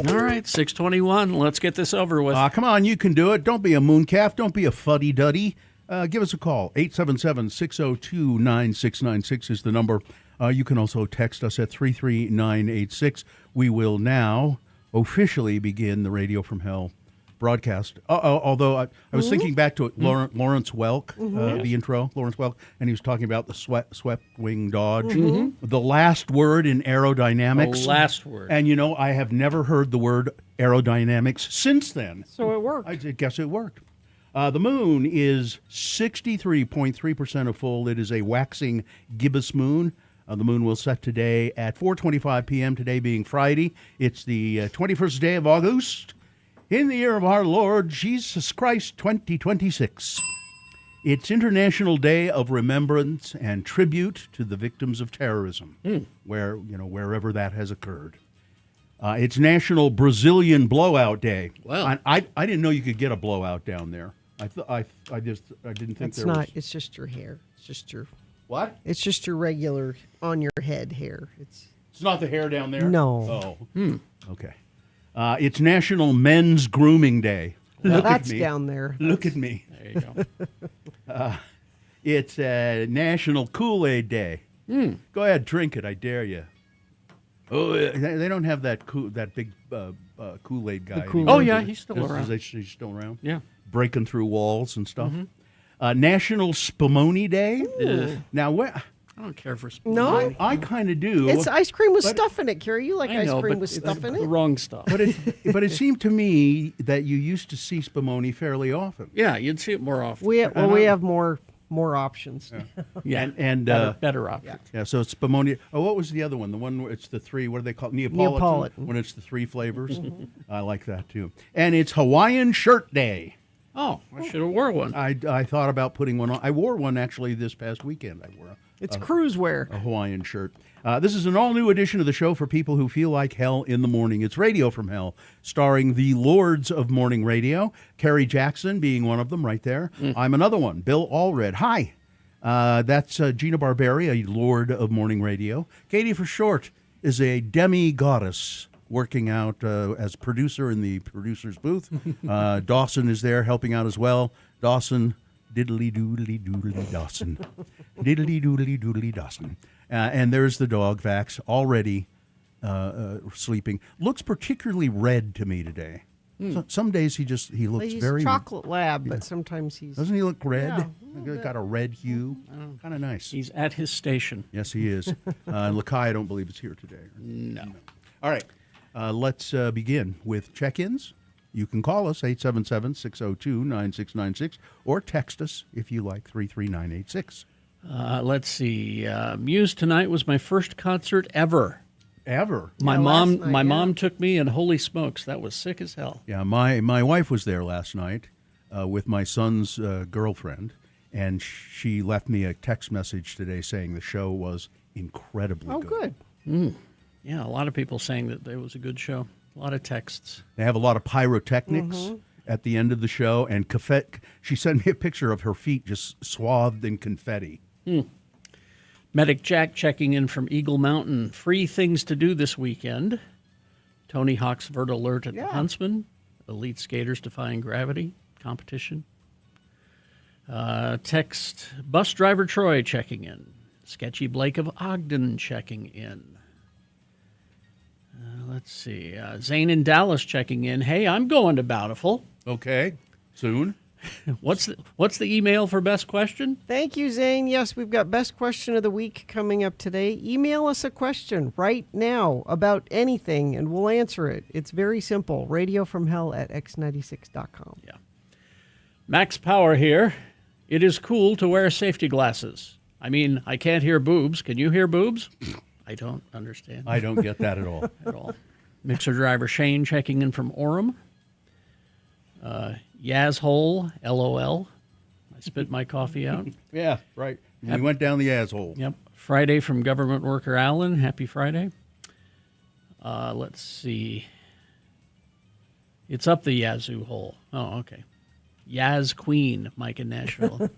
All right, 6:21. Let's get this over with. Come on, you can do it. Don't be a mooncalf. Don't be a fuddy-duddy. Give us a call. 877-602-9696 is the number. You can also text us at 33986. We will now officially begin the Radio from Hell broadcast. Although I was thinking back to it, Lawrence Welk, the intro, Lawrence Welk, and he was talking about the swept wing Dodge. The last word in aerodynamics. The last word. And, I have never heard the word aerodynamics since then. So it worked. I guess it worked. The moon is 63.3% of full. It is a waxing gibbous moon. The moon will set today at 4:25 p.m., today being Friday. It's the 21st day of August, in the year of our Lord Jesus Christ, 2026. It's International Day of Remembrance and Tribute to the Victims of Terrorism, wherever that has occurred. It's National Brazilian Blowout Day. Well, I didn't know you could get a blowout down there. I didn't think there was. It's just your hair. It's just your. What? It's just your regular on your head hair. It's not the hair down there? No. Oh. Okay. It's National Men's Grooming Day. Well, that's down there. Look at me. there you go. It's National Kool-Aid Day. Go ahead, drink it. I dare you. Oh, they don't have that big Kool-Aid guy. Kool-Aid. Oh, yeah, he's still around. He's still around? Yeah. Breaking through walls and stuff. National Spumoni Day. Now, where? I don't care for Spumoni. No? I kind of do. It's ice cream with stuff in it, Carrie. You like I ice know, cream but with it's stuff in the it? wrong stuff. But it seemed to me that you used to see Spumoni fairly often. Yeah, you'd see it more often. We have more options. Yeah, and better option. Yeah, so it's Spumoni. Oh, what was the other one? The one where it's the three, what do they call it? Neapolitan. When it's the three flavors. I like that too. And it's Hawaiian Shirt Day. Oh, I should have wore one. I thought about putting one on. I wore one actually this past weekend. I wore It's cruise wear. a Hawaiian shirt. This is an all-new edition of the show for people who feel like hell in the morning. It's Radio from Hell, starring the Lords of Morning Radio, Kerry Jackson being one of them right there. I'm another one, Bill Allred. Hi. That's Gina Barberi, a Lord of Morning Radio. Katie for short is a demi-goddess working out as producer in the producer's booth. Dawson is there helping out as well. Dawson, diddly-doodly-doodly Dawson. Diddly-doodly-doodly Dawson. And there's the dog, Vax, already sleeping. Looks particularly red to me today. So, some days he looks He's very... chocolate lab, but sometimes he's... Doesn't he look red? Yeah, Got a red hue. Kind of nice. He's at his station. Yes, he is. And Lakai, I don't believe, is here today. No. All right. Let's begin with check-ins. You can call us, 877-602-9696, or text us, if you like, 33986. Let's see. Muse tonight was my first concert ever. Ever? My last night, mom took me, and holy smokes, that was sick as hell. Yeah, my wife was there last night with my son's girlfriend, and she left me a text message today saying the show was incredibly Oh, good. good. Yeah, a lot of people saying that it was a good show. A lot of texts. They have a lot of pyrotechnics at the end of the show, and confetti. She sent me a picture of her feet just swathed in confetti. Medic Jack checking in from Eagle Mountain. Free things to do this weekend. Tony Hawk's Vert Alert at the Huntsman. Elite skaters defying gravity competition. Text bus driver Troy checking in. Sketchy Blake of Ogden checking in. Let's see. Zane in Dallas checking in. Hey, I'm going to Bountiful. Okay, soon. What's the email for best question? Thank you, Zane. Yes, we've got best question of the week coming up today. Email us a question right now about anything, and we'll answer it. It's very simple. radiofromhell@x96.com. Yeah. Max Power here. It is cool to wear safety glasses. I mean, I can't hear boobs. Can you hear boobs? I don't understand. I don't get that at all. At all. Mixer driver Shane checking in from Orem. Yaz Hole, LOL. I spit my coffee out. Yeah, right. We went down the asshole. Yep. Friday from government worker Alan. Happy Friday. Let's see. It's up the Yazoo hole. Oh, okay. Yaz Queen, Mike in Nashville.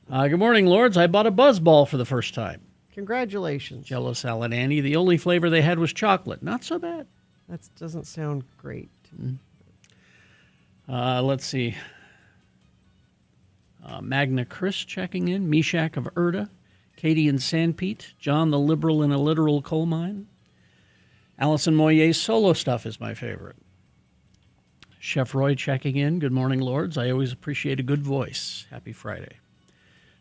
Good morning, Lords. I bought a Buzz Ball for the first time. Congratulations. Jello Salad Annie. The only flavor they had was chocolate. Not so bad. That doesn't sound great. Let's see. Magna Chris checking in. Meshach of Erda. Katie in Sanpete. John the Liberal in a Literal Coal Mine. Allison Moyer's solo stuff is my favorite. Chef Roy checking in. Good morning, Lords. I always appreciate a good voice. Happy Friday.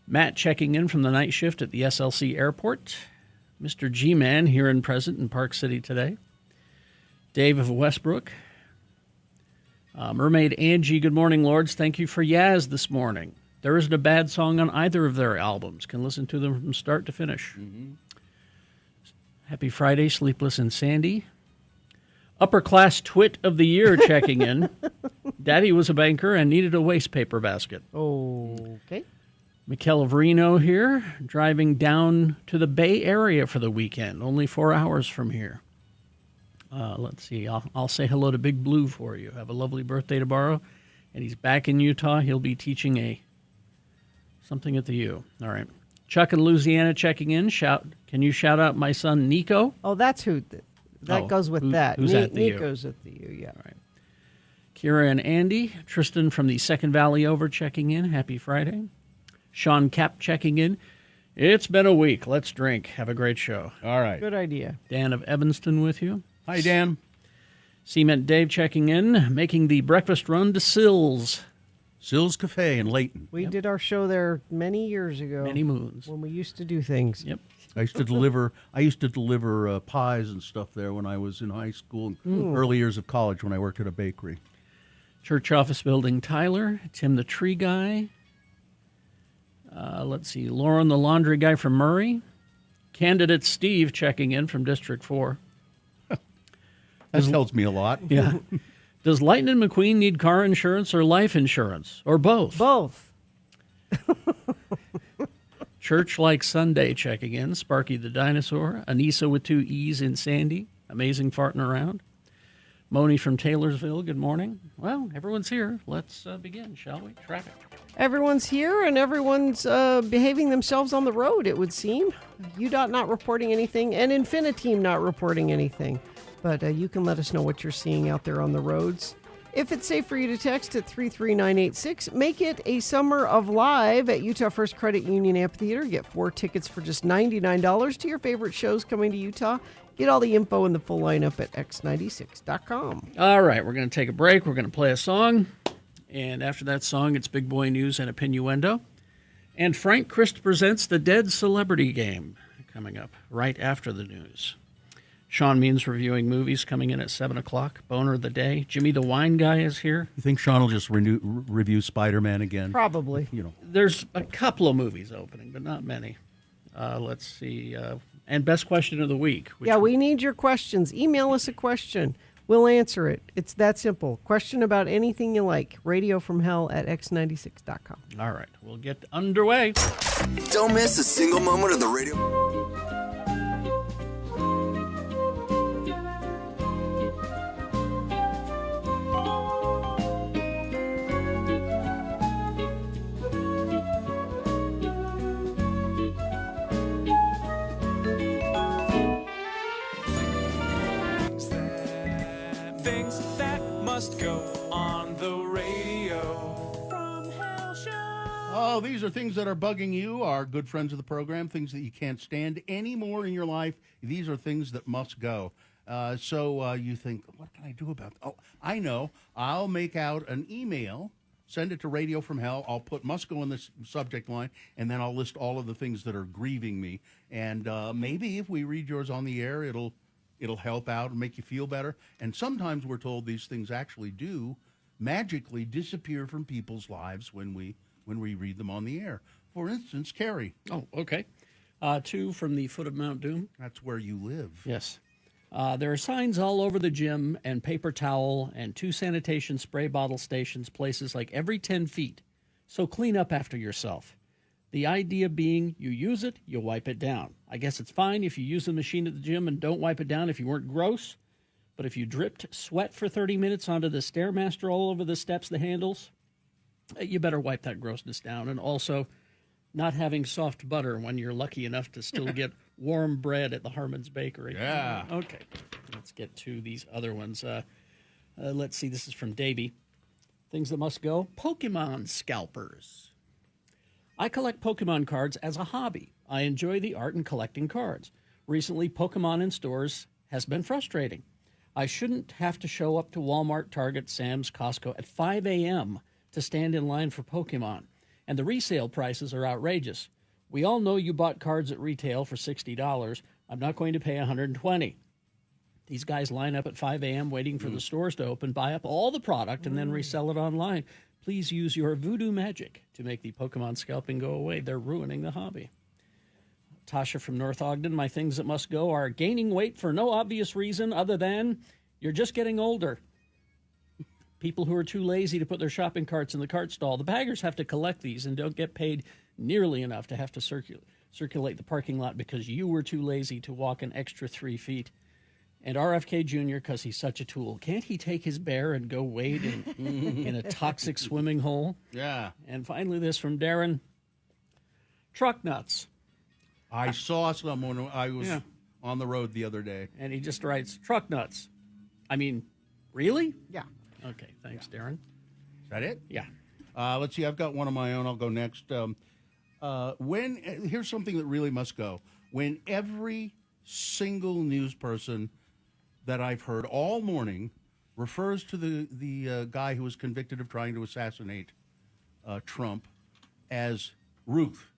Matt checking in from the night shift at the SLC Airport. Mr. G-Man here and present in Park City today. Dave of Westbrook. Mermaid Angie, good morning, Lords. Thank you for Yaz this morning. There isn't a bad song on either of their albums. Can listen to them from start to finish. Mm-hmm. Happy Friday, Sleepless and Sandy. Upper Class Twit of the Year checking in. Daddy was a banker and needed a waste paper basket. Okay. Mikkel of Reno here, driving down to the Bay Area for the weekend, only 4 hours from here. Let's see, I'll say hello to Big Blue for you. Have a lovely birthday tomorrow. And he's back in Utah. He'll be teaching something at the U. All right. Chuck in Louisiana checking in. Can you shout out my son Nico? Oh, that's who. That goes with that. Who's at the U? Nico's at the U, yeah. All right. Kira and Andy. Tristan from the Second Valley over checking in. Happy Friday. Sean Cap checking in. It's been a week. Let's drink. Have a great show. All right. Good idea. Dan of Evanston with you. Hi, Dan. Cement Dave checking in, making the breakfast run to Sills. Sills Cafe in Layton. We did our show there many years ago. Many moons. When we used to do things. Yep. I used to deliver pies and stuff there when I was in high school and early years of college when I worked at a bakery. Church Office Building, Tyler. Tim the Tree Guy. Let's see. Lauren the Laundry Guy from Murray. Candidate Steve checking in from District 4. That tells me a lot. Yeah. Does Lightning McQueen need car insurance or life insurance? Or both? Both. Church Like Sunday checking in. Sparky the Dinosaur. Anissa with 2 E's in Sandy. Amazing farting around. Moni from Taylorsville, good morning. Well, everyone's here. Let's begin, shall we? Traffic. Everyone's here and everyone's behaving themselves on the road, it would seem. UDOT not reporting anything and Infiniteam not reporting anything. But you can let us know what you're seeing out there on the roads. If it's safe for you to text at 33986, make it a summer of live at Utah First Credit Union Amphitheater. Get 4 tickets for just $99 to your favorite shows coming to Utah. Get all the info and the full lineup at x96.com. All right, we're going to take a break. We're going to play a song. And after that song, it's Big Boy News and Opinnuendo. And Frank Christ presents the Dead Celebrity Game coming up right after the news. Sean Means reviewing movies coming in at 7 o'clock. Boner of the Day. Jimmy the Wine Guy is here. You think Sean will just review Spider-Man again? Probably. There's a couple of movies opening, but not many. Let's see. And Best Question of the Week. We need your questions. Email us a question. We'll answer it. It's that simple. Question about anything you like. radiofromhell@x96.com. All right. We'll get underway. Don't miss a single moment of the radio. Go on the radio from Hell Show. Oh, these are things that are bugging you, our good friends of the program, things that you can't stand anymore in your life. These are things that must go. So you think, what can I do about that? Oh, I know. I'll make out an email, send it to Radio from Hell. I'll put must go in the subject line, and then I'll list all of the things that are grieving me. And maybe if we read yours on the air, it'll help out and make you feel better. And sometimes we're told these things actually do magically disappear from people's lives when we read them on the air. For instance, Carrie. Oh, okay. 2 from the foot of Mount Doom. That's where you live. Yes. There are signs all over the gym and paper towel and 2 sanitation spray bottle stations, places like every 10 feet. So clean up after yourself. The idea being you use it, you wipe it down. I guess it's fine if you use the machine at the gym and don't wipe it down if you weren't gross. But if you dripped sweat for 30 minutes onto the Stairmaster all over the steps, the handles, you better wipe that grossness down. And also, not having soft butter when you're lucky enough to still get warm bread at the Harmon's Bakery. Yeah. Okay. let's get to these other ones. Let's see. This is from Davey. Things that must go. Pokemon scalpers. I collect Pokemon cards as a hobby. I enjoy the art and collecting cards. Recently, Pokemon in stores has been frustrating. I shouldn't have to show up to Walmart, Target, Sam's, Costco at 5 a.m. to stand in line for Pokemon, and the resale prices are outrageous. We all know you bought cards at retail for $60. I'm not going to pay $120. These guys line up at 5 a.m. waiting for the stores to open, buy up all the product, and then resell it online. Please use your voodoo magic to make the Pokemon scalping go away. They're ruining the hobby. Tasha from North Ogden, my things that must go are gaining weight for no obvious reason other than you're just getting older. People who are too lazy to put their shopping carts in the cart stall. The baggers have to collect these and don't get paid nearly enough to have to circulate the parking lot because you were too lazy to walk an extra 3 feet. And RFK Jr., because he's such a tool. Can't he take his bear and go wade in a toxic swimming hole? Yeah. And finally, this from Darren. Truck nuts. I saw someone. I was Yeah. on the road the other day. And he just writes, truck nuts. I mean, really? Yeah. Okay, thanks, Darren. Is that it? Yeah. Let's see. I've got one of my own. I'll go next. Here's something that really must go. When every single news person that I've heard all morning refers to the guy who was convicted of trying to assassinate Trump as Ruth.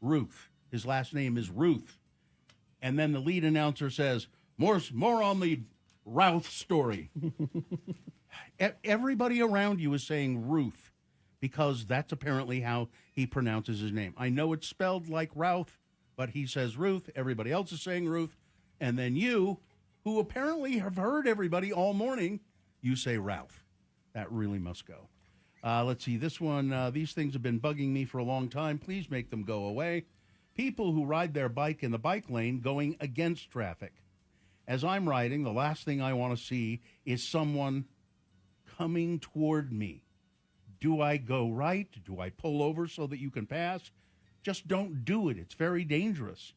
Ruth. His last name is Ruth. And then the lead announcer says, more on the Routh story. Everybody around you is saying Ruth because that's apparently how he pronounces his name. I know it's spelled like Routh, but he says Ruth. Everybody else is saying Ruth. And then you, who apparently have heard everybody all morning, you say Ralph. That really must go. Let's see, this one. These things have been bugging me for a long time. Please make them go away. People who ride their bike in the bike lane going against traffic. As I'm riding, the last thing I want to see is someone coming toward me. Do I go right? Do I pull over so that you can pass? Just don't do it. It's very dangerous.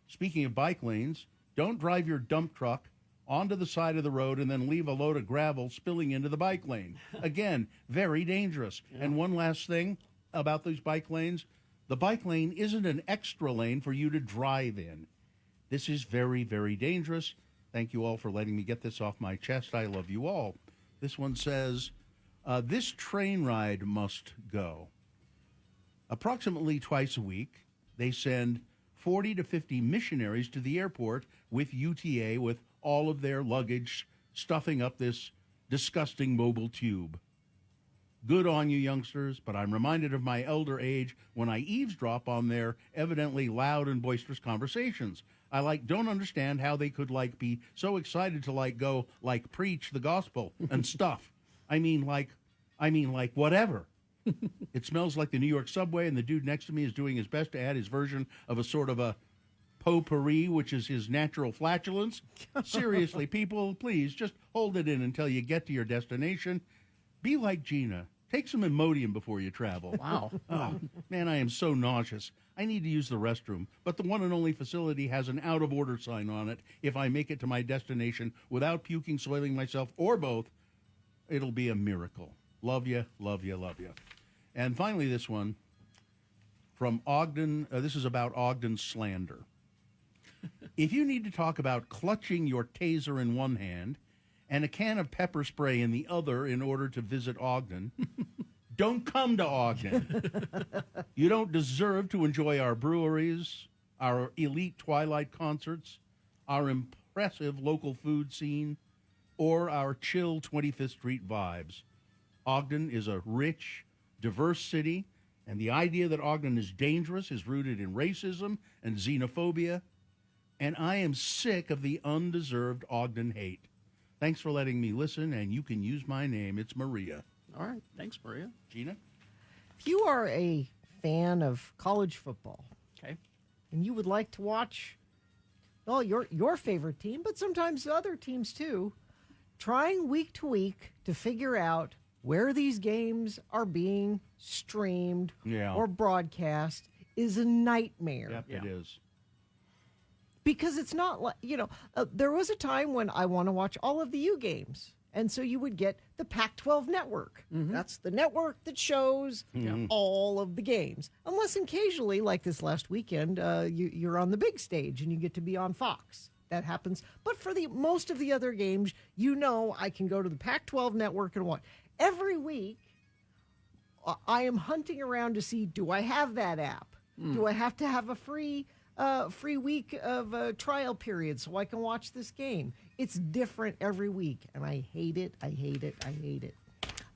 Speaking of bike lanes, don't drive your dump truck onto the side of the road and then leave a load of gravel spilling into the bike lane. Again, very dangerous. Yeah. And one last thing about these bike lanes. The bike lane isn't an extra lane for you to drive in. This is very, very dangerous. Thank you all for letting me get this off my chest. I love you all. This one says, this train ride must go. Approximately twice a week, they send 40 to 50 missionaries to the airport with UTA with all of their luggage stuffing up this disgusting mobile tube. Good on you, youngsters, but I'm reminded of my elder age when I eavesdrop on their evidently loud and boisterous conversations. I don't understand how they could be so excited to go preach the gospel and stuff. I mean whatever. It smells like the New York subway, and the dude next to me is doing his best to add his version of a sort of a potpourri, which is his natural flatulence. Seriously, people, please just hold it in until you get to your destination. Be like Gina. Take some Imodium before you travel. Wow. Oh, man, I am so nauseous. I need to use the restroom, but the one and only facility has an out-of-order sign on it. If I make it to my destination without puking, soiling myself, or both, it'll be a miracle. Love you, love you, love you. And finally, this one from Ogden. This is about Ogden slander. If you need to talk about clutching your taser in one hand and a can of pepper spray in the other in order to visit Ogden, don't come to Ogden. You don't deserve to enjoy our breweries, our elite Twilight concerts, our impressive local food scene, or our chill 25th Street vibes. Ogden is a rich, diverse city, and the idea that Ogden is dangerous is rooted in racism and xenophobia, and I am sick of the undeserved Ogden hate. Thanks for letting me listen, and you can use my name. It's Maria. All right. Thanks, Maria. Gina? If you are a fan of college football, Okay. and you would like to watch, well, your favorite team, but sometimes other teams too, trying week to week to figure out where these games are being streamed Yeah. or broadcast is a nightmare. Yep, Yeah. it is. because it's not like, there was a time when I want to watch all of the U games. And so you would get the Pac-12 network. That's the network that shows all of the games. Unless occasionally, like this last weekend, you're on the big stage and you get to be on Fox. That happens. But for the most of the other games, I can go to the Pac-12 network and watch. Every week, I am hunting around to see, do I have that app? Do I have to have a free week of trial period so I can watch this game? It's different every week, and I hate it. I hate it. I hate it.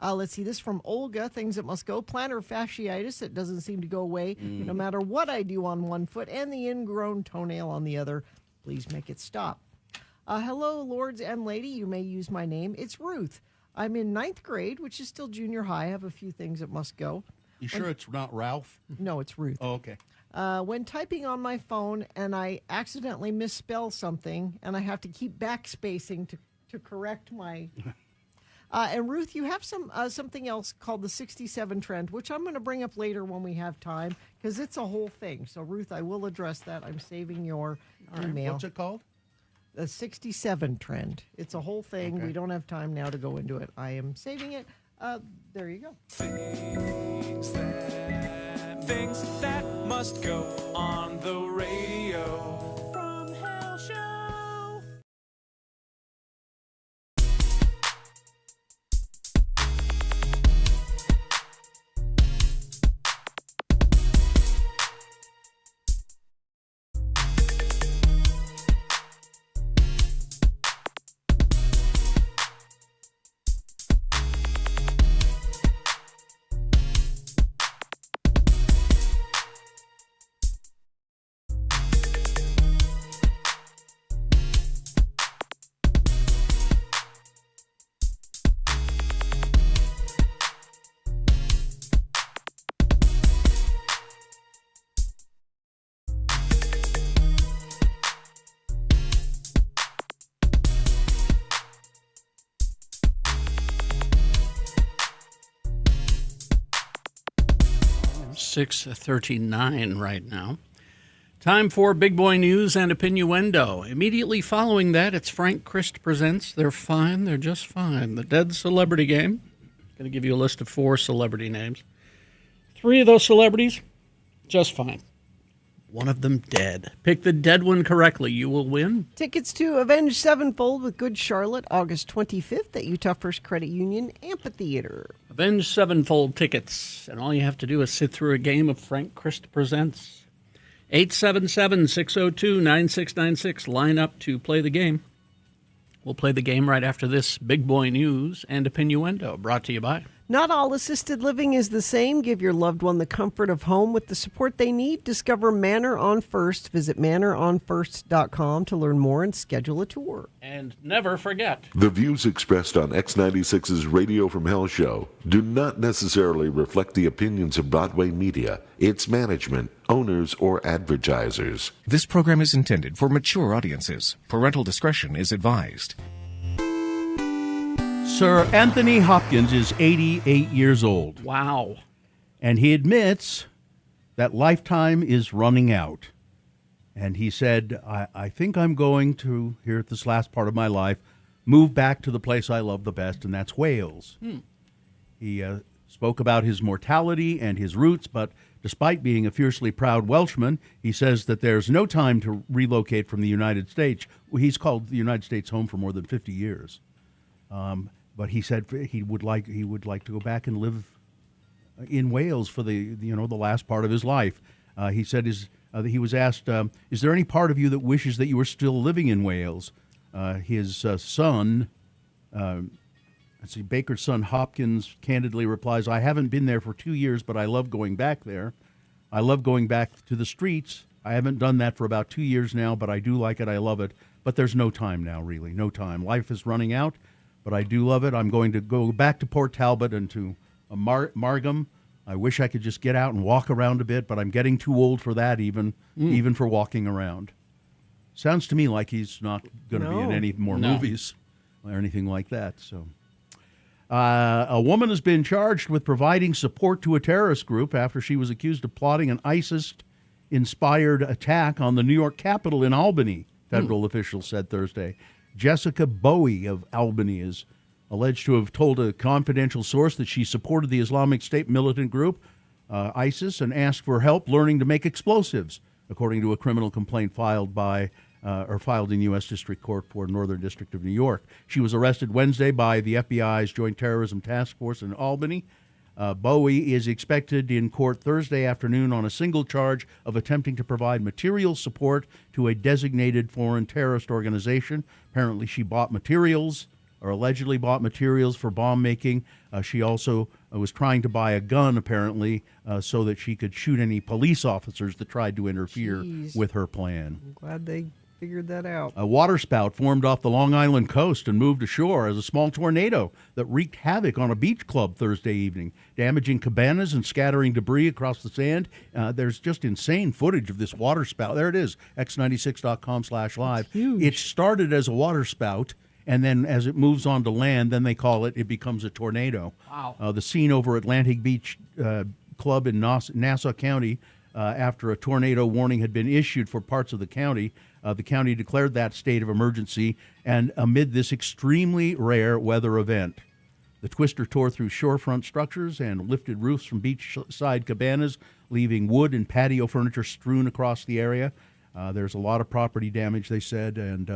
Let's see, this from Olga, things that must go. Plantar fasciitis, it doesn't seem to go away no matter what I do on one foot, and the ingrown toenail on the other. Please make it stop. Hello, lords and lady. You may use my name. It's Ruth. I'm in 9th grade, which is still junior high. I have a few things that must go. You sure it's not Ralph? No, it's Ruth. Oh, okay. When typing on my phone and I accidentally misspell something and I have to keep backspacing to correct my... and Ruth, you have something else called the 67 trend, which I'm going to bring up later when we have time, because it's a whole thing. So, Ruth, I will address that. I'm saving your email. What's it called? The 67 trend. It's a whole thing. Okay. We don't have time now to go into it. I am saving it. There you go. Things that must go on the radio from Hell Show. It's 6:39 right now. Time for Big Boy News and Opinioendo. Immediately following that, it's Frank Christ Presents. They're fine. They're just fine. The Dead Celebrity Game. Going to give you a list of 4 celebrity names. 3 of those celebrities, just fine. One of them dead. Pick the dead one correctly. You will win. Tickets to Avenged Sevenfold with Good Charlotte, August 25th at Utah First Credit Union Amphitheater. Avenged Sevenfold tickets. And all you have to do is sit through a game of Frank Christ Presents. 877-602-9696. Line up to play the game. We'll play the game right after this Big Boy News and Opinioendo, brought to you by... Not all assisted living is the same. Give your loved one the comfort of home with the support they need. Discover Manor on First. Visit manoronfirst.com to learn more and schedule a tour. And never forget... The views expressed on X96's Radio from Hell show do not necessarily reflect the opinions of Broadway Media, its management, owners, or advertisers. This program is intended for mature audiences. Parental discretion is advised. Sir Anthony Hopkins is 88 years old, Wow. and he admits that lifetime is running out. And he said, I think I'm going to, here at this last part of my life, move back to the place I love the best, and that's Wales. He spoke about his mortality and his roots, but despite being a fiercely proud Welshman, he says that there's no time to relocate from the United States. He's called the United States home for more than 50 years. But he said he would like to go back and live in Wales for the last part of his life. He said he was asked, "Is there any part of you that wishes that you were still living in Wales?" His son, Baker's son Hopkins, candidly replies, "I haven't been there for 2 years, but I love going back there. I love going back to the streets. I haven't done that for about 2 years now, but I do like it. I love it. But there's no time now, really, no time. Life is running out." But I do love it. I'm going to go back to Port Talbot and to Margam. I wish I could just get out and walk around a bit, but I'm getting too old for that even for walking around. Sounds to me like he's not going to be in any more movies or anything like that. So, a woman has been charged with providing support to a terrorist group after she was accused of plotting an ISIS inspired attack on the New York Capitol in Albany, federal officials said Thursday. Jessica Bowie of Albany is alleged to have told a confidential source that she supported the Islamic State militant group, ISIS, and asked for help learning to make explosives, according to a criminal complaint filed in U.S. District Court for Northern District of New York. She was arrested Wednesday by the FBI's Joint Terrorism Task Force in Albany. Bowie is expected in court Thursday afternoon on a single charge of attempting to provide material support to a designated foreign terrorist organization. Apparently, she bought materials, or allegedly bought materials for bomb making. She also was trying to buy a gun, apparently, so that she could shoot any police officers that tried to interfere Jeez. with her plan. I'm glad they figured that out. A waterspout formed off the Long Island coast and moved ashore as a small tornado that wreaked havoc on a beach club Thursday evening, damaging cabanas and scattering debris across the sand. There's just insane footage of this waterspout. There it is, x96.com/live. It started as a waterspout, and then as it moves on to land, then they call it becomes a tornado. Wow. The scene over Atlantic Beach Club in Nassau County, after a tornado warning had been issued for parts of the county declared that state of emergency, and amid this extremely rare weather event. The twister tore through shorefront structures and lifted roofs from beachside cabanas, leaving wood and patio furniture strewn across the area. There's a lot of property damage, they said, and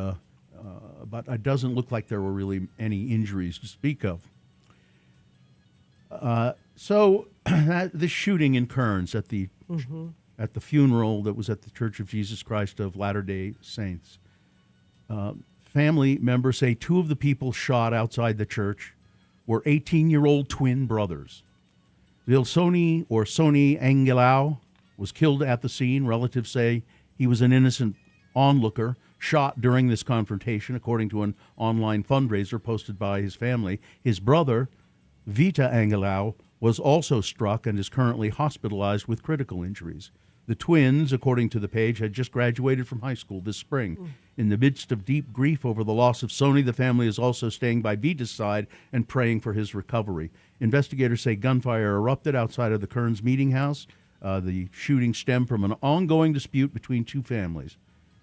but it doesn't look like there were really any injuries to speak of. So this shooting in Kearns at the funeral that was at the Church of Jesus Christ of Latter-day Saints. Family members say two of the people shot outside the church were 18-year-old twin brothers. Vilsoni Angelau was killed at the scene. Relatives say he was an innocent onlooker shot during this confrontation, according to an online fundraiser posted by his family. His brother, Vita Angelau, was also struck and is currently hospitalized with critical injuries. The twins, according to the page, had just graduated from high school this spring. In the midst of deep grief over the loss of Sony, the family is also staying by Vita's side and praying for his recovery. Investigators say gunfire erupted outside of the Kearns Meeting House. The shooting stemmed from an ongoing dispute between two families.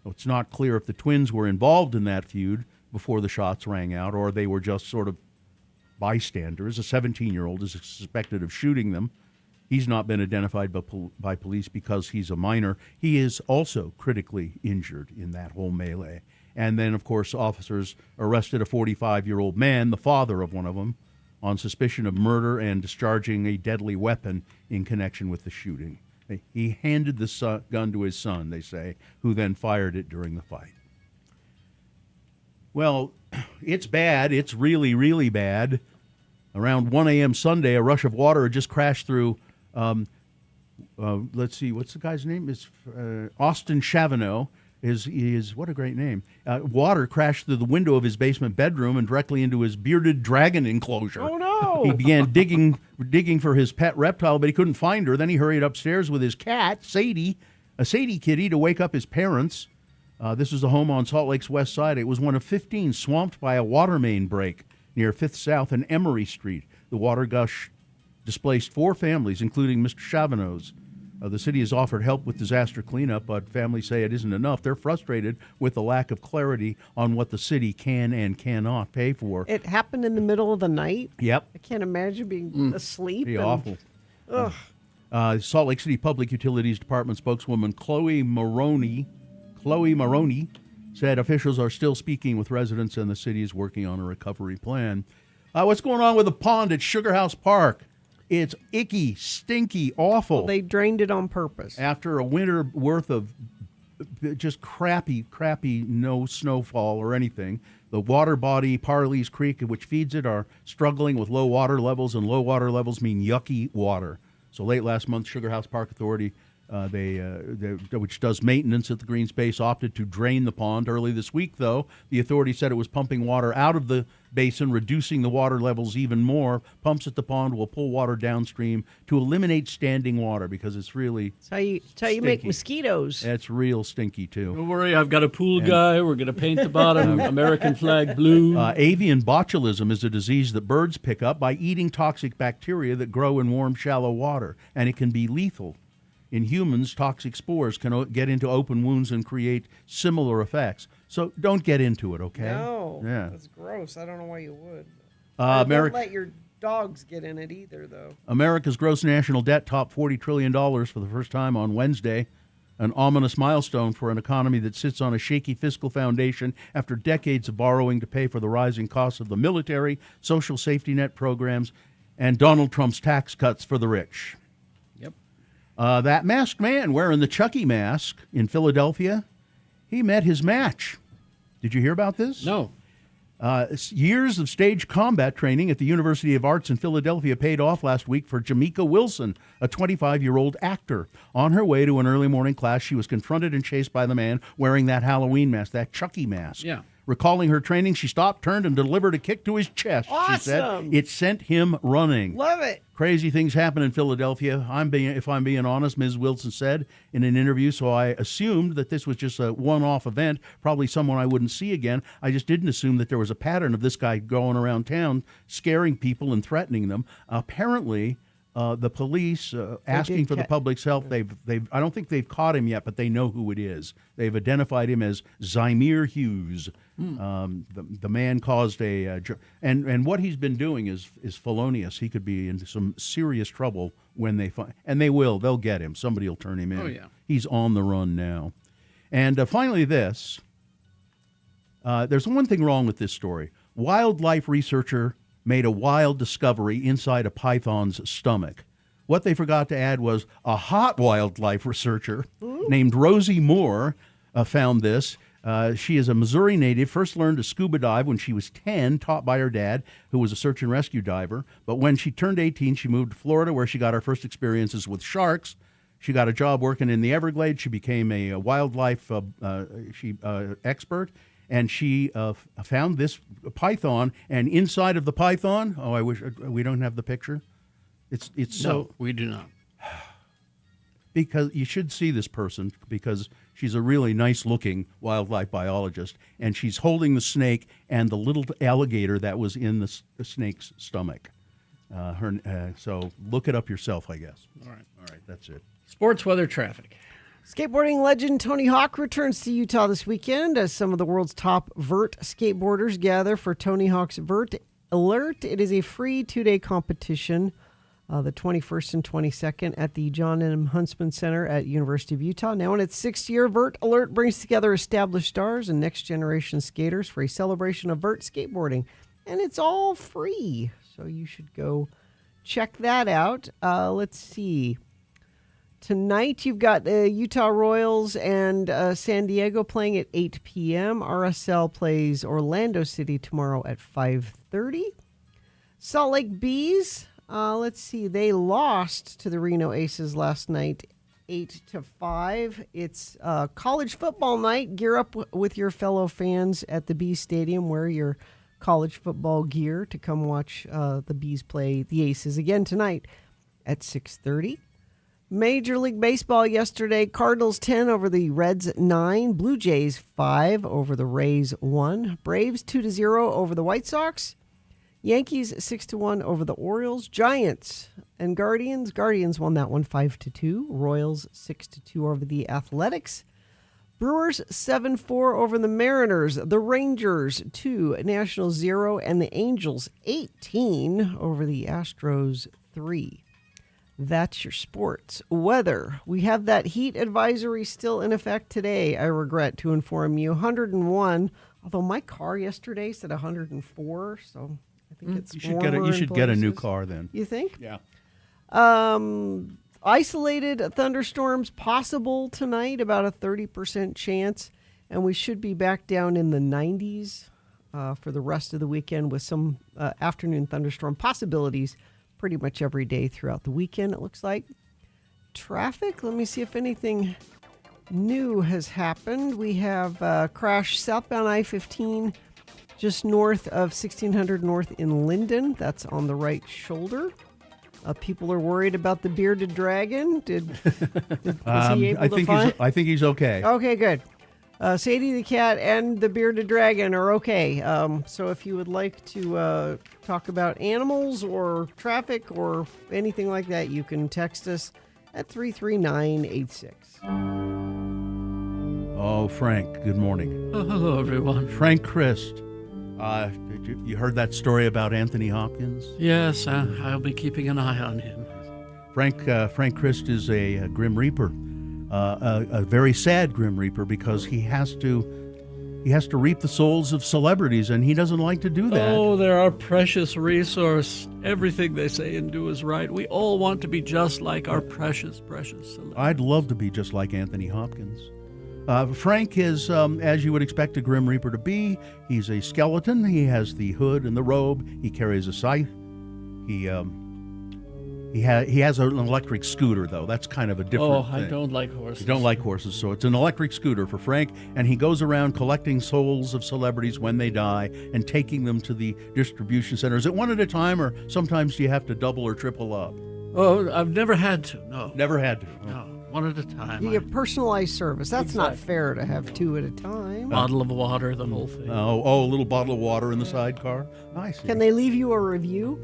It's not clear if the twins were involved in that feud before the shots rang out, or they were just sort of bystanders. A 17-year-old is suspected of shooting them. He's not been identified by police because he's a minor. He is also critically injured in that whole melee. And then, of course, officers arrested a 45-year-old man, the father of one of them, on suspicion of murder and discharging a deadly weapon in connection with the shooting. He handed the gun to his son, they say, who then fired it during the fight. Well, it's bad. It's really, really bad. Around 1 a.m. Sunday, a rush of water had just crashed through, let's see, what's the guy's name? It's Austin Chavano. What a great name. Water crashed through the window of his basement bedroom and directly into his bearded dragon enclosure. Oh, no! He began digging for his pet reptile, but he couldn't find her. Then he hurried upstairs with his cat, Sadie, a Sadie kitty, to wake up his parents. This was a home on Salt Lake's west side. It was one of 15 swamped by a water main break near 5th South and Emory Street. The water gush displaced 4 families, including Mr. Chavano's. The city has offered help with disaster cleanup, but families say it isn't enough. They're frustrated with the lack of clarity on what the city can and cannot pay for. It happened in the middle of the night. Yep. I can't imagine being asleep. Pretty and- awful. Ugh. Salt Lake City Public Utilities Department spokeswoman Chloe Maroney said officials are still speaking with residents and the city is working on a recovery plan. What's going on with the pond at Sugar House Park? It's icky, stinky, awful. They drained it on purpose. After a winter worth of just crappy, no snowfall or anything, the water body, Parley's Creek, which feeds it, are struggling with low water levels, and low water levels mean yucky water. So late last month, Sugar House Park Authority, which does maintenance at the green space, opted to drain the pond. Early this week, though, the authority said it was pumping water out of the basin, reducing the water levels even more. Pumps at the pond will pull water downstream to eliminate standing water because it's really It's how you make stinky. mosquitoes. It's real stinky, too. Don't worry, I've got a pool guy. We're going to paint the bottom American flag blue. Avian botulism is a disease that birds pick up by eating toxic bacteria that grow in warm, shallow water, and it can be lethal. In humans, toxic spores can get into open wounds and create similar effects. So don't get into it, okay? No, Yeah. that's gross. I don't know why you would. Don't let your dogs get in it either, though. America's gross national debt topped $40 trillion for the first time on Wednesday, an ominous milestone for an economy that sits on a shaky fiscal foundation after decades of borrowing to pay for the rising costs of the military, social safety net programs, and Donald Trump's tax cuts for the rich. Yep. That masked man wearing the Chucky mask in Philadelphia, he met his match. Did you hear about this? No. Years of stage combat training at the University of Arts in Philadelphia paid off last week for Jamaica Wilson, a 25-year-old actor. On her way to an early morning class, she was confronted and chased by the man wearing that Halloween mask, that Chucky mask. Yeah. Recalling her training, she stopped, turned, and delivered a kick to his chest. She said Awesome. it sent him running. Love it. Crazy things happen in Philadelphia. If I'm being honest, Ms. Wilson said in an interview, so I assumed that this was just a one-off event, probably someone I wouldn't see again. I just didn't assume that there was a pattern of this guy going around town, scaring people and threatening them. Apparently, the police asking for the public's help. I don't think they've caught him yet, but they know who it is. They've identified him as Zymir Hughes. The man caused and what he's been doing is felonious. He could be in some serious trouble when they find, and they'll get him. Somebody will turn him in. Oh, yeah. He's on the run now. And finally, this. There's one thing wrong with this story. Wildlife researcher made a wild discovery inside a python's stomach. What they forgot to add was a hot wildlife researcher named Rosie Moore found this. She is a Missouri native, first learned to scuba dive when she was 10, taught by her dad, who was a search and rescue diver. But when she turned 18, she moved to Florida, where she got her first experiences with sharks. She got a job working in the Everglades. She became a wildlife expert. And she found this python, and inside of the python, I wish we don't have the picture. It's so, No, we do not. because you should see this person because she's a really nice-looking wildlife biologist, and she's holding the snake and the little alligator that was in the snake's stomach. So look it up yourself, I guess. All right. That's it. Sports, weather, traffic. Skateboarding legend Tony Hawk returns to Utah this weekend as some of the world's top vert skateboarders gather for Tony Hawk's Vert Alert. It is a free 2-day competition, the 21st and 22nd at the John M. Huntsman Center at University of Utah. Now in its 6th year, Vert Alert brings together established stars and next-generation skaters for a celebration of vert skateboarding. And it's all free, so you should go check that out. Let's see. Tonight, you've got the Utah Royals and San Diego playing at 8 p.m. RSL plays Orlando City tomorrow at 5:30. Salt Lake Bees, let's see, they lost to the Reno Aces last night, 8-5. It's college football night. Gear up with your fellow fans at the Bees Stadium. Wear your college football gear to come watch the Bees play the Aces again tonight at 6:30. Major League Baseball yesterday, Cardinals 10 over the Reds 9, Blue Jays 5 over the Rays 1, Braves 2-0 over the White Sox, Yankees 6-1 over the Orioles, Giants and Guardians won that one 5-2, Royals 6-2 over the Athletics, Brewers 7-4 over the Mariners, the Rangers 2, Nationals 0, and the Angels 18 over the Astros 3. That's your sports. Weather. We have that heat advisory still in effect today, I regret to inform you. 101, although my car yesterday said 104, so I think it's You should warmer get a in new places. car then. You think? Yeah. Isolated thunderstorms possible tonight, about a 30% chance, and we should be back down in the 90s for the rest of the weekend with some afternoon thunderstorm possibilities pretty much every day throughout the weekend, it looks like. Traffic, let me see if anything new has happened. We have crash southbound I-15 just north of 1600 North in Linden. That's on the right shoulder. People are worried about the bearded dragon. Was he able to find? I think he's okay. Okay, good. Sadie the cat and the bearded dragon are okay. So if you would like to talk about animals or traffic or anything like that, you can text us at 33986. Oh, Frank, good morning. Oh, hello, everyone. Frank Christ. You heard that story about Anthony Hopkins? Yes, I'll be keeping an eye on him. Frank Christ is a Grim Reaper, a very sad Grim Reaper, because he has to reap the souls of celebrities, and he doesn't like to do that. Oh, they're our precious resource. Everything they say and do is right. We all want to be just like our precious celebrities. I'd love to be just like Anthony Hopkins. Frank is, as you would expect a Grim Reaper to be. He's a skeleton. He has the hood and the robe. He carries a scythe. He has an electric scooter, though. That's kind of a different thing. I don't like horses. You don't like horses, so it's an electric scooter for Frank, and he goes around collecting souls of celebrities when they die and taking them to the distribution center. Is it one at a time, or sometimes do you have to double or triple up? Oh, I've never had to. No. Never had to. No, one at a time. You get personalized service. That's not Exactly. fair to have two at a time. Bottle of water, the whole thing. Oh, a little bottle of water in the sidecar. Nice. Can they leave you a review?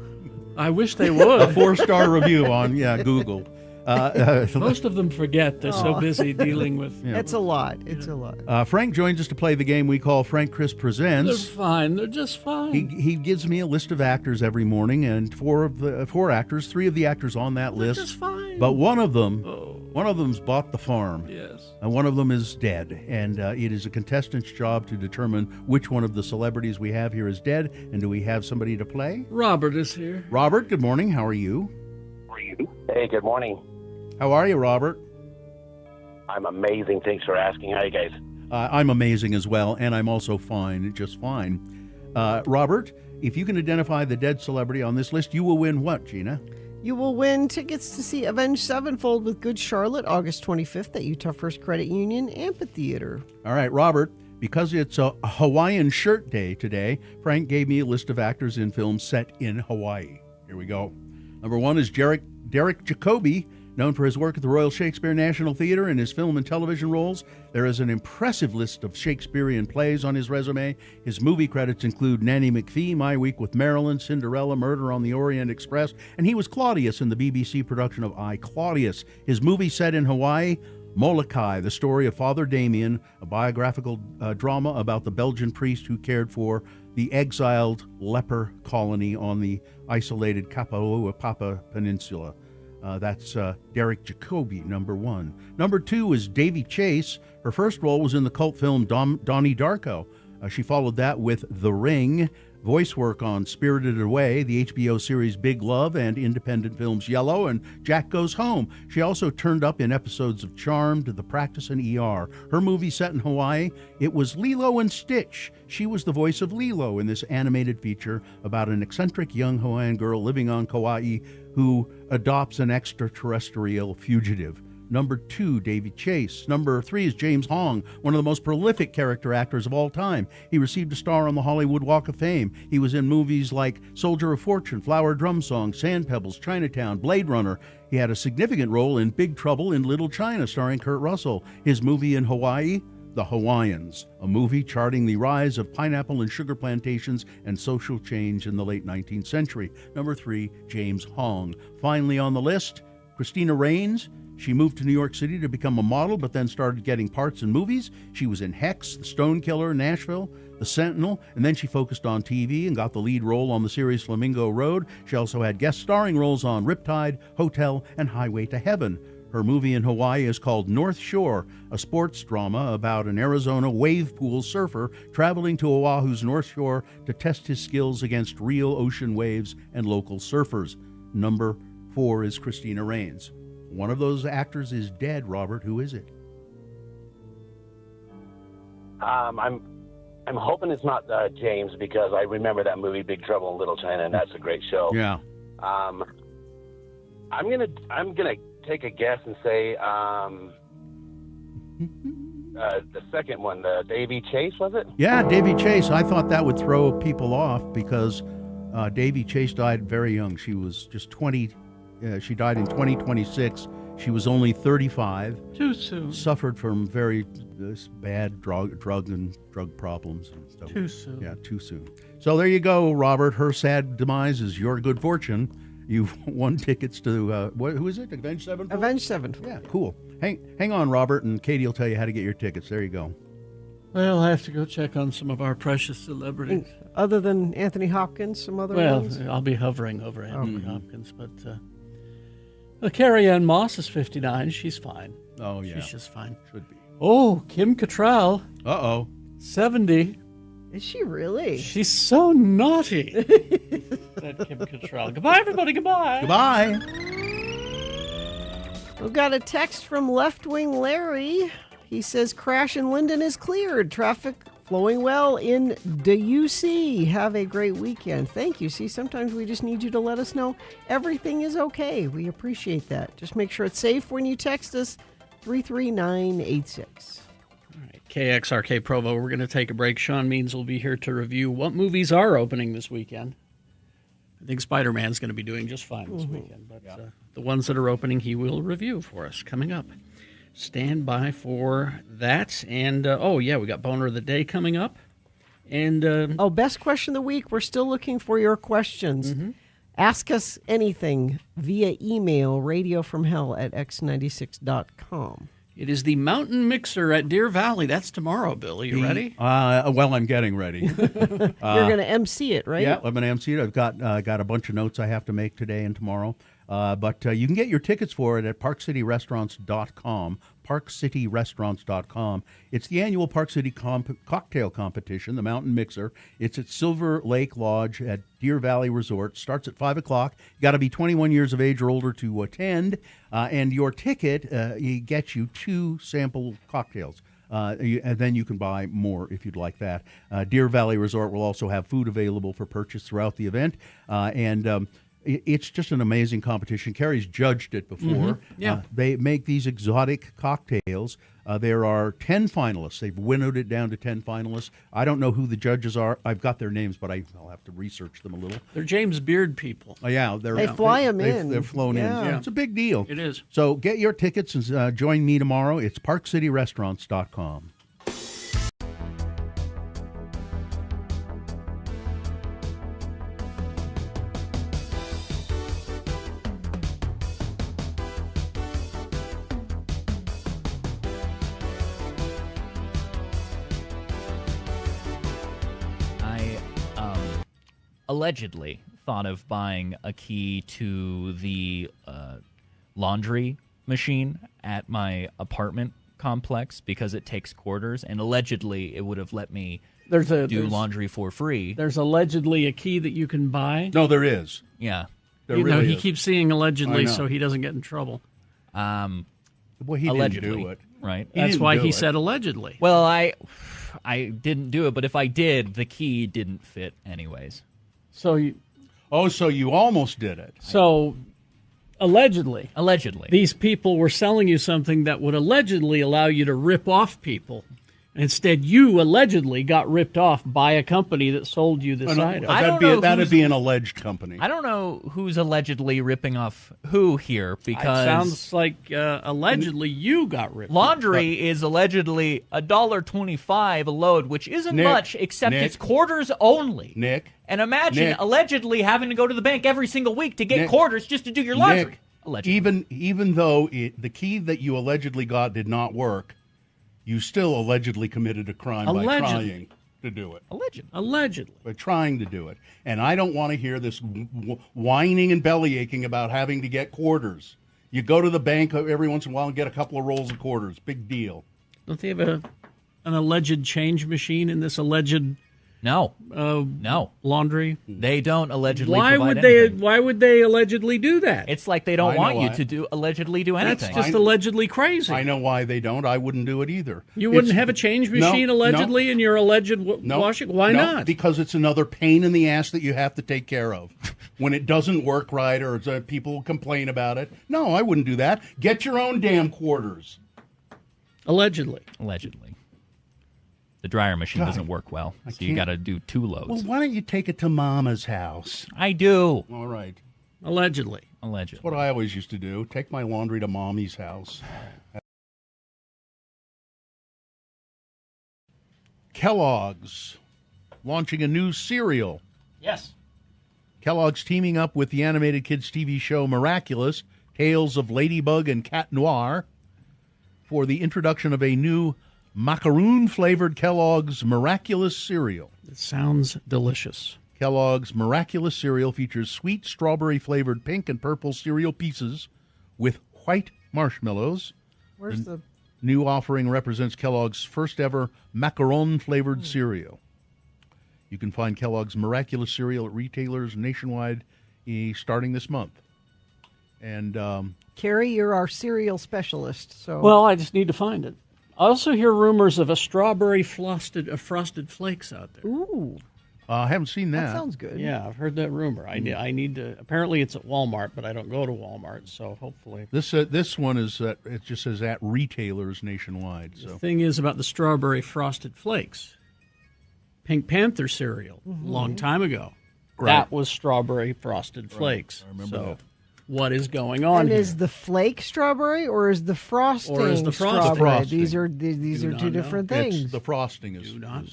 I wish they A would. 4-star review on Google. Most of them forget. They're so busy dealing with. It's a lot. It's a lot. Frank joins us to play the game we call Frank Chris They're Presents. fine. They're just fine. He gives me a list of actors every morning, and three of the actors on that They're list. just fine. But one of them's Oh, bought the farm. yes. And one of them is dead, and it is a contestant's job to determine which one of the celebrities we have here is dead, and do we have somebody to play? Robert is here. Robert, good morning. How are you? Hey, good morning. How are you, Robert? I'm amazing. Thanks for asking. How you guys? I'm amazing as well, and I'm also fine, just fine. Robert, if you can identify the dead celebrity on this list, you will win what, Gina? You will win tickets to see Avenged Sevenfold with Good Charlotte August 25th at Utah First Credit Union Amphitheater. All right, Robert, because it's a Hawaiian shirt day today, Frank gave me a list of actors in films set in Hawaii. Here we go. Number one is Derek Jacobi, known for his work at the Royal Shakespeare National Theater and his film and television roles. There is an impressive list of Shakespearean plays on his resume. His movie credits include Nanny McPhee, My Week with Marilyn, Cinderella, Murder on the Orient Express, and he was Claudius in the BBC production of I, Claudius. His movie set in Hawaii, Molokai, the story of Father Damien, a biographical drama about the Belgian priest who cared for the exiled leper colony on the isolated Kapauapapa Peninsula. That's Derek Jacobi, number one. Number two is Davy Chase. Her first role was in the cult film Donnie Darko. She followed that with The Ring, voice work on Spirited Away, the HBO series Big Love, and independent films Yellow and Jack Goes Home. She also turned up in episodes of Charmed, The Practice, and ER. Her movie set in Hawaii, it was Lilo and Stitch. She was the voice of Lilo in this animated feature about an eccentric young Hawaiian girl living on Kauai who adopts an extraterrestrial fugitive. Number two, Davy Chase. Number three is James Hong, one of the most prolific character actors of all time. He received a star on the Hollywood Walk of Fame. He was in movies like Soldier of Fortune, Flower Drum Song, Sand Pebbles, Chinatown, Blade Runner. He had a significant role in Big Trouble in Little China, starring Kurt Russell. His movie in Hawaii, The Hawaiians, a movie charting the rise of pineapple and sugar plantations and social change in the late 19th century. Number three, James Hong. Finally on the list, Christina Rains. She moved to New York City to become a model, but then started getting parts in movies. She was in Hex, The Stone Killer, Nashville, The Sentinel, and then she focused on TV and got the lead role on the series Flamingo Road. She also had guest starring roles on Riptide, Hotel, and Highway to Heaven. Her movie in Hawaii is called North Shore, a sports drama about an Arizona wave pool surfer traveling to Oahu's North Shore to test his skills against real ocean waves and local surfers. Number four is Christina Rains. One of those actors is dead, Robert. Who is it? I'm hoping it's not James, because I remember that movie Big Trouble in Little China, and that's a great show. Yeah. I'm gonna take a guess and say the second one, the Davy Chase, was it? Yeah, Davy Chase. I thought that would throw people off because Davy Chase died very young. She was just 20. She died in 2026. She was only 35. Too soon. Suffered from very bad drug problems. And stuff. Too soon. Yeah, too soon. So there you go, Robert. Her sad demise is your good fortune. You've won tickets to who is it? Avenged Sevenfold. Avenged Sevenfold. Yeah, cool. Hang on, Robert, and Katie will tell you how to get your tickets. There you go. Well, I have to go check on some of our precious celebrities. Other than Anthony Hopkins, some other Well, ones? I'll be hovering over Anthony Hopkins, but Carrie Ann Moss is 59. She's fine. Oh yeah, She's just fine. should be. Oh, Kim Cattrall, Uh-oh. 70. Is she really? She's so naughty. That Kim Cattrall. Goodbye, everybody. Goodbye. Goodbye. We've got a text from Left Wing Larry. He says crash in Linden is cleared. Traffic flowing well in DUC. Have a great weekend. Thank you. See, sometimes we just need you to let us know everything is okay. We appreciate that. Just make sure it's safe when you text us 33986. All right, KXRK Provo, we're going to take a break. Sean Means will be here to review what movies are opening this weekend. I think Spider-Man's going to be doing just fine this weekend, but the ones that are opening, he will review for us coming up. Stand by for that. And, we got Boner of the Day coming up. And Best question of the week. We're still looking for your questions. Ask us anything via email, radiofromhell@x96.com. it is the Mountain Mixer at Deer Valley. That's tomorrow, Bill. Are you ready? Well, I'm getting ready. You're going to MC it, right? Yeah, I'm an MC. I've got a bunch of notes I have to make today and tomorrow. But you can get your tickets for it at parkcityrestaurants.com, parkcityrestaurants.com. It's the annual Park City cocktail competition, the Mountain Mixer. It's at Silver Lake Lodge at Deer Valley Resort. Starts at 5 o'clock. You got to be 21 years of age or older to attend. And your ticket gets you 2 sample cocktails. And then you can buy more if you'd like that. Deer Valley Resort will also have food available for purchase throughout the event. It's just an amazing competition. Carrie's judged it before. Yeah. They make these exotic cocktails. There are 10 finalists. They've winnowed it down to 10 finalists. I don't know who the judges are. I've got their names, but I'll have to research them a little. They're James Beard people. Yeah, They fly 'em in. They're flown in. Yeah. It's a big deal. It is. So get your tickets and join me tomorrow. It's parkcityrestaurants.com. I allegedly thought of buying a key to the laundry machine at my apartment complex because it takes quarters, and allegedly it would have let me do laundry for free. There's allegedly a key that you can buy. No, there is. Yeah. There You know, really he is. keeps seeing I allegedly know. so he doesn't get in trouble. Well, he Allegedly, didn't do it. right? That's didn't why do he it. said allegedly. Well, I didn't do it, but if I did, the key didn't fit anyways. So you, Oh, so you almost did it. allegedly, Allegedly. these people were selling you something that would allegedly allow you to rip off people. Instead, you allegedly got ripped off by a company that sold you this item. I don't know That'd who's- be an alleged company. I don't know who's allegedly ripping off who here It because sounds like allegedly you got ripped off. laundry is allegedly $1.25 a load, which isn't Nick, much except Nick. it's quarters only. Nick. And imagine Nick. allegedly having to go to the bank every single week to get Nick. quarters just to do your laundry. Nick, Allegedly. even though the key that you allegedly got did not work, you still allegedly committed a crime by Allegedly. trying to do it. Allegedly. By trying to do it. And I don't want to hear this whining and belly aching about having to get quarters. You go to the bank every once in a while and get a couple of rolls of quarters. Big deal. Don't they have an alleged change machine in this alleged No. no laundry? They don't allegedly Why provide would they? anything. Why would they allegedly do that? It's like they don't I want know you why. to allegedly do That's anything. just allegedly crazy. I know why they don't. I wouldn't do it either. You wouldn't It's- have a change No, machine allegedly in your alleged No, washing? Why no, not? Because it's another pain in the ass that you have to take care of. When it doesn't work right or people complain about it. No, I wouldn't do that. Get your own damn quarters. Allegedly. Allegedly. The dryer machine God, doesn't work well, so you can't- got to do 2 loads. Well, why don't you take it to Mama's house? I do. All right. Allegedly. Allegedly. That's what I always used to do. Take my laundry to Mommy's house. Kellogg's launching a new cereal. Yes. Kellogg's teaming up with the animated kids TV show Miraculous, Tales of Ladybug and Cat Noir, for the introduction of a new macaroon-flavored Kellogg's Miraculous cereal. It sounds delicious. Kellogg's Miraculous cereal features sweet strawberry-flavored pink and purple cereal pieces with white marshmallows. Where's the New offering represents Kellogg's first-ever macaron-flavored cereal. You can find Kellogg's Miraculous cereal at retailers nationwide starting this month. And Carrie? You're our cereal specialist. So Well, I just need to find it. I also hear rumors of a strawberry frosted flakes out there. ooh, I haven't seen that that. sounds good. Yeah, I've heard that rumor. I need to. Apparently, it's at Walmart, but I don't go to Walmart, so hopefully. This one is it just says at retailers nationwide. The So thing is about the strawberry frosted flakes. Pink Panther cereal, a long time ago. Right. That was strawberry frosted flakes. I remember so that. what is going on And here? is the flake strawberry or is the frosting Or is the frosting? strawberry? The frosting. These Do are not two know. different It's, things. the frosting is Do not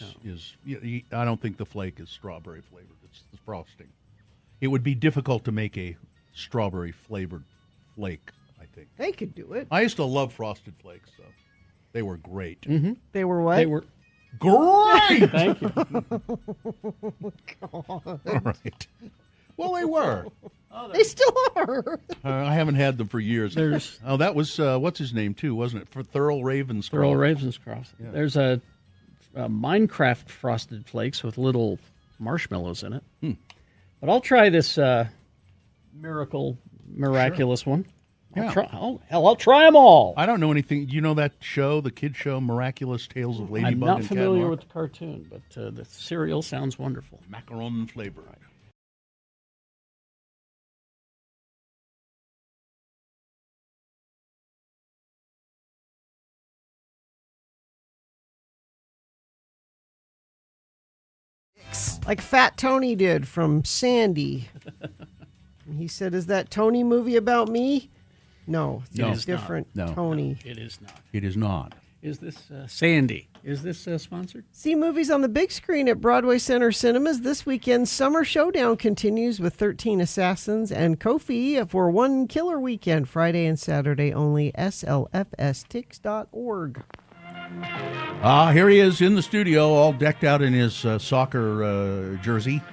I don't think the flake is strawberry flavored. It's the frosting. It would be difficult to make a strawberry flavored flake, I think. They could do it. I used to love Frosted Flakes, though. They were great. They were what? They were. Great! Thank you. All right. Well, they were. They still are. I haven't had them for years. There's that was, what's his name, too, wasn't it? For Thurl Ravenscroft. Earl Ravenscroft. There's a Minecraft frosted flakes with little marshmallows in it. But I'll try this miraculous one. Yeah. I'll try them all. I don't know anything. You know that show, the kid show, Miraculous Tales of Ladybug I'm not and familiar Cat with the cartoon, but the cereal sounds wonderful. Macaron flavor. Like Fat Tony did from Sandy. He said, "Is that Tony movie about me?" No, it's No. a It is different not. No. Tony. It is not. It is not. Is this Sandy? Is this sponsored? See movies on the big screen at Broadway Center Cinemas this weekend. Summer Showdown continues with 13 Assassins and Kofi for one killer weekend, Friday and Saturday only. SLFSTix.org. Here he is in the studio, all decked out in his soccer jersey.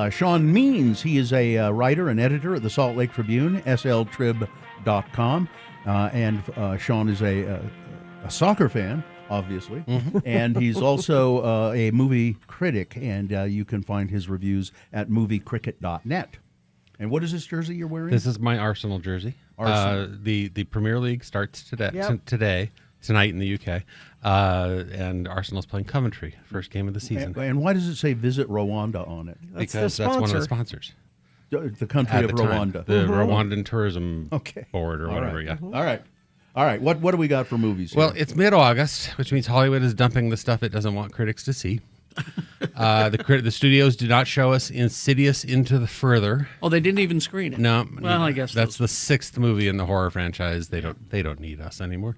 Sean Means, he is a writer and editor at the Salt Lake Tribune, sltrib.com. And Sean is a soccer fan, obviously. And he's also a movie critic, and you can find his reviews at moviecricket.net. And what is this jersey you're wearing? This is my Arsenal jersey. Arsenal. The Premier League starts today. Yep. Tonight in the UK, and Arsenal's playing Coventry, first game of the season. And why does it say Visit Rwanda on it? Because that's one of the sponsors. The country At of the time, Rwanda. the Rwandan Tourism Board or All whatever. right. Yeah. All right. All right. What do we got for movies here? Well, it's mid-August, which means Hollywood is dumping the stuff it doesn't want critics to see. The studios do not show us Insidious Into the Further. Oh, they didn't even screen it. No. Well, I guess that's the 6th movie in the horror franchise. They don't need us anymore.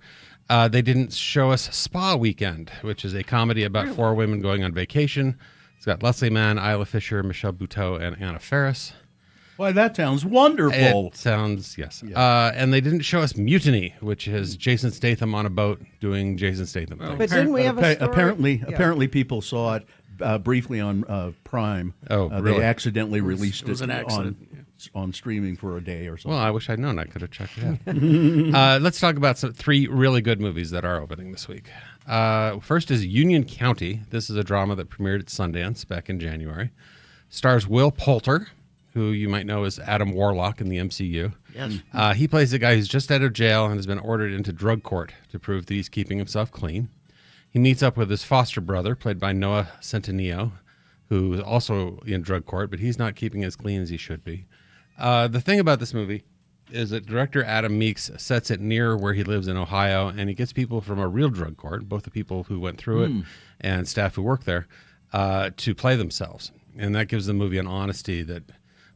They didn't show us Spa Weekend, which is a comedy about 4 women going on vacation. It's got Leslie Mann, Isla Fisher, Michelle Buteau, and Anna Faris. Why, that sounds wonderful. It sounds, yes. And they didn't show us Mutiny, which is Jason Statham on a boat doing Jason Statham things. But didn't we have a story? Apparently, people saw it briefly on Prime. Oh, really? They accidentally released it was an accident. on streaming for a day or something. Well, I wish I'd known. I could have checked it out. Let's talk about 3 really good movies that are opening this week. First is Union County. This is a drama that premiered at Sundance back in January. Stars Will Poulter, who you might know as Adam Warlock in the MCU. Yes. He plays a guy who's just out of jail and has been ordered into drug court to prove that he's keeping himself clean. He meets up with his foster brother, played by Noah Centineo, who is also in drug court, but he's not keeping as clean as he should be. The thing about this movie is that director Adam Meeks sets it near where he lives in Ohio, and he gets people from a real drug court, both the people who went through it and staff who work there, to play themselves. And that gives the movie an honesty that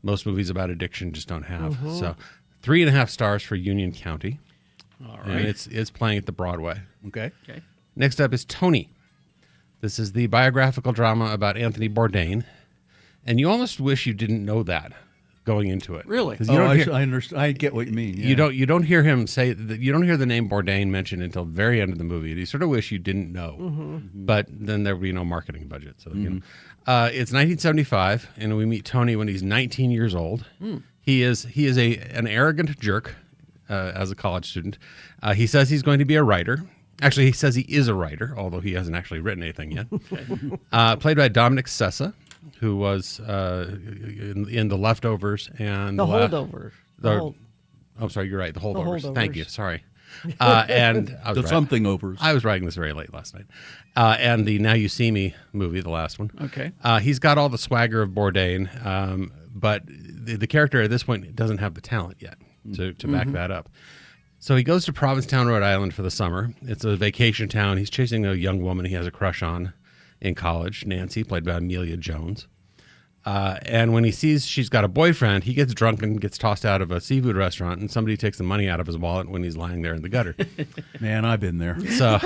most movies about addiction just don't have. So 3.5 stars for Union County. All right. And it's playing at the Broadway. Okay. Next up is Tony. This is the biographical drama about Anthony Bourdain. And you almost wish you didn't know that going into it. Really? 'Cause you don't hear- I understand. I get what you mean. Yeah. You don't hear him say that. You don't hear the name Bourdain mentioned until the very end of the movie. You sort of wish you didn't know, but then there would be no marketing budget. So you know, it's 1975, and we meet Tony when he's 19 years old. He is an arrogant jerk as a college student. He says he's going to be a writer. Actually, he says he is a writer, although he hasn't actually written anything yet. Played by Dominic Sessa, who was in The Leftovers and The Holdovers. I'm sorry, you're right. The Holdovers. Holdovers. Thank you. Sorry. And I was The something overs. I was writing this very late last night. And the Now You See Me movie, the last one. Okay. He's got all the swagger of Bourdain, but the character at this point doesn't have the talent yet to back that up. So he goes to Provincetown, Rhode Island for the summer. It's a vacation town. He's chasing a young woman he has a crush on in college, Nancy, played by Amelia Jones. And when he sees she's got a boyfriend, he gets drunk and gets tossed out of a seafood restaurant, and somebody takes the money out of his wallet when he's lying there in the gutter. Man, I've been there. So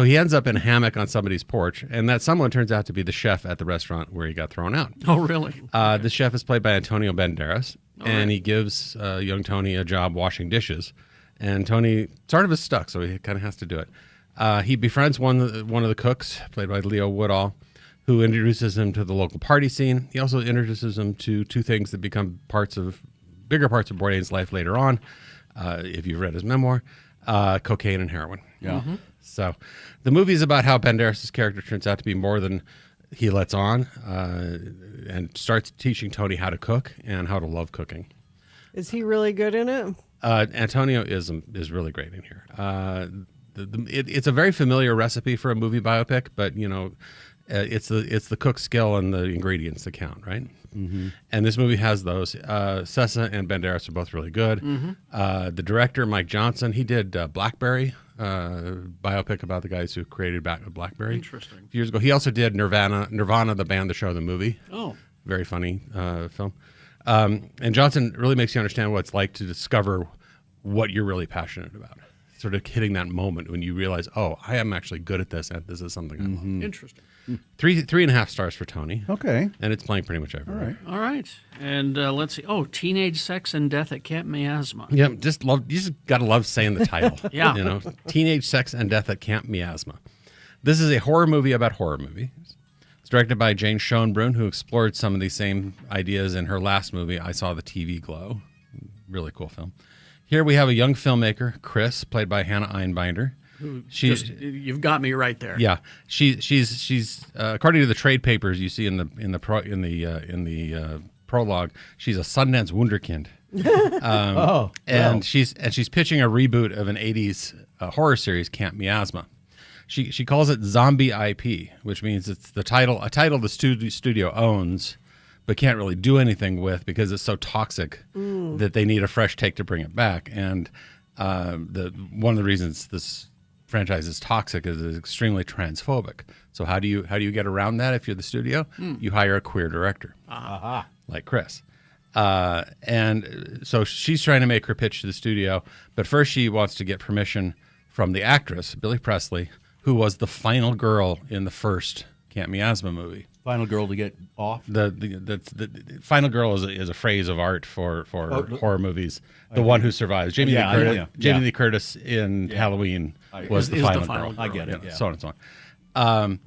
he ends up in a hammock on somebody's porch, and that someone turns out to be the chef at the restaurant where he got thrown out. Oh, really? The chef is played by Antonio Banderas, and he gives young Tony a job washing dishes, and Tony sort of is stuck, so he kind of has to do it. He befriends one of the cooks, played by Leo Woodall, who introduces him to the local party scene. He also introduces him to two things that become bigger parts of Bourdain's life later on, if you've read his memoir, cocaine and heroin. Yeah. So the movie is about how Banderas' character turns out to be more than he lets on, and starts teaching Tony how to cook and how to love cooking. Is he really good in it? Antonio is really great in here. It's a very familiar recipe for a movie biopic, but you know, it's the cook skill and the ingredients that count, right? Mm-hmm. And this movie has those. Sessa and Banderas are both really good. The director, Mike Johnson, he did Blackberry, biopic about the guys who created Blackberry. Interesting. A few years ago. He also did Nirvana, the band, the show, the movie. Oh. Very funny film. And Johnson really makes you understand what it's like to discover what you're really passionate about. Sort of hitting that moment when you realize, oh, I am actually good at this, and this is something I love. Interesting. 3.5 stars for Tony. Okay. And it's playing pretty much everywhere. All right. And let's see. Oh, Teenage Sex and Death at Camp Miasma. Yeah, you just got to love saying the title. Yeah. You know, Teenage Sex and Death at Camp Miasma. This is a horror movie about horror movies. It's directed by Jane Schoenbrunn, who explored some of these same ideas in her last movie, I Saw the TV Glow. Really cool film. Here we have a young filmmaker, Chris, played by Hannah Einbinder. You've got me right there. Yeah, she's according to the trade papers you see in the prologue, she's a Sundance Wunderkind. She's pitching a reboot of an '80s horror series, Camp Miasma. She calls it Zombie IP, which means it's a title the studio owns, but can't really do anything with because it's so toxic that they need a fresh take to bring it back. And one of the reasons this franchise is toxic is it's extremely transphobic. So how do you get around that if you're the studio? You hire a queer director, like Chris. And so she's trying to make her pitch to the studio, but first she wants to get permission from the actress, Billy Presley, who was the final girl in the first Camp Miasma movie. Final girl to get off. The final girl is a phrase of art for horror movies. The one who survives. Jamie Lee Curtis in Halloween was the final girl. I get it. Yeah. So on and so on.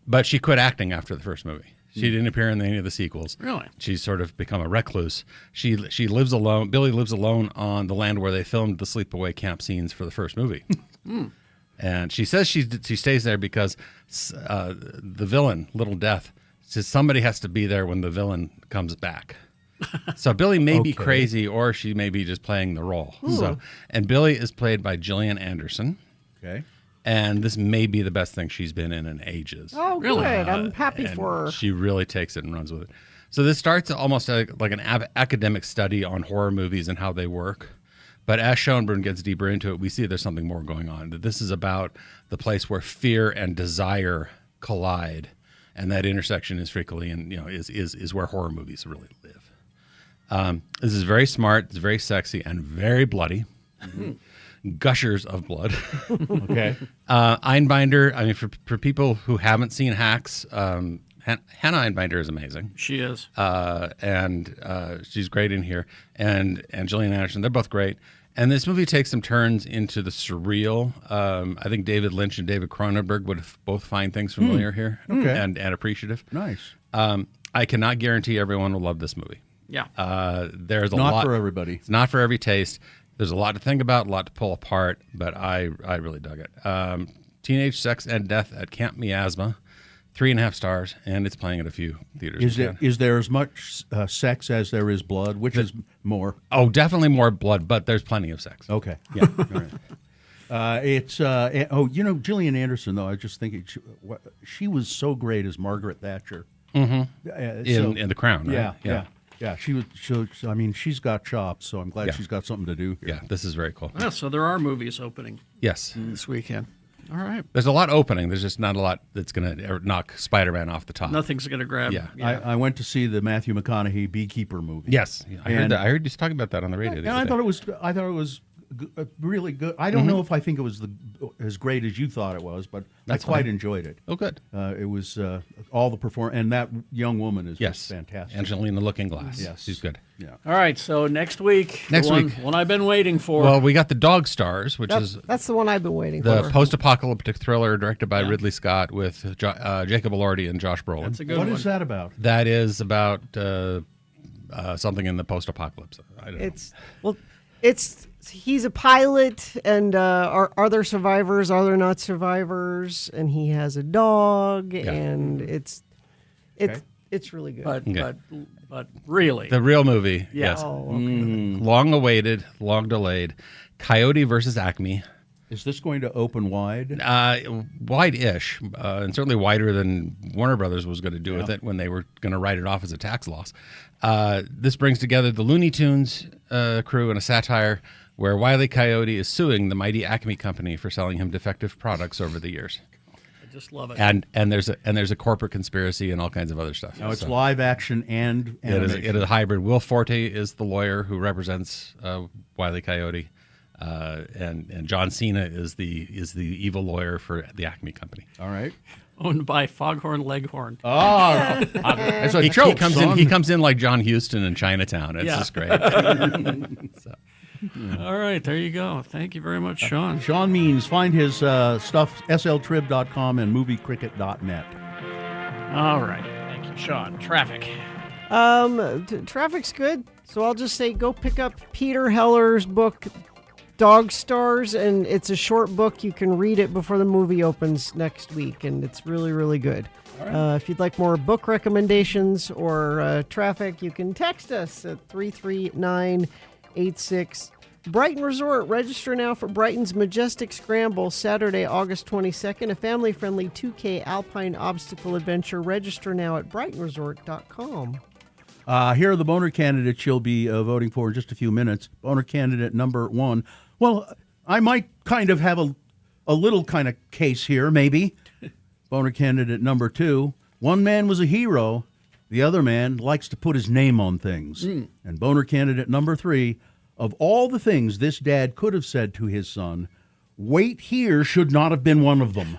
But she quit acting after the first movie. She didn't appear in any of the sequels. Really? She's sort of become a recluse. She lives alone. Billy lives alone on the land where they filmed the sleepaway camp scenes for the first movie. And she says she stays there because the villain, Little Death, says somebody has to be there when the villain comes back. So Billy may be crazy, or she may be just playing the role. And Billy is played by Gillian Anderson. Okay. And this may be the best thing she's been in ages. Oh, Really? good. I'm happy for her. She really takes it and runs with it. So this starts almost like an academic study on horror movies and how they work. But as Schoenbrunn gets deeper into it, we see there's something more going on. That this is about the place where fear and desire collide, and that intersection is frequently is where horror movies really live. This is very smart, it's very sexy, and very bloody. Gushers of blood. Okay. Einbinder, I mean, for people who haven't seen Hacks, Hannah Einbinder is amazing. She is. And she's great in here. And Gillian Anderson, they're both great. And this movie takes some turns into the surreal. I think David Lynch and David Cronenberg would both find things familiar here and appreciative. Nice. I cannot guarantee everyone will love this movie. Yeah. There's a Not lot for everybody. It's not for every taste. There's a lot to think about, a lot to pull apart, but I really dug it. Teenage Sex and Death at Camp Miasma, 3.5 stars, and it's playing at a few theaters. Is there as much sex as there is blood? Which is more? Oh, definitely more blood, but there's plenty of sex. Okay. Yeah. All right. Gillian Anderson, though, I was just thinking she was so great as Margaret Thatcher. Mm-hmm. In The Crown, right? Yeah. She was. She's got chops, so I'm glad she's got something to do here. Yeah, this is very cool. Yeah, so there are movies opening Yes. this weekend. All right. There's a lot opening. There's just not a lot that's going to knock Spider-Man off the top. Nothing's going to grab. Yeah. I went to see the Matthew McConaughey Beekeeper movie. Yes. I heard you talking about that on the radio. And I thought it was really good. I don't know if I think it was as great as you thought it was, but That's I quite fine. enjoyed it. Oh, good. It was all the and that young woman is just fantastic. Angelina Looking Glass. Yes. She's good. Yeah. All right, so next week. Next the week. One I've been waiting for. Well, we got The Dog Stars, which is That's the one I've been waiting the for. post-apocalyptic thriller directed by Ridley Scott with Jacob Elordi and Josh Brolin. That's a good What one. is that about? That is about something in the post-apocalypse. I don't know. He's a pilot, and are there survivors? Are there not survivors? And he has a dog, and it's really good. But really, The real movie. Yeah. Yes. Oh, okay. Long awaited, long delayed. Coyote versus Acme. Is this going to open wide? Wide-ish, and certainly wider than Warner Brothers was going to do with it when they were going to write it off as a tax loss. This brings together the Looney Tunes crew in a satire where Wile E. Coyote is suing the mighty Acme company for selling him defective products over the years. I just love it. And there's a corporate conspiracy and all kinds of other stuff. No, it's live action and animation. It is a hybrid. Will Forte is the lawyer who represents Wile E. Coyote. And John Cena is the evil lawyer for the Acme company. All right. Owned by Foghorn Leghorn. Oh, it's a He joke, comes son. in. He comes in like John Huston in Chinatown. It's just great. So. All right, there you go. Thank you very much, Sean. Sean Means. Find his stuff, sltrib.com and moviecricket.net. All right. Thank you, Sean. Traffic. Traffic's good, so I'll just say go pick up Peter Heller's book, Dog Stars, and it's a short book. You can read it before the movie opens next week, and it's really, really good. If you'd like more book recommendations or traffic, you can text us at 33986. Brighton Resort, register now for Brighton's Majestic Scramble, Saturday, August 22nd, a family-friendly 2K alpine obstacle adventure. Register now at brightonresort.com. Here are the boner candidates you'll be voting for in just a few minutes. Boner candidate number 1. Well, I might kind of have a little kind of case here, maybe. Boner candidate number 2. One man was a hero. The other man likes to put his name on things. And boner candidate number 3. Of all the things this dad could have said to his son, wait here should not have been one of them.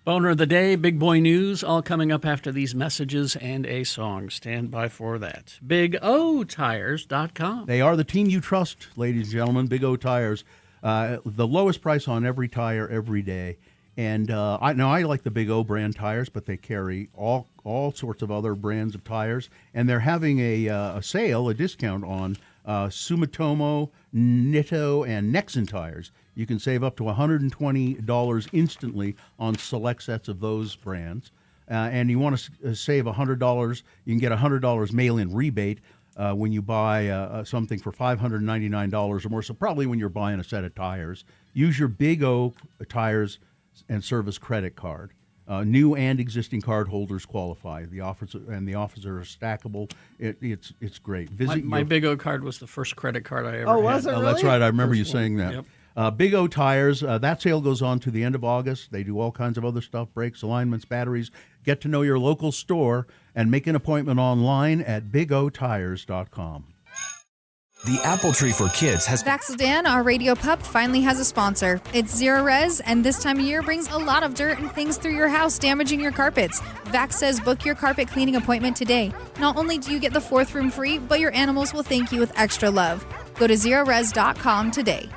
Boner of the day, big boy news, all coming up after these messages and a song. Stand by for that. BigOTires.com. They are the team you trust, ladies and gentlemen. Big O Tires. The lowest price on every tire every day. And I like the Big O brand tires, but they carry all sorts of other brands of tires. And they're having a sale, a discount on Sumitomo, Nitto, and Nexen tires. You can save up to $120 instantly on select sets of those brands. And you want to save $100, you can get $100 mail-in rebate when you buy something for $599 or more. So probably when you're buying a set of tires, use your Big O Tires and Service credit card. New and existing card holders qualify. The offers are stackable. It's great. Visit My Big O card was the first credit card I ever had. Oh, was it really? That's right. I remember you saying that. Yep. Big O Tires, that sale goes on to the end of August. They do all kinds of other stuff, brakes, alignments, batteries. Get to know your local store and make an appointment online at bigotires.com. The Apple Tree for Kids has Vaxildan, our radio pup, finally has a sponsor. It's Zero Res, and this time of year brings a lot of dirt and things through your house, damaging your carpets. Vax says book your carpet cleaning appointment today. Not only do you get the 4th room free, but your animals will thank you with extra love. Go to zerores.com today.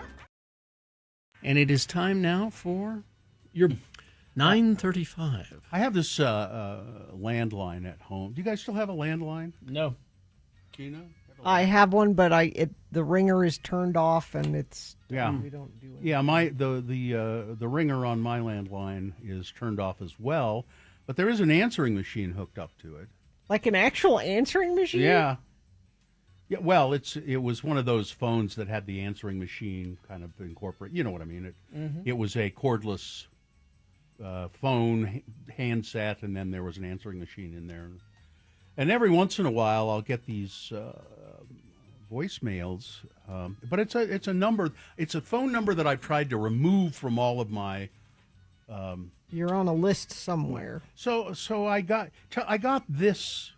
And it is time now for your 9:35. I have this landline at home. Do you guys still have a landline? No. Gina? I have one, but the ringer is turned off, and it's Yeah. we don't do it. Yeah, the ringer on my landline is turned off as well, but there is an answering machine hooked up to it. Like an actual answering machine? Yeah. Yeah, well, it was one of those phones that had the answering machine kind of incorporated. You know what I mean? It was a cordless phone handset, and then there was an answering machine in there. And every once in a while, I'll get these voicemails, but it's a number. It's a phone number that I've tried to remove from all of my. You're on a list somewhere. So I got this,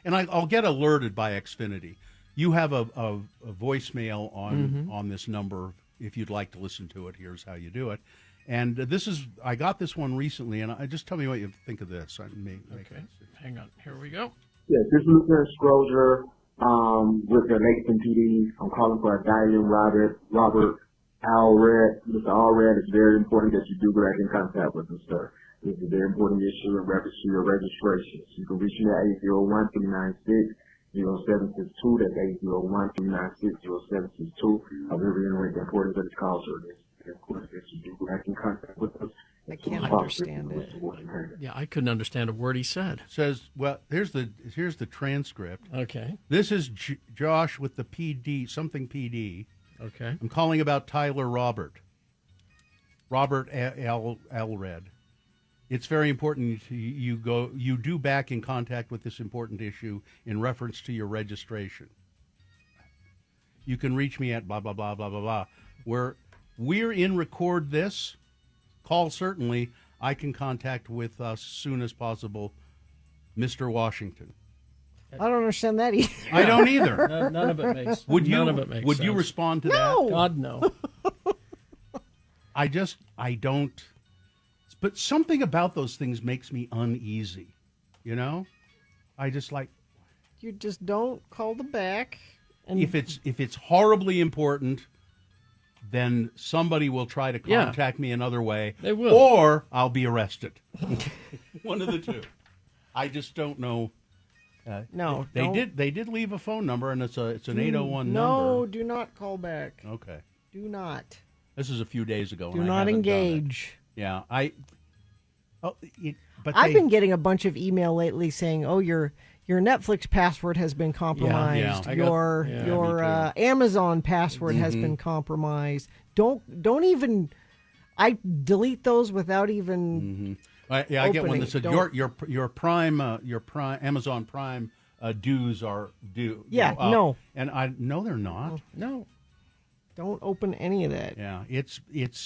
and I'll get alerted by Xfinity. You have a voicemail on this number. If you'd like to listen to it, here's how you do it. And I got this one recently, and just tell me what you think of this. Okay, hang on. Here we go. Yeah, this is Lieutenant Scroger with the Lakeland PD. I'm calling for a dialing Robert Allred. Mr. Allred, it's very important that you do get in contact with us, sir. This is a very important issue in reference to your registration. You can reach me at 801-396-0762. That's 801-396-0762. I will reiterate the importance of this call, sir. It's very important that you do get in contact with us. I can't understand it. Yeah, I couldn't understand a word he said. Says, well, here's the transcript. Okay. This is Josh with the PD, something PD. Okay. I'm calling about Tyler Robert Allred. It's very important you do back in contact with this important issue in reference to your registration. You can reach me at blah, blah, blah, blah, blah, blah. We're in record this. Call certainly. I can contact with us as soon as possible, Mr. Washington. I don't understand that either. I don't either. None of it makes. Would none of it makes Would sense. you respond to No. that? God, no. I don't. But something about those things makes me uneasy. You know, I just like. You just don't call them back. And If it's horribly important, then somebody will try to contact me another way. They will. Or I'll be arrested. One of the two. I just don't know. No, they don't. did leave a phone number, and it's an 801 No, number. do not call back. Okay. Do not. This is a few days ago. Do and I not haven't done it. engage. Yeah, but I've been getting a bunch of email lately saying, "Oh, your Netflix password has been compromised. Yeah. Your Amazon password has been compromised." Don't even. I delete those without even. I get one that said Don't- your Prime Amazon Prime dues are due. Yeah, no. And no, they're not. No. Don't open any of that. Yeah, it's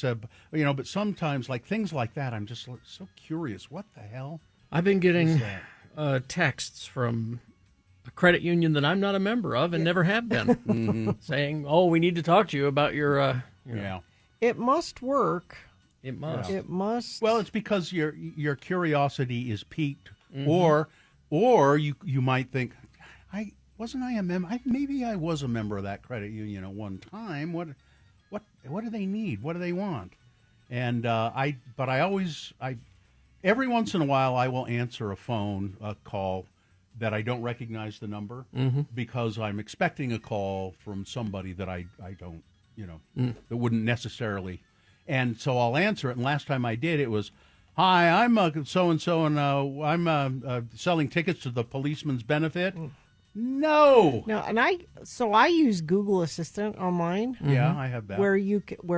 but sometimes like things like that, I'm just so curious. What the hell? I've been getting is that? texts from a credit union that I'm not a member of and never have been, saying, "Oh, we need to talk to you about your." Yeah. It must work. It must. It must. Well, it's because your curiosity is piqued, or you might think, wasn't I a member? Maybe I was a member of that credit union at one time. What do they need? What do they want? And every once in a while I will answer a call that I don't recognize the number because I'm expecting a call from somebody that I don't, that wouldn't necessarily. And so I'll answer it. And last time I did, it was, "Hi, I'm so-and-so, and I'm selling tickets to the Policeman's Benefit." No. and I use Google Assistant on mine. Yeah, I have that. Where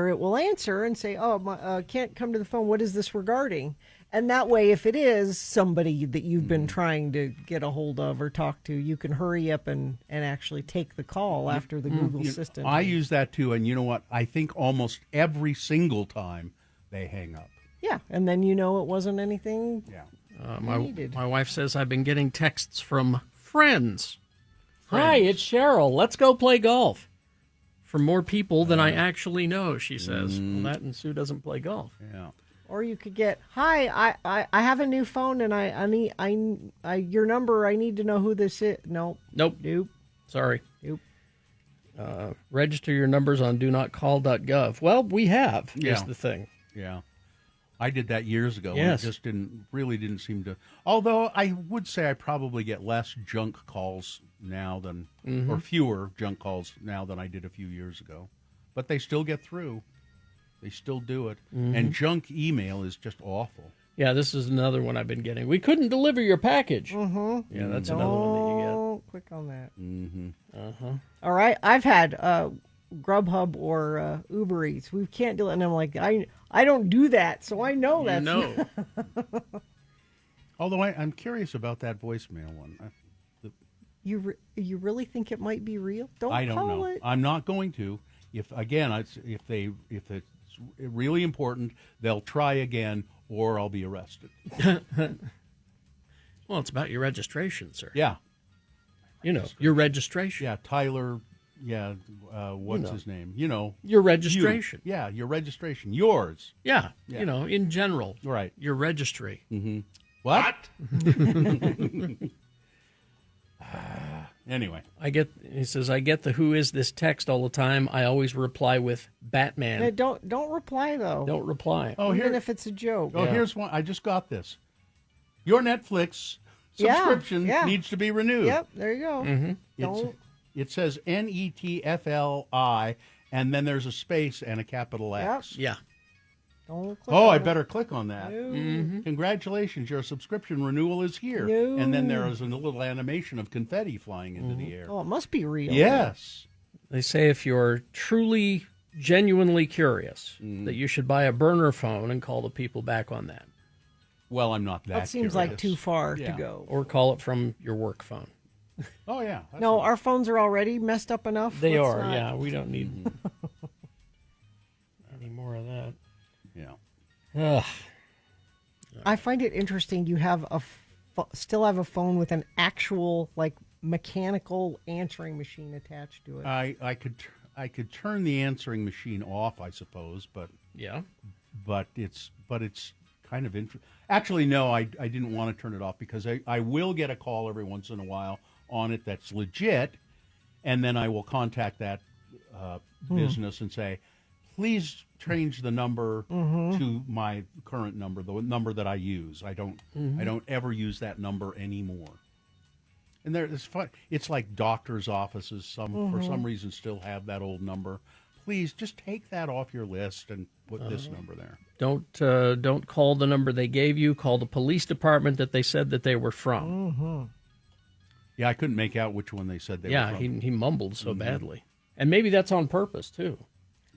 it will answer and say, "Oh, can't come to the phone. What is this regarding?" And that way, if it is somebody that you've been trying to get a hold of or talk to, you can hurry up and actually take the call after the Google Assistant. I use that too, and you know what? I think almost every single time they hang up. Yeah, and then it wasn't anything. Yeah. My wife says I've been getting texts from friends. Hi, it's Cheryl. Let's go play golf. from more people than I actually know, she says. Well, that and Sue doesn't play golf. Yeah. Or you could get, hi, I have a new phone and I need your number. I need to know who this is. Nope. Nope. Sorry. Nope. Register your numbers on donotcall.gov. Well, we have, is the thing. Yeah. I did that years ago. Yes. And it just didn't seem to. Although I would say I probably get less junk calls now than, or fewer junk calls now than I did a few years ago. But they still get through. They still do it. And junk email is just awful. Yeah, this is another one I've been getting. We couldn't deliver your package. Mm-hmm. Yeah, that's another one that you get. Don't click on that. Mm-hmm. All right. I've had Grubhub or Uber Eats. We can't do it. And I'm like, I don't do that, so I know that's No. Although I'm curious about that voicemail one. You really think it might be real? I don't call know. it. I'm not going to. If it's really important, they'll try again, or I'll be arrested. Well, it's about your registration, sir. Yeah. Your registration. Yeah, Tyler. Yeah, what's his name? Your registration. Yeah, your registration. Yours. Yeah, Yeah. in general. Right. Your registry. Mm-hmm. What? Anyway. He says, I get the who is this text all the time. I always reply with Batman. Yeah, don't reply, though. Don't reply. Oh, Even if it's a joke. Oh, here's one. I just got this. Your Netflix subscription needs to be renewed. Yep, there you go. Mm-hmm. It says NETFLI, and then there's a space and a capital X. Yeah. Don't click Oh, on I it. better click on that. No. Mm-hmm. Congratulations, your subscription renewal is here. No. And then there is a little animation of confetti flying into the air. Oh, it must be real. Yes. They say if you're truly, genuinely curious, that you should buy a burner phone and call the people back on that. Well, I'm not that That seems curious. like too far Yeah. to go. Or call it from your work phone. Oh, yeah. No, our phones are already messed up enough. They Let's are, not- yeah. We don't need any more of that. Yeah. Ugh. I find it interesting. You have still have a phone with an actual mechanical answering machine attached to it. I could turn the answering machine off, I suppose, but Yeah. it's kind of Actually, no, I didn't want to turn it off because I will get a call every once in a while on it that's legit, and then I will contact that business and say, please change the number to my current number, the number that I use. I don't ever use that number anymore. And it's like doctors' offices. For some reason still have that old number. Please just take that off your list and put this number there. Don't call the number they gave you. Call the police department that they said that they were from. Yeah, I couldn't make out which one they said they were from. he mumbled so badly. And maybe that's on purpose, too.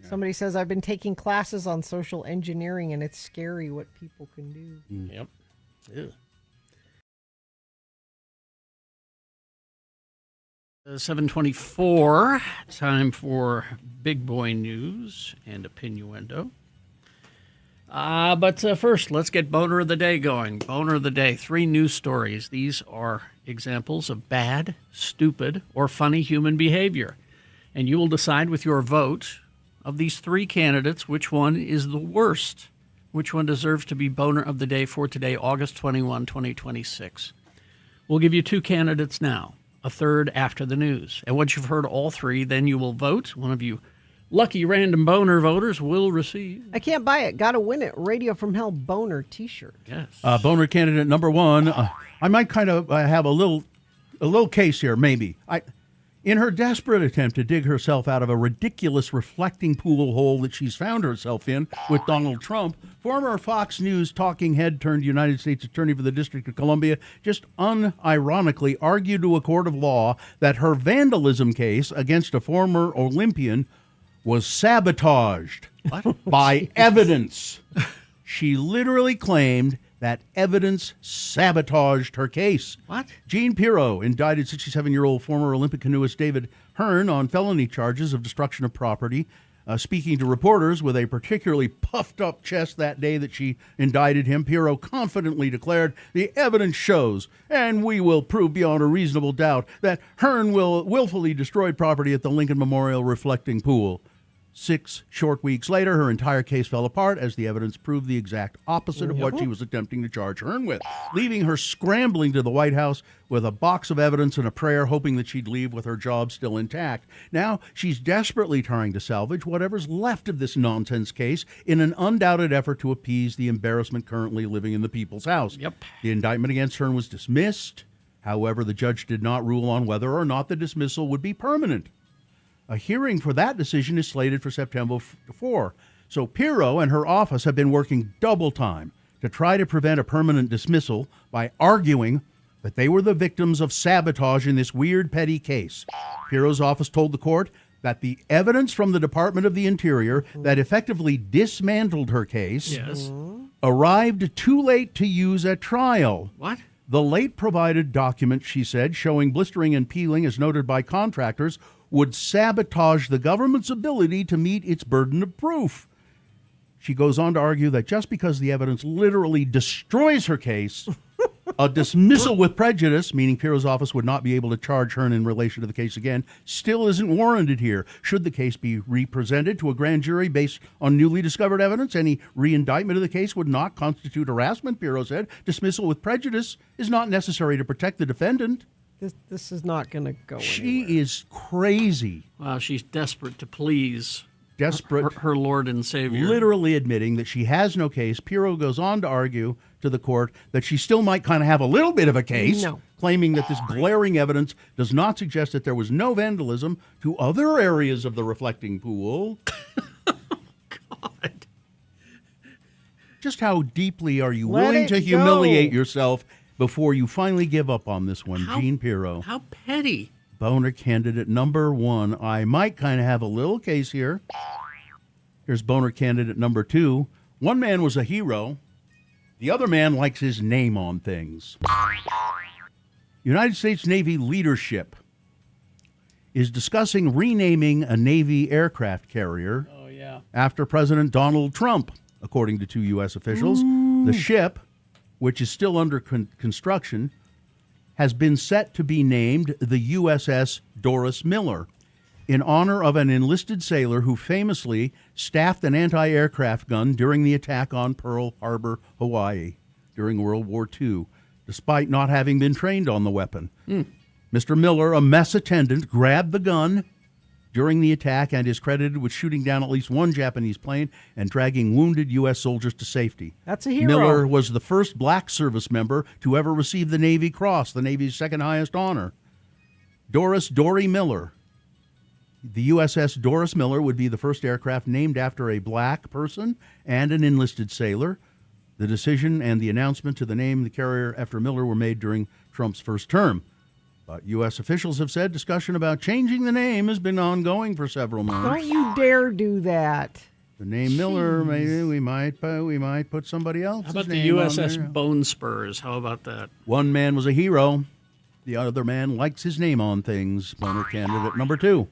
Somebody says, I've been taking classes on social engineering, and it's scary what people can do. Yep. Ew. 7:24. Time for big boy news and opinioendo. But first, let's get Boner of the Day going. Boner of the Day, 3 news stories. These are examples of bad, stupid, or funny human behavior. And you will decide with your vote of these 3 candidates which one is the worst, which one deserves to be Boner of the Day for today, August 21, 2026. We'll give you 2 candidates now, a third after the news. And once you've heard all 3, then you will vote. One of you lucky random Boner voters will receive. I can't buy it. Got to win it. Radio from Hell Boner T-shirt. Yes. Boner candidate number 1. I might kind of have a little case here, maybe. In her desperate attempt to dig herself out of a ridiculous reflecting pool hole that she's found herself in with Donald Trump, former Fox News talking head turned United States Attorney for the District of Columbia just unironically argued to a court of law that her vandalism case against a former Olympian was sabotaged by evidence. She literally claimed that evidence sabotaged her case. What? Jean Pirro indicted 67-year-old former Olympic canoeist David Hearn on felony charges of destruction of property Speaking to reporters with a particularly puffed-up chest that day that she indicted him, Pirro confidently declared, "The evidence shows, and we will prove beyond a reasonable doubt, that Hearn willfully destroyed property at the Lincoln Memorial Reflecting Pool." 6 short weeks later, her entire case fell apart as the evidence proved the exact opposite of what she was attempting to charge Hearn with, leaving her scrambling to the White House with a box of evidence and a prayer, hoping that she'd leave with her job still intact. Now, she's desperately trying to salvage whatever's left of this nonsense case in an undoubted effort to appease the embarrassment currently living in the people's house. Yep. The indictment against Hearn was dismissed. However, the judge did not rule on whether or not the dismissal would be permanent. A hearing for that decision is slated for September 4. So Pirro and her office have been working double time to try to prevent a permanent dismissal by arguing that they were the victims of sabotage in this weird petty case. Pirro's office told the court that the evidence from the Department of the Interior that effectively dismantled her case arrived too late to use at trial. What? The late provided document, she said, showing blistering and peeling as noted by contractors, would sabotage the government's ability to meet its burden of proof. She goes on to argue that just because the evidence literally destroys her case, a dismissal with prejudice, meaning Pirro's office would not be able to charge Hearn in relation to the case again, still isn't warranted here. Should the case be represented to a grand jury based on newly discovered evidence, any re-indictment of the case would not constitute harassment, Pirro said. Dismissal with prejudice is not necessary to protect the defendant. This is not going to go She anywhere. is crazy. Wow, she's desperate to please Desperate. her Lord and Savior. Literally admitting that she has no case. Pirro goes on to argue to the court that she still might kind of have a little bit of a case, claiming that this glaring evidence does not suggest that there was no vandalism to other areas of the reflecting pool. God. Just how deeply are you Let willing it to go. humiliate yourself before you finally give up on this one, Jean Pirro? How petty. Boner candidate number 1. I might kind of have a little case here. Here's boner candidate number 2. One man was a hero. The other man likes his name on things. United States Navy leadership is discussing renaming a Navy aircraft carrier after President Donald Trump, according to 2 U.S. officials. The ship, which is still under construction, has been set to be named the USS Doris Miller, in honor of an enlisted sailor who famously staffed an anti-aircraft gun during the attack on Pearl Harbor, Hawaii, during World War II, despite not having been trained on the weapon. Mr. Miller, a mess attendant, grabbed the gun during the attack and is credited with shooting down at least one Japanese plane and dragging wounded U.S. soldiers to safety. That's a hero. Miller was the first black service member to ever receive the Navy Cross, the Navy's second highest honor. Dory Miller. The USS Doris Miller would be the first aircraft named after a black person and an enlisted sailor. The decision and the announcement to name the carrier after Miller were made during Trump's first term. But U.S. officials have said discussion about changing the name has been ongoing for several months. Don't you dare do that. The name Miller, maybe we might put somebody else's How about the name on USS there. Bone Spurs? How about that? One man was a hero. The other man likes his name on things. Boner candidate number 2.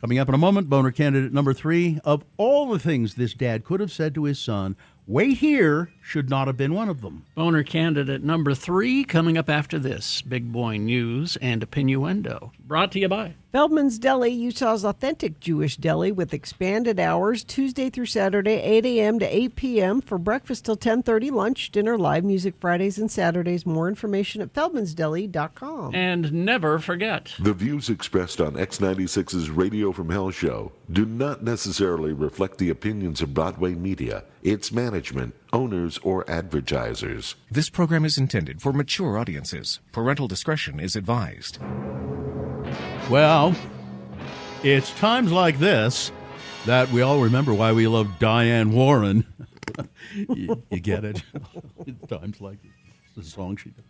Coming up in a moment, boner candidate number 3. Of all the things this dad could have said to his son, wait here should not have been one of them. Boner candidate number 3 coming up after this. Big Boy News and Opinioendo. Brought to you by Feldman's Deli, Utah's authentic Jewish deli with expanded hours, Tuesday through Saturday, 8 a.m. to 8 p.m. for breakfast till 10:30, lunch, dinner, live music Fridays and Saturdays. More information at feldmansdeli.com. And never forget, The views expressed on X96's Radio from Hell show do not necessarily reflect the opinions of Broadway Media, its management, owners, or advertisers. This program is intended for mature audiences. Parental discretion is advised. Well, it's times like this that we all remember why we love Diane Warren. you get it? It's times like this. It's a song she did.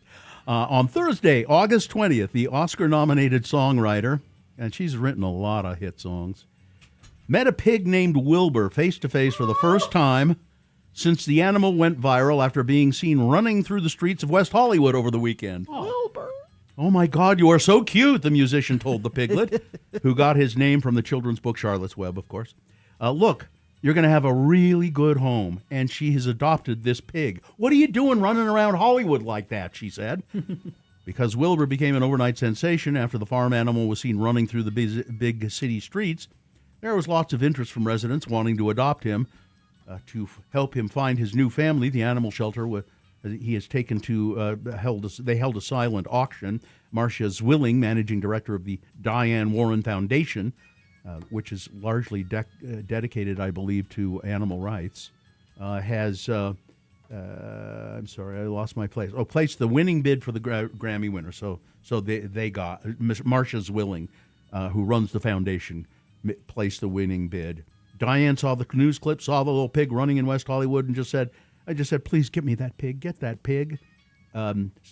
On Thursday, August 20th, the Oscar-nominated songwriter, and she's written a lot of hit songs, met a pig named Wilbur face-to-face for the first time since the animal went viral after being seen running through the streets of West Hollywood over the weekend. Wilbur. Oh, my God, you are so cute, the musician told the piglet, who got his name from the children's book Charlotte's Web, of course. look, you're going to have a really good home. And she has adopted this pig. What are you doing running around Hollywood like that, she said. Because Wilbur became an overnight sensation after the farm animal was seen running through the big city streets. There was lots of interest from residents wanting to adopt him to help him find his new family. The animal shelter he has taken to they held a silent auction. Marcia Zwilling, managing director of the Diane Warren Foundation, which is largely dedicated, I believe, to animal rights, has I'm sorry, I lost my place. Placed the winning bid for the Grammy winner. So they got Marcia Zwilling, who runs the foundation, placed the winning bid. Diane saw the news clip, saw the little pig running in West Hollywood, and just said, please get me that pig. Get that pig.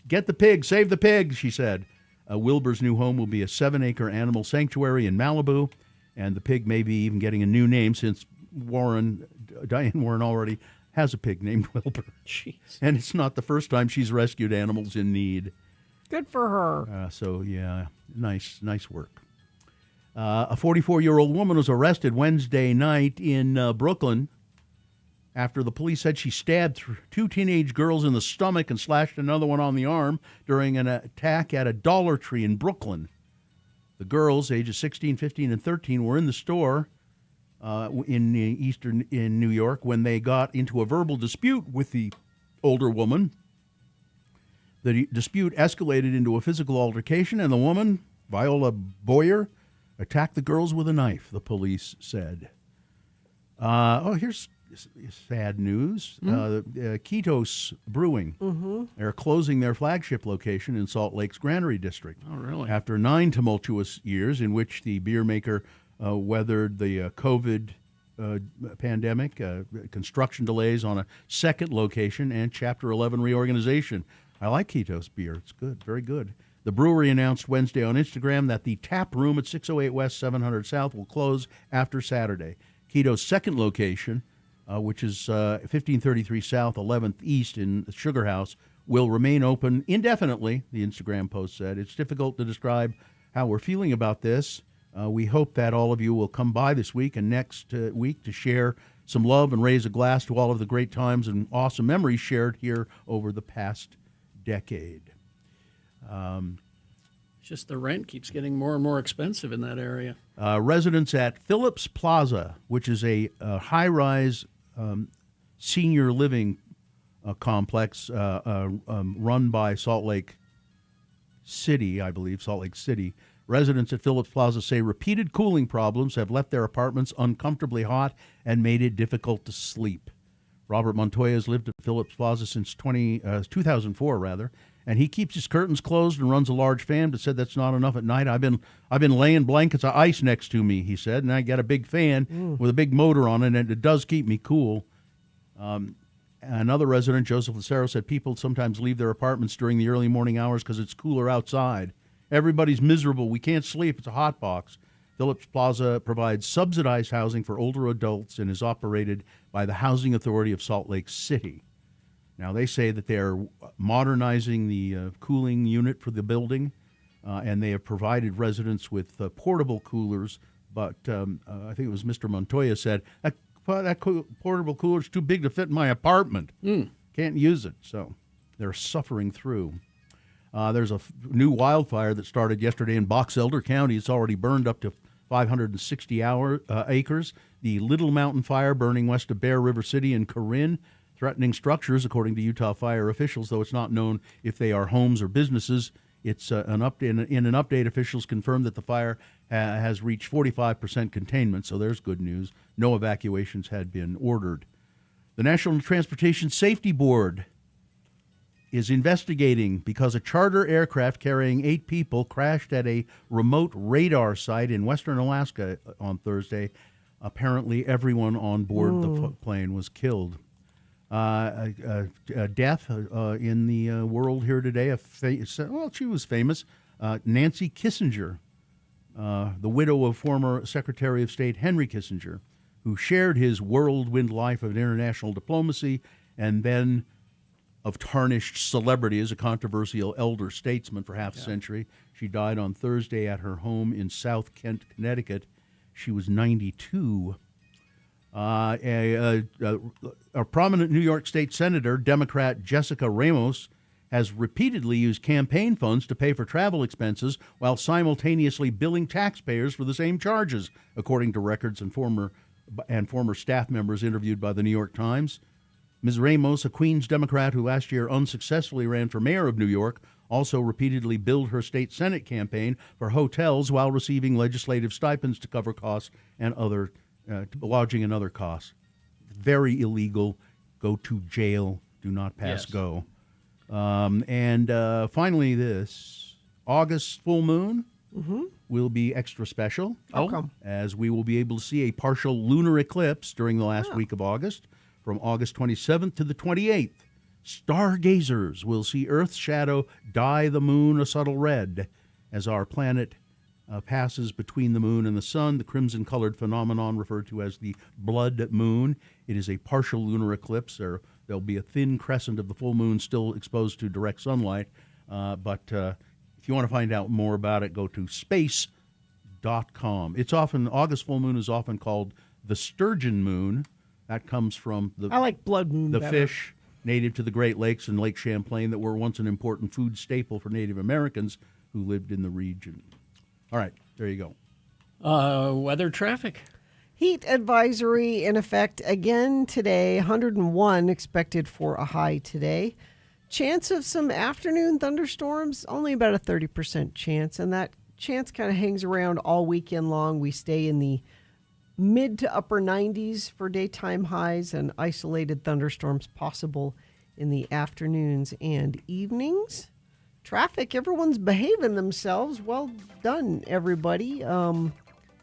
Get the pig. Save the pig, she said. Wilbur's new home will be a 7-acre animal sanctuary in Malibu, and the pig may be even getting a new name since Diane Warren already has a pig named Wilbur. Jeez. And it's not the first time she's rescued animals in need. Good for her. So, yeah, nice work. A 44-year-old woman was arrested Wednesday night in Brooklyn after the police said she stabbed 2 teenage girls in the stomach and slashed another one on the arm during an attack at a Dollar Tree in Brooklyn. The girls, ages 16, 15, and 13, were in the store in New York when they got into a verbal dispute with the older woman. The dispute escalated into a physical altercation, and the woman, Viola Boyer, attacked the girls with a knife, the police said. Here's sad news. Kitos Brewing, they're closing their flagship location in Salt Lake's Granary District. Oh, really? After 9 tumultuous years in which the beer maker weathered the COVID pandemic, construction delays on a second location, and Chapter 11 reorganization. I like Kitos beer. It's good, very good. The brewery announced Wednesday on Instagram that the tap room at 608 West 700 South will close after Saturday. Kitos' second location, which is 1533 South, 11th East in Sugar House, will remain open indefinitely, the Instagram post said. It's difficult to describe how we're feeling about this. We hope that all of you will come by this week and next week to share some love and raise a glass to all of the great times and awesome memories shared here over the past decade. It's just the rent keeps getting more and more expensive in that area. Residents at Phillips Plaza, which is a high-rise senior living complex run by Salt Lake City, I believe, Salt Lake City. Residents at Phillips Plaza say repeated cooling problems have left their apartments uncomfortably hot and made it difficult to sleep. Robert Montoya has lived at Phillips Plaza since 2004, and he keeps his curtains closed and runs a large fan, but said that's not enough at night. I've been laying blankets of ice next to me, he said, and I got a big fan with a big motor on it, and it does keep me cool. Another resident, Joseph Lucero, said people sometimes leave their apartments during the early morning hours because it's cooler outside. Everybody's miserable. We can't sleep. It's a hot box. Phillips Plaza provides subsidized housing for older adults and is operated by the Housing Authority of Salt Lake City. Now, they say that they're modernizing the cooling unit for the building, and they have provided residents with portable coolers, but I think it was Mr. Montoya said, that portable cooler is too big to fit in my apartment. Can't use it, so they're suffering through. There's a new wildfire that started yesterday in Box Elder County. It's already burned up to 560 acres. The Little Mountain Fire burning west of Bear River City in Corinne, threatening structures, according to Utah fire officials, though it's not known if they are homes or businesses. It's an update. In an update, officials confirmed that the fire has reached 45% containment, so there's good news. No evacuations had been ordered. The National Transportation Safety Board is investigating because a charter aircraft carrying 8 people crashed at a remote radar site in western Alaska on Thursday. Apparently, everyone on board the plane was killed. A death in the world here today. She was famous. Nancy Kissinger, the widow of former Secretary of State Henry Kissinger, who shared his whirlwind life of international diplomacy and then of tarnished celebrity as a controversial elder statesman for half a century. She died on Thursday at her home in South Kent, Connecticut. She was 92. A prominent New York State Senator, Democrat Jessica Ramos, has repeatedly used campaign funds to pay for travel expenses while simultaneously billing taxpayers for the same charges, according to records and former staff members interviewed by the New York Times. Ms. Ramos, a Queens Democrat who last year unsuccessfully ran for mayor of New York, also repeatedly billed her state Senate campaign for hotels while receiving legislative stipends to cover costs and other lodging and other costs. Very illegal. Go to jail. Do not pass go. And finally, this August full moon will be extra special. How come? As we will be able to see a partial lunar eclipse during the last week of August, from August 27th to the 28th. Stargazers will see Earth's shadow dye the moon a subtle red as our planet passes between the moon and the sun. The crimson-colored phenomenon referred to as the blood moon. It is a partial lunar eclipse. There'll be a thin crescent of the full moon still exposed to direct sunlight. But if you want to find out more about it, go to space.com. August full moon is often called the sturgeon moon. That comes from I like blood moon the better. fish native to the Great Lakes and Lake Champlain that were once an important food staple for Native Americans who lived in the region. All right, there you go. Weather traffic. Heat advisory in effect again today. 101 expected for a high today. Chance of some afternoon thunderstorms, only about a 30% chance, and that chance kind of hangs around all weekend long. We stay in the mid to upper 90s for daytime highs, and isolated thunderstorms possible in the afternoons and evenings. Traffic, everyone's behaving themselves. Well done, everybody.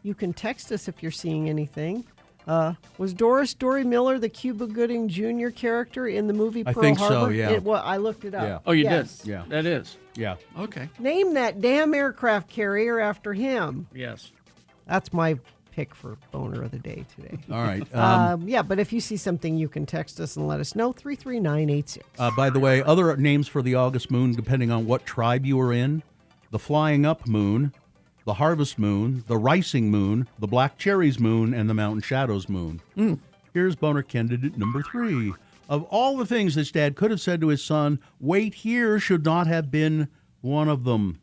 You can text us if you're seeing anything. Was Doris Dory Miller the Cuba Gooding Jr. character in the movie Pearl Harbor? I think so, yeah. I looked it up. Yeah. Oh, you Yes. did? Yeah. That is. Yeah. Okay. Name that damn aircraft carrier after him. Yes. That's my pick for boner of the day today. All right. Yeah, but if you see something, you can text us and let us know. 33986. By the way, other names for the August moon, depending on what tribe you are in: the Flying Up Moon, the Harvest Moon, the Rising Moon, the Black Cherries Moon, and the Mountain Shadows Moon. Here's boner candidate number 3. Of all the things this dad could have said to his son, wait here should not have been one of them.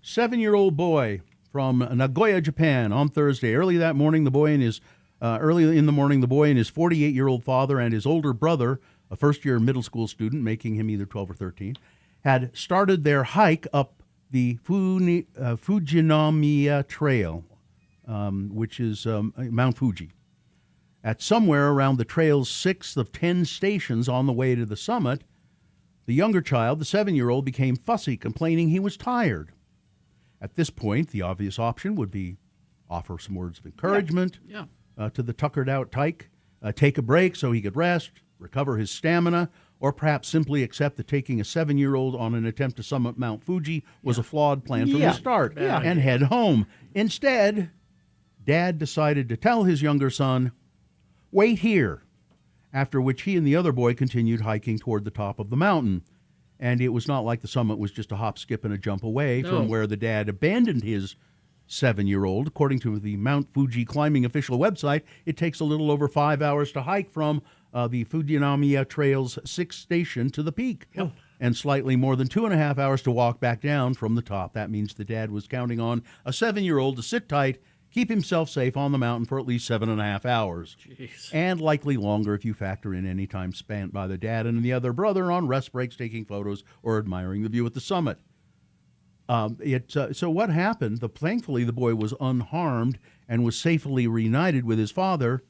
7-year-old boy from Nagoya, Japan, on Thursday. Early in the morning, the boy and his 48-year-old father and his older brother, a first-year middle school student, making him either 12 or 13, had started their hike up the Fujinomiya Trail, which is Mount Fuji. At somewhere around the trail's 6th of 10 stations on the way to the summit, the younger child, the 7-year-old, became fussy, complaining he was tired. At this point, the obvious option would be offer some words of encouragement to the tuckered-out tyke, take a break so he could rest, recover his stamina, or perhaps simply accept that taking a 7-year-old on an attempt to summit Mount Fuji was a flawed plan from the start and head home. Instead, Dad decided to tell his younger son, wait here, after which he and the other boy continued hiking toward the top of the mountain. And it was not like the summit was just a hop, skip, and a jump away from where the dad abandoned his 7-year-old. According to the Mount Fuji climbing official website, it takes a little over 5 hours to hike from the Fujinomiya Trail's 6th station to the peak, and slightly more than 2.5 hours to walk back down from the top. That means the dad was counting on a 7-year-old to sit tight, keep himself safe on the mountain for at least 7.5 hours. Jeez. And likely longer if you factor in any time spent by the dad and the other brother on rest breaks, taking photos, or admiring the view at the summit. So what happened? Thankfully, the boy was unharmed and was safely reunited with his father.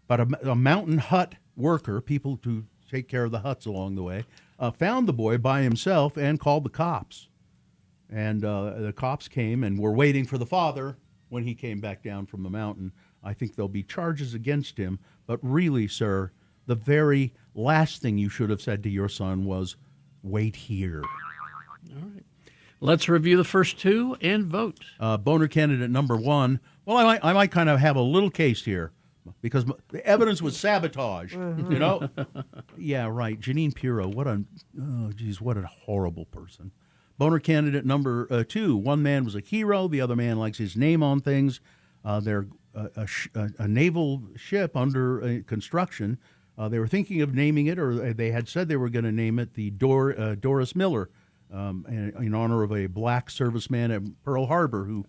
But a mountain hut worker, people to take care of the huts along the way, found the boy by himself and called the cops. And the cops came and were waiting for the father when he came back down from the mountain. I think there'll be charges against him. But really, sir, the very last thing you should have said to your son was, wait here. All right. Let's review the first two and vote. Boner candidate number 1. Well, I might kind of have a little case here because the evidence was sabotage, you know? Yeah, right. Janine Pirro, what a horrible person. Boner candidate number 2. One man was a hero. The other man likes his name on things. They're a naval ship under construction. They were thinking of naming it, or they had said they were going to name it the Doris Miller, in honor of a black serviceman at Pearl Harbor who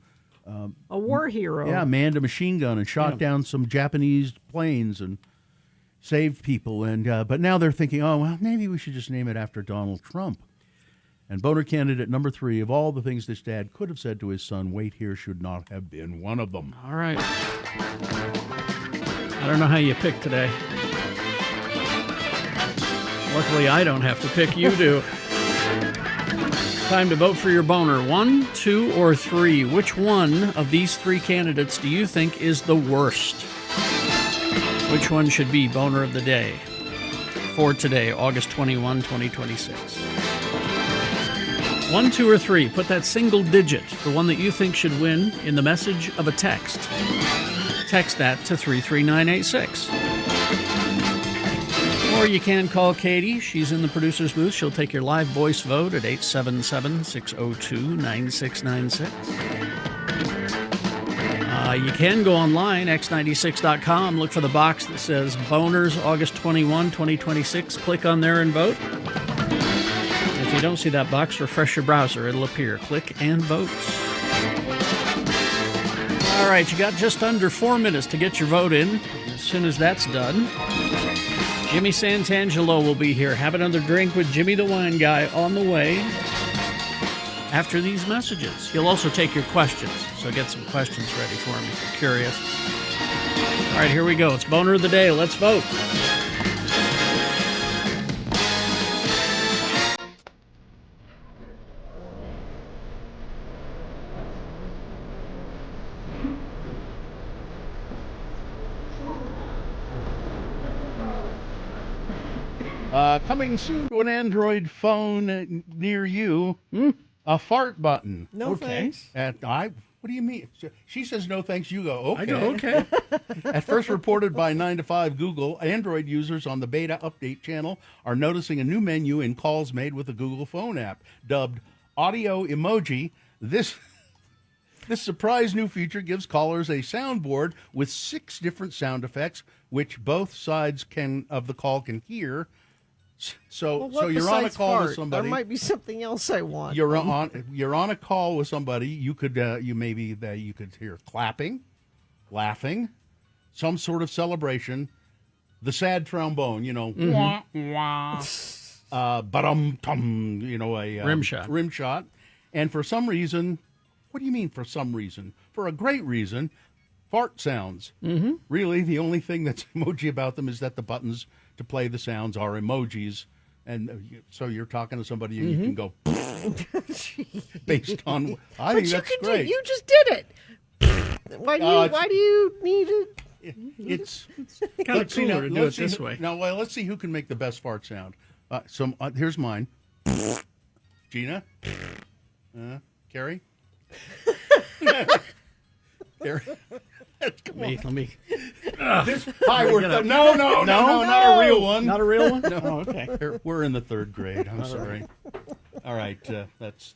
a war hero. Yeah, manned a machine gun and shot down some Japanese planes and saved people. And but now they're thinking, oh, well, maybe we should just name it after Donald Trump. And boner candidate number 3, of all the things this dad could have said to his son, wait here should not have been one of them. All right. I don't know how you pick today. Luckily, I don't have to pick. You do. Time to vote for your boner. 1, 2, or 3. Which one of these 3 candidates do you think is the worst? Which one should be boner of the day for today, August 21, 2026? 1, 2, or 3. Put that single digit, the one that you think should win, in the message of a text. Text that to 33986. Or you can call Katie. She's in the producer's booth. She'll take your live voice vote at 877-602-9696. You can go online, x96.com, look for the box that says Boners August 21, 2026. Click on there and vote. If you don't see that box, refresh your browser. It'll appear. Click and vote. All right, you got just under 4 minutes to get your vote in. As soon as that's done, Jimmy Santangelo will be here. Have another drink with Jimmy the Wine Guy on the way after these messages. He'll also take your questions, so get some questions ready for him if you're curious. All right, here we go. It's Boner of the Day. Let's vote. Coming soon to an Android phone near you, a fart button. No thanks. What do you mean? She says no thanks. You go, okay. I go, okay. At first reported by 9 to 5 Google, Android users on the beta update channel are noticing a new menu in calls made with the Google phone app, dubbed Audio Emoji. This surprise new feature gives callers a soundboard with 6 different sound effects, which both sides of the call can hear. So you're on a call with somebody. There might be something else I want. You're on a call with somebody. You could you could hear clapping, laughing, some sort of celebration, the sad trombone, wah wah, ba-dum-tum, a rim shot, and for some reason, what do you mean for some reason? For a great reason, fart sounds. Mm-hmm. Really, the only thing that's emoji about them is that the buttons to play the sounds are emojis, and so you're talking to somebody and you can go based on. I think that's great. You just did it. Why do you need it? It's kind of cooler to do it this way. Now, let's see who can make the best fart sound. Here's mine. Gina, Carrie. Carrie. Let me. No, not a real one. Not a real one? No. Oh, okay. We're in the 3rd grade. I'm sorry. All right, that's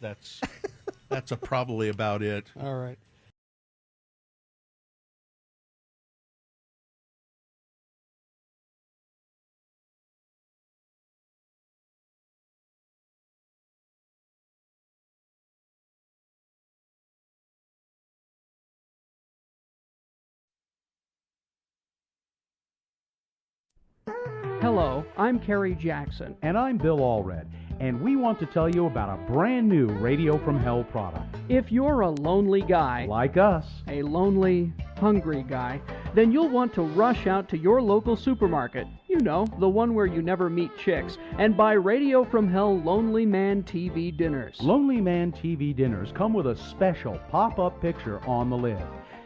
probably about it. All right. Hello, I'm Kerry Jackson. And I'm Bill Allred, and we want to tell you about a brand new Radio from Hell product. If you're a lonely guy, like us, a lonely, hungry guy, then you'll want to rush out to your local supermarket, the one where you never meet chicks, and buy Radio from Hell Lonely Man TV dinners. Lonely Man TV dinners come with a special pop-up picture on the lid.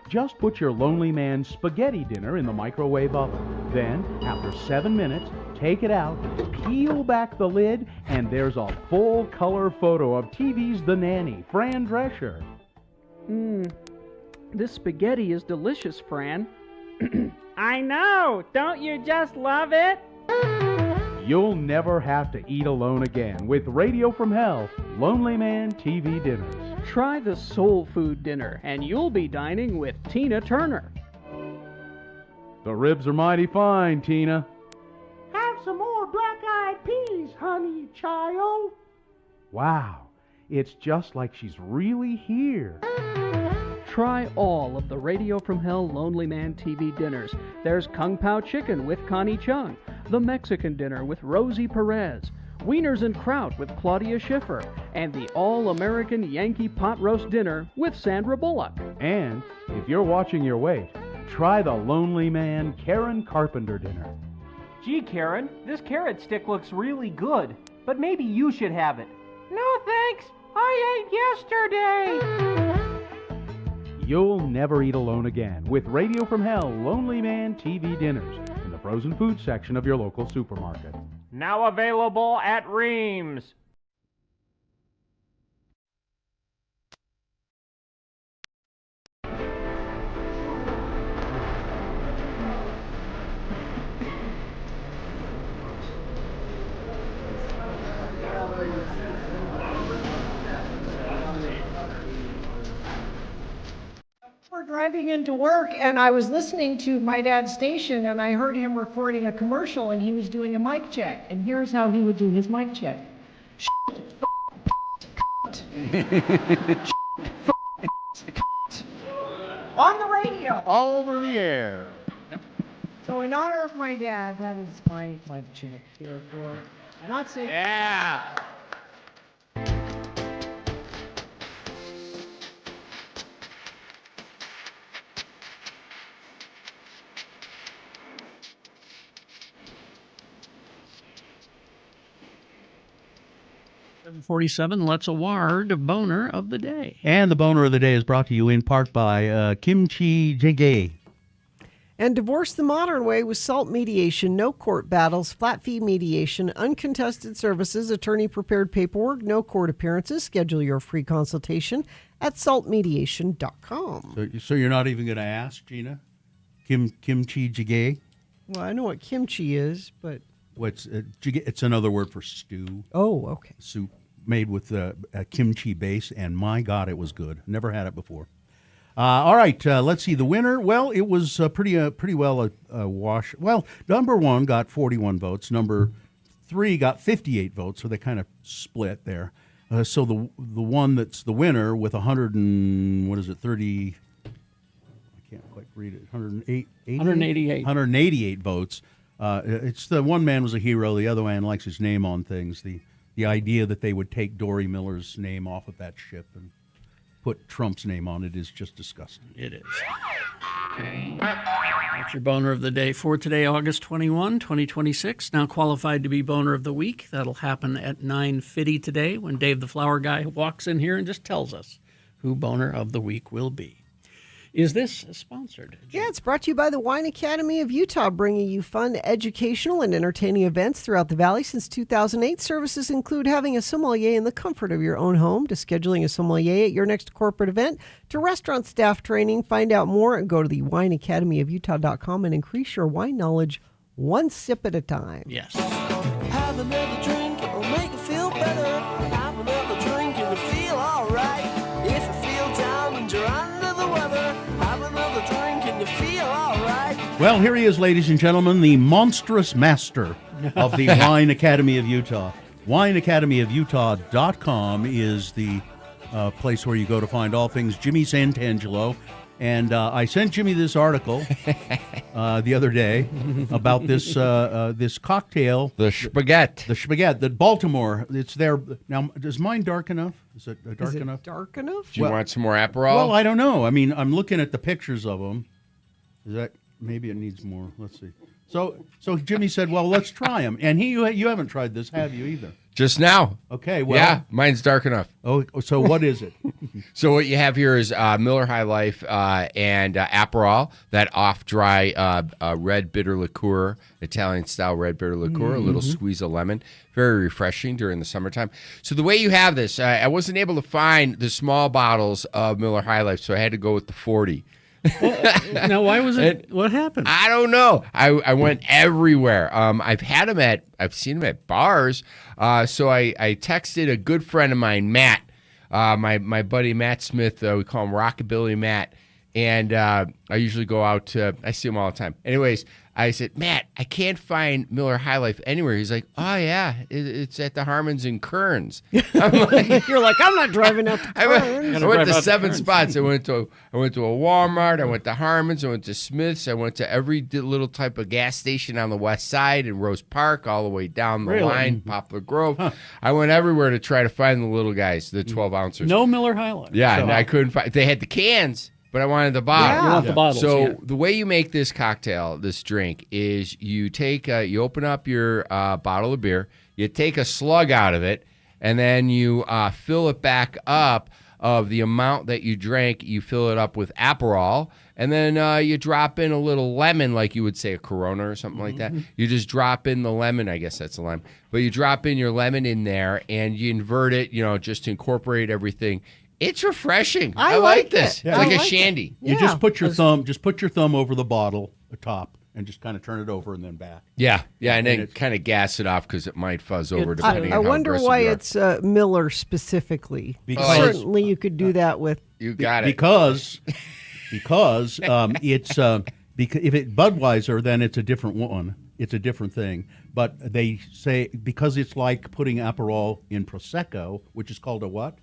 Just put your Lonely Man spaghetti dinner in the microwave oven. Then, after 7 minutes, take it out, peel back the lid, and there's a full-color photo of TV's The Nanny, Fran Drescher. This spaghetti is delicious, Fran. I know! Don't you just love it? You'll never have to eat alone again with Radio from Hell, Lonely Man TV dinners. Try the Soul Food Dinner, and you'll be dining with Tina Turner. The ribs are mighty fine, Tina. Have some more black-eyed peas, honey child. Wow, it's just like she's really here. Try all of the Radio from Hell Lonely Man TV dinners. There's Kung Pao Chicken with Connie Chung, the Mexican dinner with Rosie Perez, Wieners and Kraut with Claudia Schiffer, and the all-American Yankee pot roast dinner with Sandra Bullock. And if you're watching your weight, try the Lonely Man Karen Carpenter dinner. Gee, Karen, this carrot stick looks really good, but maybe you should have it. No, thanks. I ate yesterday. You'll never eat alone again with Radio from Hell Lonely Man TV dinners in the frozen food section of your local supermarket. Now available at Reams. We're driving into work, and I was listening to my dad's station, and I heard him recording a commercial, and he was doing a mic check. And here's how he would do his mic check. On the radio. All over the air. So in honor of my dad, that is my mic check here for. I'm not saying. Yeah. 747, let's award boner of the day. And the boner of the day is brought to you in part by Kimchi Jjigae. And Divorce the Modern Way with SALT mediation, no court battles, flat fee mediation, uncontested services, attorney-prepared paperwork, no court appearances. Schedule your free consultation at saltmediation.com. So you're not even going to ask, Gina? Kimchi Jjigae? Well, I know what kimchi is, but... What's it's another word for stew. Oh, okay. Soup made with a kimchi base, and my God, it was good. Never had it before. All right, let's see the winner. Well, it was pretty well a wash. Well, number one got 41 votes. Number three got 58 votes, so they kind of split there. So the one that's the winner with 30. I can't quite read it. 188 votes. It's the one man was a hero. The other man likes his name on things. The idea that they would take Dory Miller's name off of that ship and put Trump's name on it is just disgusting. It is. That's your boner of the day for today, August 21, 2026. Now qualified to be boner of the week. That'll happen at 9:50 today when Dave the Flower Guy walks in here and just tells us who boner of the week will be. Is this sponsored? Yeah, it's brought to you by the Wine Academy of Utah, bringing you fun, educational, and entertaining events throughout the Valley since 2008. Services include having a sommelier in the comfort of your own home, to scheduling a sommelier at your next corporate event, to restaurant staff training. Find out more and go to the wineacademyofutah.com and increase your wine knowledge one sip at a time. Yes. Have another drink, it'll make you feel better. Have another drink and you feel alright. If you feel down and you're under the weather, have another drink and you feel alright. Well, here he is, ladies and gentlemen, the monstrous master of the Wine Academy of Utah. WineAcademyofUtah.com is the place where you go to find all things Jimmy Santangelo. And I sent Jimmy this article the other day about this this cocktail. The spaghetti. The spaghetti. The Baltimore. It's there. Now, is mine dark enough? Is it dark enough? Dark enough? Do you want some more Aperol? Well, I don't know. I mean, I'm looking at the pictures of them. Is that maybe it needs more? Let's see. So Jimmy said, "Well, let's try them." And you haven't tried this, have you either? Just now. Okay. Well, yeah, mine's dark enough. Oh, so what is it? So what you have here is Miller High Life and Aperol, that off-dry red bitter liqueur, Italian-style red bitter liqueur, a little squeeze of lemon. Very refreshing during the summertime. So the way you have this, I wasn't able to find the small bottles of Miller High Life, so I had to go with the 40. Now, why was it? What happened? I don't know. I went everywhere. I've seen them at bars. So I texted a good friend of mine, Matt, my buddy Matt Smith. We call him Rockabilly Matt, And I usually go out to, I see him all the time. Anyways, I said, Matt, I can't find Miller High Life anywhere. He's like, oh, yeah, it's at the Harmons in Kearns. I'm like, You're like, I'm not driving out to Kearns. I went to 7 spots. I went to a Walmart. I went to Harmons. I went to Smith's. I went to every little type of gas station on the west side in Rose Park, all the way down the line, Poplar Grove. I went everywhere to try to find the little guys, the 12-ouncers. No Miller High Life. Yeah, and I couldn't find. They had the cans, but I wanted the bottle. You want the bottles. So the way you make this cocktail, this drink, is you take, you open up your bottle of beer, you take a slug out of it, and then you fill it back up of the amount that you drank. You fill it up with Aperol, and then you drop in a little lemon, like you would say a Corona or something like that. You just drop in the lemon. I guess that's a lime. But you drop in your lemon in there, and you invert it, just to incorporate everything. It's refreshing. I like this. Yeah. It's like I a like shandy. You just put your thumb over the bottle, the top, and just kind of turn it over and then back. Yeah, and then kind of gas it off because it might fuzz over depending I on how wonder aggressive why you are. it's Miller specifically. Because- Certainly you could do that with. You got it. Because it's because if it Budweiser, then it's a different one. It's a different thing. But they say because it's like putting Aperol in Prosecco, which is called a what?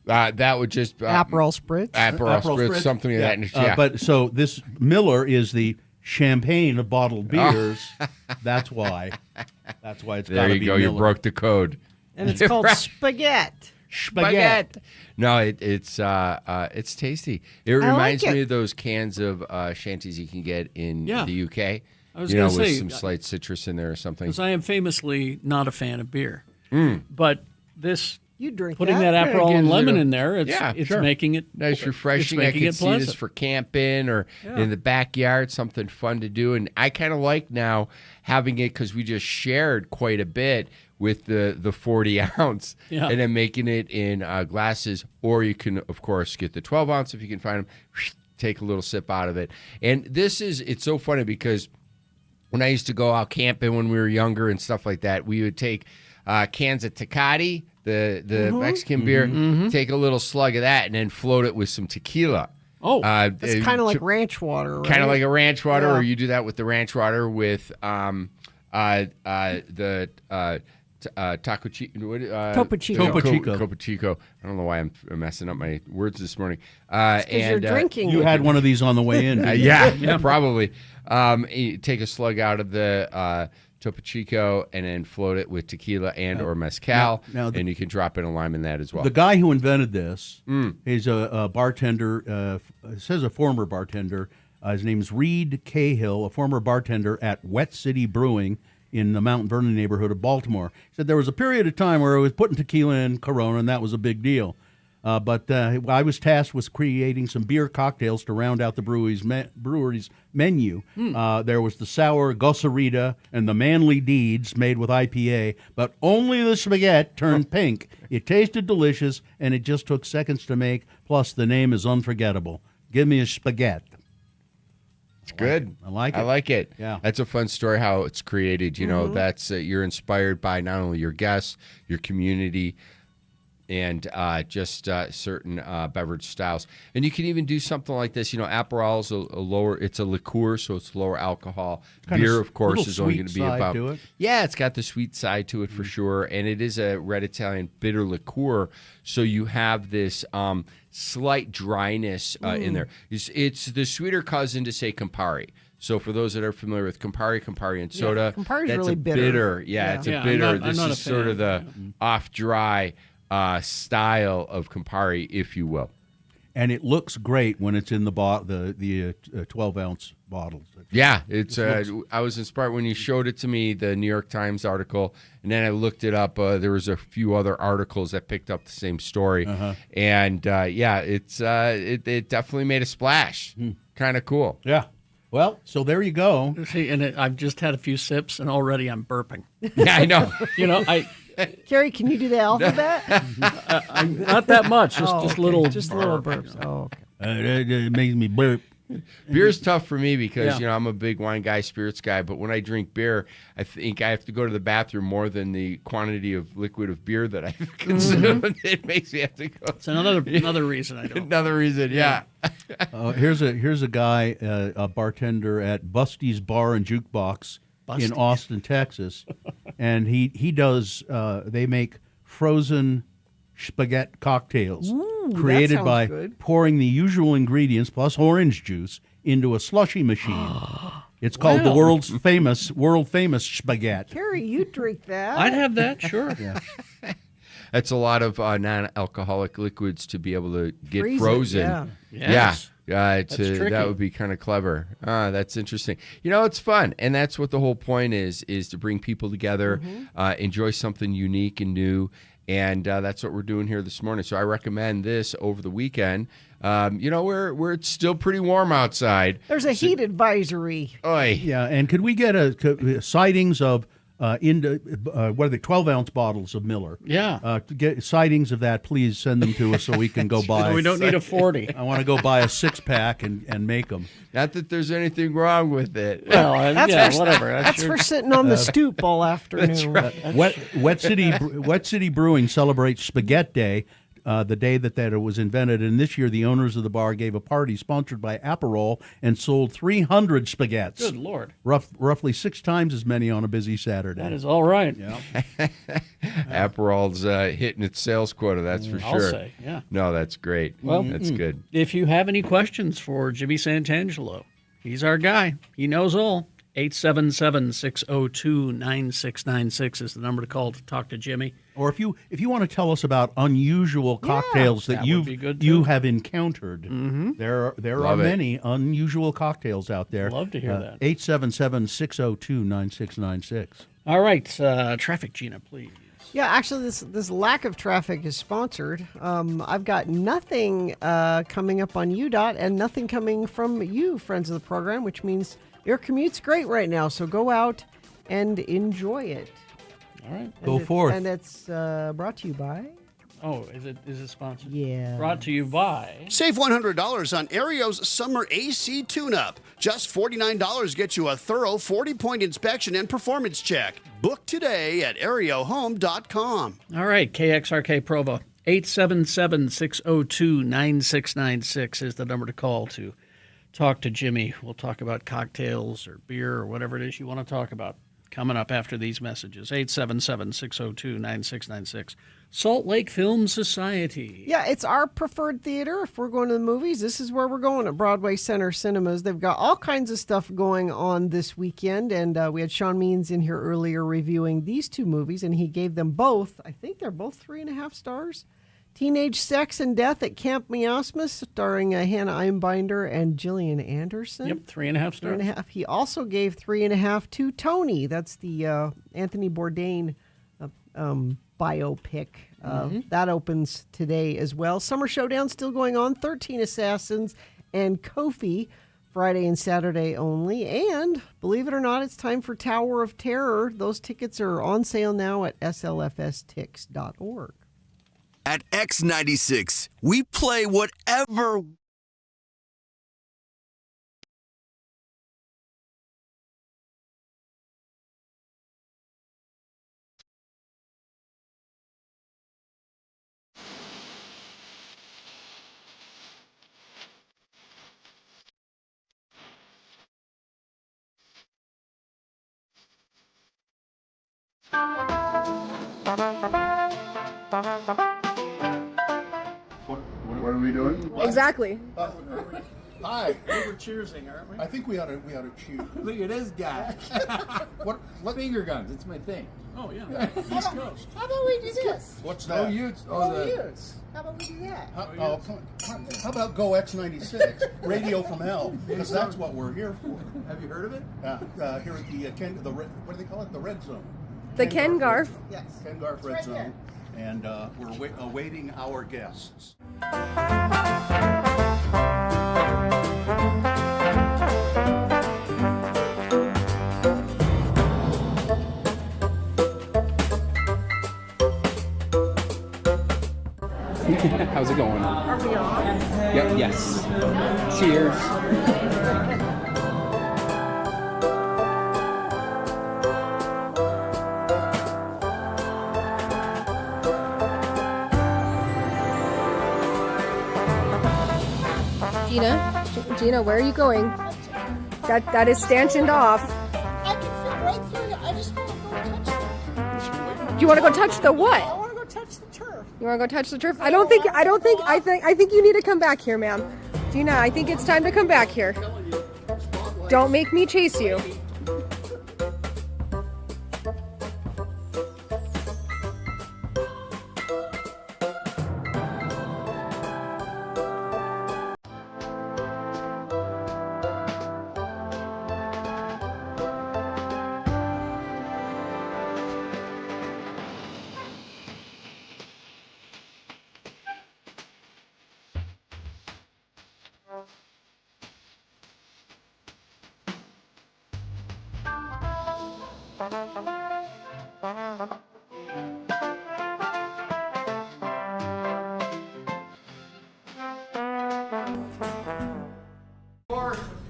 That would just Aperol Spritz. Aperol Spritz, something of that nature. Yeah. But so this Miller is the champagne of bottled beers. That's why. That's why it's got there to you be go. Miller. You broke the code. And it's called spaghetti. Spaghetti. No, it's tasty. It reminds like it. me of those cans of shanties you can get in the UK. I was with gonna say, some slight citrus in there or something. Because I am famously not a fan of beer. Mm. But this, you drink putting that Aperol and lemon in there, it's sure. making it nice, refreshing. It's I making can it see this pleasant. for camping or in the backyard, something fun to do. And I kind of like now having it because we just shared quite a bit with the 40 ounce and then making it in glasses. Or you can, of course, get the 12 ounce if you can find them, take a little sip out of it. And it's so funny because when I used to go out camping when we were younger and stuff like that, we would take cans of Tecate, the Mexican beer, take a little slug of that, and then float it with some tequila. Oh, it's kind of like ranch water, right? Kind of like a ranch water, Yeah. or you do that with the ranch water with the Topo Chico. Topo Chico. I don't know why I'm messing up my words this morning. Because you're drinking. You had one of these on the way in. didn't you? yeah, probably. You take a slug out of the Topo Chico and then float it with tequila and or mezcal, and you can drop in a lime in that as well. The guy who invented this is a bartender. It says a former bartender. His name's Reed Cahill, a former bartender at Wet City Brewing in the Mount Vernon neighborhood of Baltimore. He said there was a period of time where I was putting tequila in Corona, and that was a big deal. But I was tasked with creating some beer cocktails to round out the brewery's menu. There was the sour Gossarita and the Manly Deeds made with IPA, but only the spaghetti turned pink. It tasted delicious, and it just took seconds to make, plus the name is unforgettable. Give me a spaghetti. It's good. I like it. I like it. Yeah. That's a fun story how it's created. You know, that's you're inspired by not only your guests, your community, and just certain beverage styles. And you can even do something like this. You know, Aperol is a lower, it's a liqueur, so it's lower alcohol. Kind Beer, of of course, little is only sweet going to be side about. to it. Yeah, it's got the sweet side to it for sure. And it is a red Italian bitter liqueur. So you have this slight dryness in there. It's the sweeter cousin to, say, Campari. So for those that are familiar with Campari and soda, Campari's that's really a bitter. Yeah, it's a Yeah, bitter. I'm This not a is sort of the off-dry style of Campari, if you will. And it looks great when it's in the 12-ounce bottles. Yeah, it's. I was inspired when you showed it to me, the New York Times article, and then I looked it up. There was a few other articles that picked up the same story, and it definitely made a splash. Kind of cool. Yeah. Well, so there you go. See, and I've just had a few sips, and already I'm burping. Yeah, I know. You know, Carrie, can you do the alphabet? not that much, just little burps. Oh, okay. It makes me burp. Beer's tough for me because, Yeah. I'm a big wine guy, spirits guy. But when I drink beer, I think I have to go to the bathroom more than the quantity of liquid of beer that I've consumed. It makes me have to go. It's another reason I don't. Another reason, yeah. Here's a guy, a bartender at Busty's Bar and Jukebox Busty's. in Austin, Texas, and he does. They make frozen spaghetti cocktails Ooh, that created sounds by good. pouring the usual ingredients plus orange juice into a slushy machine. It's called the Wow. world famous spaghetti. Carrie, you drink that. I'd have that, sure. Yeah. That's a lot of non-alcoholic liquids to be able to get Freeze it, frozen. yeah. Yes. That tricky. would be kind of clever. That's interesting. It's fun, and that's what the whole point is to bring people together, enjoy something unique and new, and that's what we're doing here this morning. So I recommend this over the weekend. Where it's still pretty warm outside. There's a heat advisory. Oy. Yeah, and could we get sightings of 12-ounce bottles of Miller? Yeah. To get sightings of that, please send them to us so we can go buy. We don't need a 40. I want to go buy a 6-pack and make them. Not that there's anything wrong with it. Well, That's whatever. That's for sitting on the stoop all afternoon. Wet City Brewing celebrates Spaghetti Day, the day that it was invented. And this year, the owners of the bar gave a party sponsored by Aperol and sold 300 spaghettis. Good Lord. Roughly 6 times as many on a busy Saturday. That is all right. Yeah. Aperol's hitting its sales quota, that's for sure. I'll say, yeah. No, that's great. Well, that's good. If you have any questions for Jimmy Santangelo, he's our guy. He knows all. 877-602-9696 is the number to call to talk to Jimmy. Or if you want to tell us about unusual cocktails that that would be good, you too. have encountered, there Love are it. many unusual cocktails out there. Love to hear that. 877-602-9696. All right, traffic, Gina, please. Yeah, actually, this lack of traffic is sponsored. I've got nothing coming up on UDOT and nothing coming from you, friends of the program, which means your commute's great right now. So go out and enjoy it. All right. Go forth. And it's brought to you by... Oh, is it sponsored? Yeah. Brought to you by... Save $100 on Aereo's summer AC tune-up. Just $49 gets you a thorough 40-point inspection and performance check. Book today at aereohome.com. All right, KXRK Provo. 877-602-9696 is the number to call to talk to Jimmy. We'll talk about cocktails or beer or whatever it is you want to talk about coming up after these messages. 877-602-9696. Salt Lake Film Society. Yeah, it's our preferred theater. If we're going to the movies, this is where we're going at Broadway Center Cinemas. They've got all kinds of stuff going on this weekend, and we had Sean Means in here earlier reviewing these 2 movies, and he gave them both, I think they're both 3.5 stars. Teenage Sex and Death at Camp Miasmas, starring Hannah Einbinder and Gillian Anderson. Yep, 3.5 stars. 3.5. He also gave 3.5 to Tony. That's the Anthony Bourdain biopic. That opens today as well. Summer Showdown still going on. 13 Assassins and Kofi, Friday and Saturday only. And believe it or not, it's time for Tower of Terror. Those tickets are on sale now at slfstix.org. At X96, we play whatever. What are we doing? Exactly. Hi. We're cheersing, aren't we? I think we ought to cheer. Look at this guy. What finger guns? It's my thing. Oh, yeah. East Coast. How about we do this? What's No that? Utes. Oh, Utes. How about we do that? How about Go X96, Radio from Hell? Because that's what we're here for. Have you heard of it? Here at the what do they call it? The Red Zone. The Ken Garf. Yes. Ken Garf Red right Zone. there. And we're awaiting our guests. How's it going? Are we on? Yep, yes. Cheers. Gina, where are you going? That is stanchioned off. I can fit right through it. I just want to go touch it. Do you want to go touch the what? I want to go touch the turf. You want to go touch the turf? I think you need to come back here, ma'am. Gina, I think it's time to come back here. Don't make me chase you.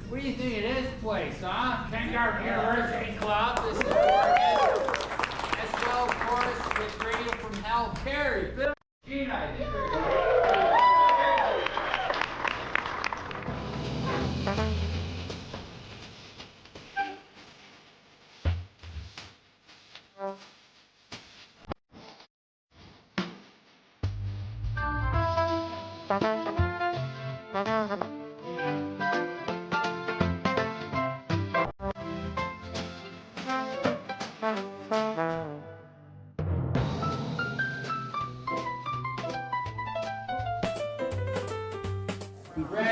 What do you think of this place, huh? Vanguard University Club. This is Morgan. As well, of course, with Radio from Hell, Carrie, Bill, Gina. I think we're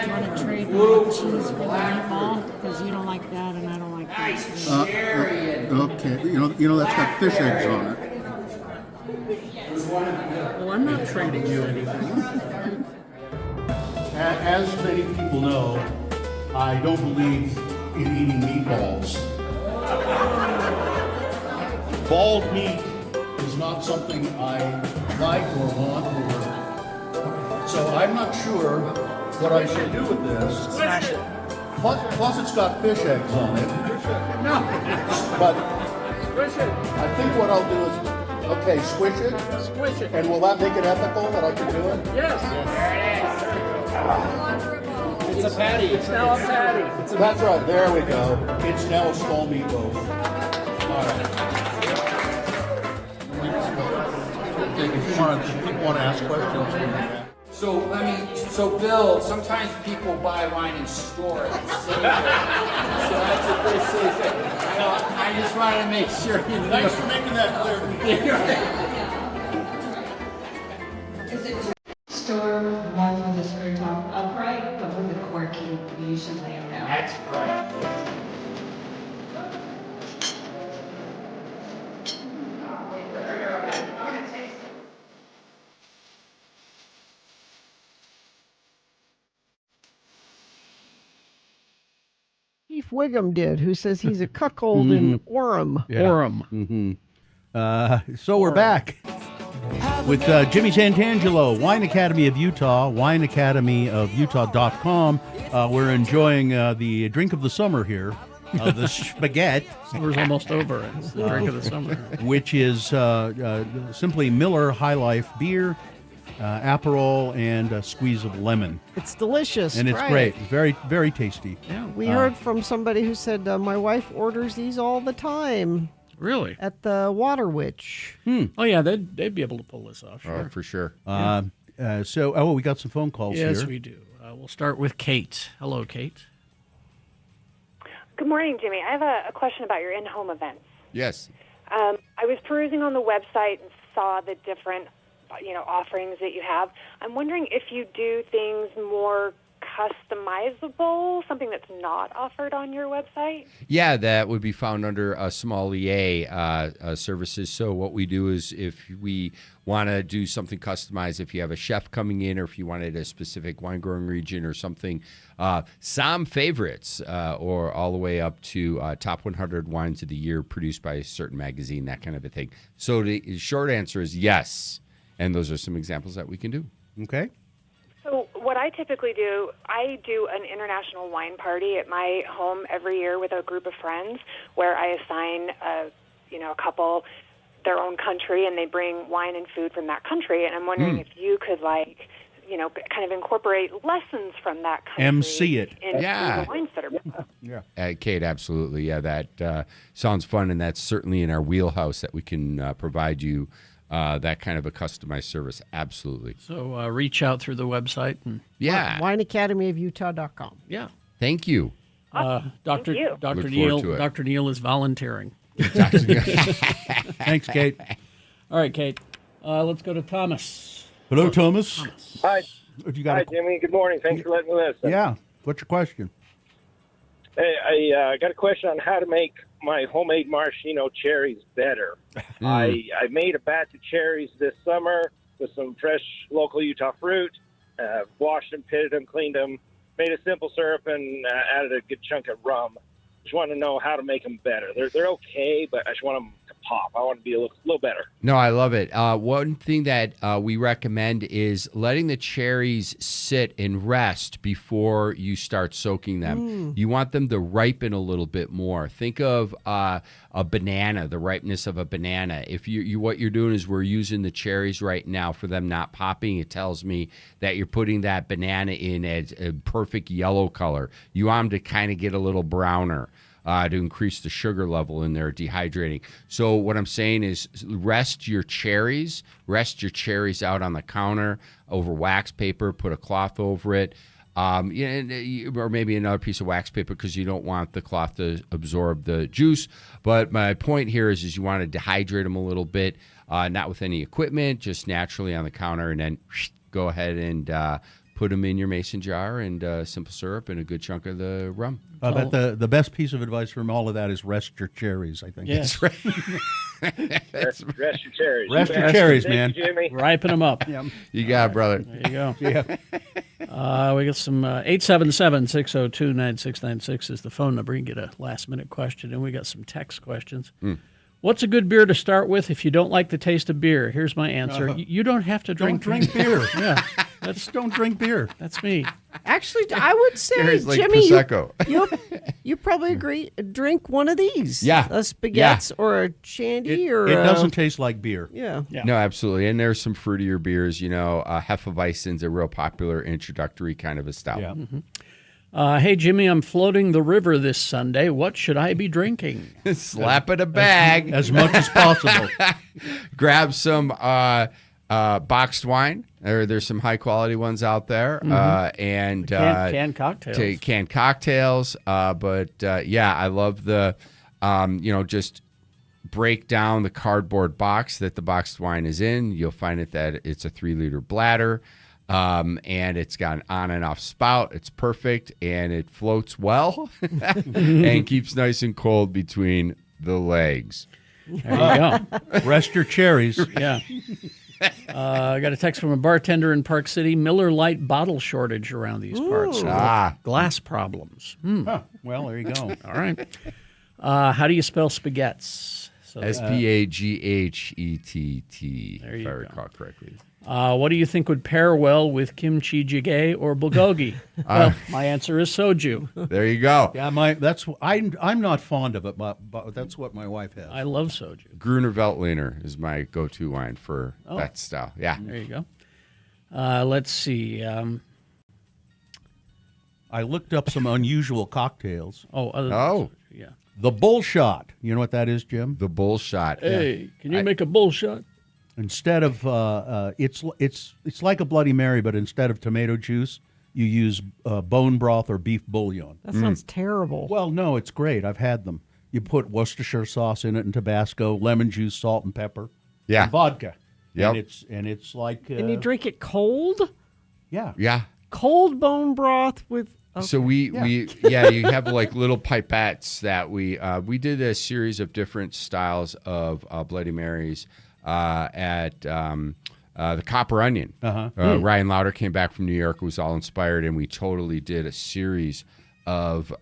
Want to trade blue cheese for the meatball? Because you don't like that and I don't like that. Okay, you know that's got fish eggs on it. Well, I'm not trading you anything. As many people know, I don't believe in eating meatballs. Bald meat is not something I like or want, so I'm not sure what I should do with this. Smash it. Plus it's got fish eggs on it. No. But Squish it. I think what I'll do is, okay, squish it. Squish it. And will that make it ethical that I can do it? Yes. There it is. It's a patty. It's now a patty. That's right. There we go. It's now a small meatloaf. All right. If people want to ask questions. So Bill, sometimes people buy wine and store it and save it. So that's what this is. I just wanted to make sure you knew. Thanks for making that clear. Store one with the skirt top upright, but with the corky, you usually lay them down. That's right. Chief Wiggum did, who says he's a cuckold in Orem. Yeah. Orem. So we're back with Jimmy Santangelo, Wine Academy of Utah, wineacademyofutah.com. We're enjoying the drink of the summer here, the spaghetti. Summer's almost over. It's the drink of the summer. Which is simply Miller High Life beer, Aperol, and a squeeze of lemon. It's delicious. And it's right. great. Very, very tasty. Yeah. We heard from somebody who said, my wife orders these all the time. Really? At the Water Witch. Oh, yeah, they'd be able to pull this off. Sure. Oh, for sure. So we got some phone calls here. Yes, we do. We'll start with Kate. Hello, Kate. Good morning, Jimmy. I have a question about your in-home events. Yes. I was perusing on the website and saw the different, offerings that you have. I'm wondering if you do things more customizable, something that's not offered on your website? Yeah, that would be found under sommelier services. So what we do is if we want to do something customized, if you have a chef coming in or if you wanted a specific wine growing region or something, Somm favorites or all the way up to top 100 wines of the year produced by a certain magazine, that kind of a thing. So the short answer is yes. And those are some examples that we can do. Okay. So what I typically do, I do an international wine party at my home every year with a group of friends where I assign a couple their own country and they bring wine and food from that country. And I'm wondering if you could kind of incorporate lessons from that country. MC it. Into Yeah. the wines that are Yeah. Kate, absolutely. Yeah, that sounds fun, and that's certainly in our wheelhouse that we can provide you that kind of a customized service. Absolutely. So reach out through the website. And Yeah. WineAcademyofUtah.com. Yeah. Thank you. Dr. you. Look forward Neal, to it. Dr. Neal is volunteering. Thanks, Kate. All right, Kate. Let's go to Thomas. Hello, Thomas. Hi. What you got? Hi, Jimmy. Good morning. Thanks for letting me listen. Yeah. What's your question? Hey, I got a question on how to make my homemade maraschino cherries better. I made a batch of cherries this summer with some fresh local Utah fruit. Washed them, pitted them, cleaned them, made a simple syrup, and added a good chunk of rum. Just want to know how to make them better. They're okay, but I just want them to pop. I want to be a little better. No, I love it. One thing that we recommend is letting the cherries sit and rest before you start soaking them. You want them to ripen a little bit more. Think of a banana, the ripeness of a banana. If you what you're doing is we're using the cherries right now for them not popping. It tells me that you're putting that banana in as a perfect yellow color. You want them to kind of get a little browner. To increase the sugar level in there, dehydrating. So what I'm saying is rest your cherries out on the counter over wax paper, put a cloth over it, or maybe another piece of wax paper because you don't want the cloth to absorb the juice. But my point here is you want to dehydrate them a little bit, not with any equipment, just naturally on the counter, and then go ahead and put them in your mason jar and simple syrup and a good chunk of the rum. I bet the best piece of advice from all of that is rest your cherries, I think. Yes. Rest your cherries. Rest your cherries, man. Thank you, Jimmy. Ripen them up. You got it, brother. There you go. Yeah. We got some 877-602-9696 is the phone number. You can get a last-minute question, and we got some text questions. What's a good beer to start with if you don't like the taste of beer? Here's my answer. You don't have to drink beer. Yeah. Don't drink beer. That's me. Actually, I would say, Beer's like Jimmy, Prosecco. you probably agree. Drink one of these. Yeah. A spaghettis or a shandy or It doesn't taste like beer. Yeah. No, absolutely. And there's some fruitier beers. Hefeweizen's a real popular introductory kind of a stout. Yeah. Hey, Jimmy, I'm floating the river this Sunday. What should I be drinking? Slap in a bag. As much as possible. Grab some boxed wine. There's some high quality ones out there. And canned cocktails. Canned cocktails. I love the, just break down the cardboard box that the boxed wine is in. You'll find that it's a 3-liter bladder. And it's got an on and off spout. It's perfect, and it floats well and keeps nice and cold between the legs. There you go. Rest your cherries. Yeah. I got a text from a bartender in Park City. Miller Lite bottle shortage around these parts. Glass problems. Well, there you go. All right. How do you spell spaghettis? So, SPAGHETT, There if you I go. recall correctly. what do you think would pair well with kimchi jjigae or bulgogi? Well, my answer is soju. There you go. Yeah, I'm not fond of it, but that's what my wife has. I love soju. Gruner Veltliner is my go-to wine for that style. Yeah. There you go. Let's see. I looked up some unusual cocktails. Yeah. The bull shot. You know what that is, Jim? The bull shot. Hey, can you make a bull shot? Instead of it's like a Bloody Mary, but instead of tomato juice, you use bone broth or beef bouillon. That sounds terrible. Well, no, it's great. I've had them. You put Worcestershire sauce in it and Tabasco, lemon juice, salt and pepper, Yeah. and vodka. Yep. And it's like And you drink it cold? yeah. Yeah. Cold bone broth with. Okay. So you have like little pipettes that we did a series of different styles of Bloody Marys at the Copper Onion. Ryan Lauder came back from New York, was all inspired, and we totally did a series of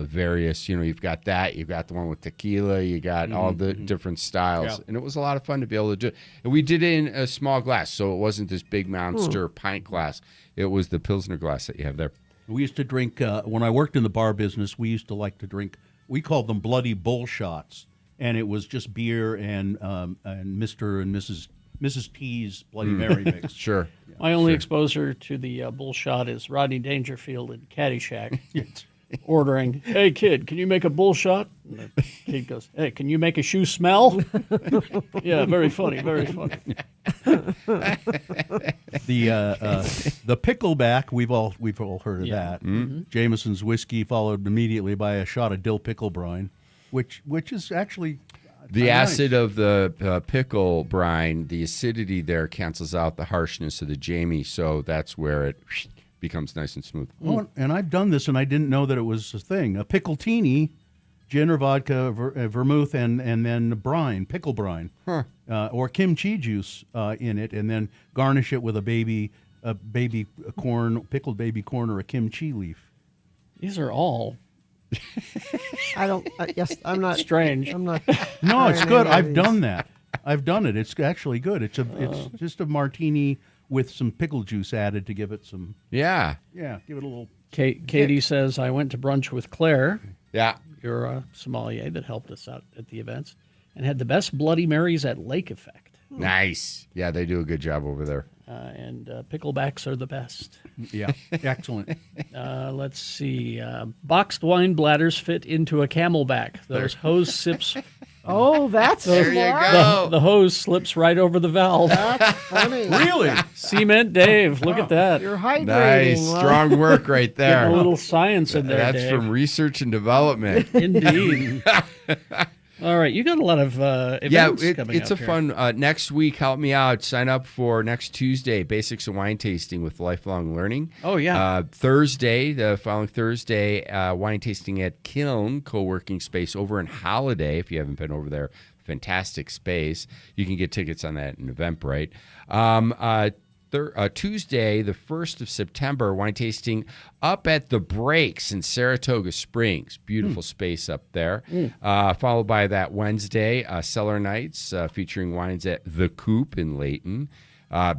various, you've got that, you've got the one with tequila, you got all the different styles. Yeah. And it was a lot of fun to be able to do it. And we did it in a small glass, so it wasn't this big monster pint glass. It was the Pilsner glass that you have there. We used to drink, when I worked in the bar business, we used to like to drink, we called them bloody bull shots. And it was just beer and Mr. and Mrs. T's Bloody Mary mix. Sure. My only exposure to the bull shot is Rodney Dangerfield in Caddyshack ordering, "Hey, kid, can you make a bull shot?" And the kid goes, "Hey, can you make a shoe smell?" Yeah, very funny, very funny. The pickleback, we've all heard of that. Jameson's whiskey followed immediately by a shot of dill pickle brine, which is actually the nice. acid of the pickle brine, the acidity there cancels out the harshness of the Jamie, so that's where it becomes nice and smooth. Oh, and I've done this, and I didn't know that it was a thing. A pickletini, gin or vodka, vermouth, and then brine, pickle brine, or kimchi juice in it, and then garnish it with a baby corn, pickled baby corn, or a kimchi leaf. These are all I don't. Yes, I'm not strange. I'm not. No, it's trying good. any of I've these. done that. I've done it. It's actually good. It's just a martini with some pickle juice added to give it some. Yeah. Yeah, give it a little. Katie says, "I went to brunch with Claire." Yeah. Your sommelier that helped us out at the events, and had the best Bloody Marys at Lake Effect. Nice. Yeah, they do a good job over there. And picklebacks are the best. Yeah, excellent. Let's see. Boxed wine bladders fit into a Camelback. Those hose sips. Oh, that's There you smart. go. The hose slips right over the valve. That's funny. Really? Cement Dave, look at that. You're hydrating. Nice. Well, Strong work right there. Getting a little science in there, That's Dave. from research and development. Indeed. All right, you got a lot of events coming it's up a here. fun next week. Help me out. Sign up for next Tuesday, Basics of Wine Tasting with Lifelong Learning. Oh, yeah. Thursday, the following Thursday, wine tasting at Kiln co-working space over in Holiday. If you haven't been over there, fantastic space. You can get tickets on that in Eventbrite. Tuesday, the 1st of September, wine tasting up at The Breaks in Saratoga Springs. Beautiful space up there. Followed by that Wednesday, Cellar Nights featuring wines at The Coop in Layton.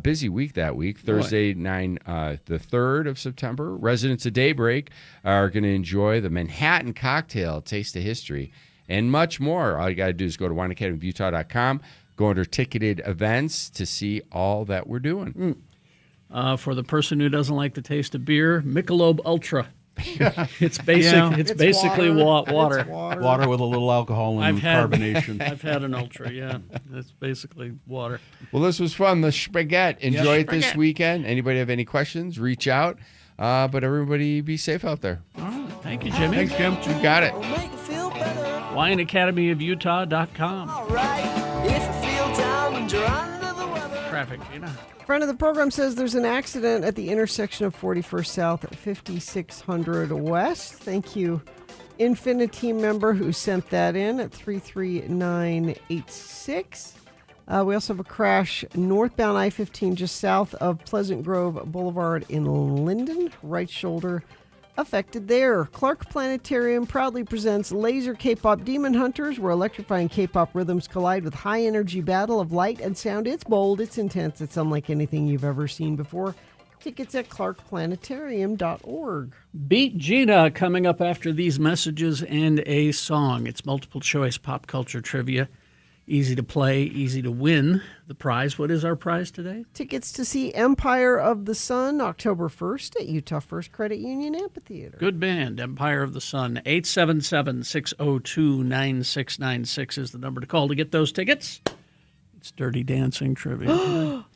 Busy week that week. Thursday, the 3rd of September, residents of Daybreak are going to enjoy the Manhattan Cocktail, Taste of History, and much more. All you got to do is go to wineacademyofutah.com. Go under ticketed events to see all that we're doing. For the person who doesn't like the taste of beer, Michelob Ultra. It's basic. Yeah. It's basically water. It's water. Water with a little alcohol and carbonation. I've had an Ultra. Yeah, it's basically water. Well, this was fun. The spaghetti. Enjoy it this weekend. Anybody have any questions? Reach out. But everybody be safe out there. All right. Thank you, Jimmy. Thanks, Jim. You got it. Make you feel better. WineAcademyofUtah.com. Alright, if you feel down and you're under the weather. Traffic, Gina. Friend of the program says there's an accident at the intersection of 41st South at 5600 West. Thank you, Infinity member who sent that in at 33986. We also have a crash northbound I-15 just south of Pleasant Grove Boulevard in Linden. Right shoulder affected there. Clark Planetarium proudly presents Laser K-Pop Demon Hunters, where electrifying K-pop rhythms collide with high-energy battle of light and sound. It's bold, it's intense, it's unlike anything you've ever seen before. Tickets at clarkplanetarium.org. Beat Gina coming up after these messages and a song. It's multiple choice pop culture trivia. Easy to play, easy to win. The prize, what is our prize today? Tickets to see Empire of the Sun October 1st at Utah First Credit Union Amphitheater. Good band, Empire of the Sun. 877-602-9696 is the number to call to get those tickets. It's Dirty Dancing trivia.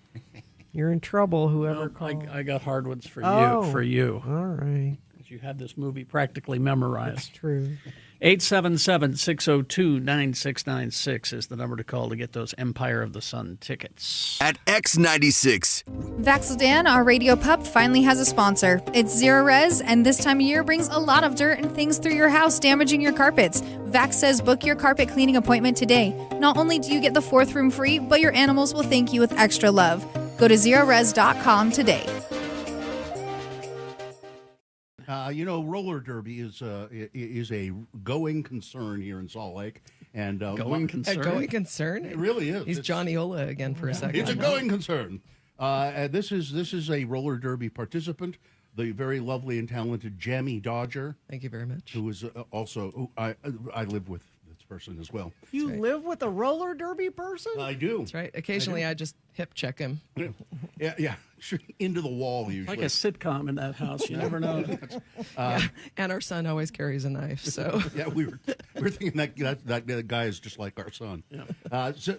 You're in trouble, whoever called. I got hard ones for Oh, you. For you. All right. Because you had this movie practically memorized. That's true. 877-602-9696 is the number to call to get those Empire of the Sun tickets. At X96. Vaxildan, our radio pup, finally has a sponsor. It's Zero Res, and this time of year brings a lot of dirt and things through your house, damaging your carpets. Vax says book your carpet cleaning appointment today. Not only do you get the 4th room free, but your animals will thank you with extra love. Go to zerores.com today. Roller derby is a going concern here in Salt Lake, and Going concern? A going concern? It really is. He's Johnny Ola again for a second. It's a going concern. This is a roller derby participant, the very lovely and talented Jamie Dodger. Thank you very much. Who is also I live with this person as well. You live with a roller derby person? I do. That's right. Occasionally, I just hip check him. Yeah. Into the wall usually. Like a sitcom in that house. You never know. Yeah. And our son always carries a knife. So yeah, we were thinking that guy is just like our son. Yeah.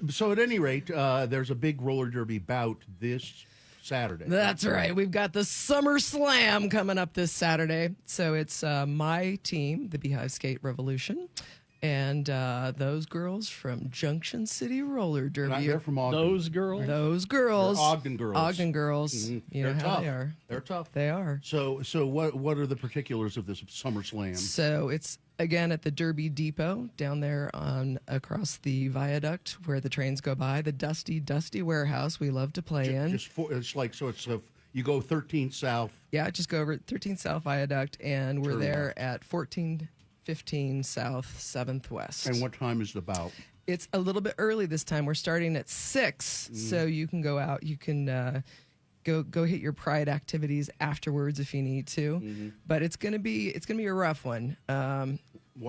So at any rate, there's a big roller derby bout this Saturday. That's right. We've got the Summer Slam coming up this Saturday. So it's my team, the Beehive Skate Revolution, and those girls from Junction City Roller Derby. They're from Ogden. Those girls. They're Ogden girls. Ogden girls. Mm-hmm. You know They're how tough. they are. They're tough. They are. So what are the particulars of this Summer Slam? So it's again at the Derby Depot down there across the viaduct where the trains go by, the dusty warehouse we love to play in. You go 13th South. Yeah, just go over 13th South Viaduct, and we're Turn there left. at 1415 South 7th West. And what time is the bout? It's a little bit early this time. We're starting at 6, so you can go out. You can go hit your pride activities afterwards if you need to. But it's gonna be a rough one. Why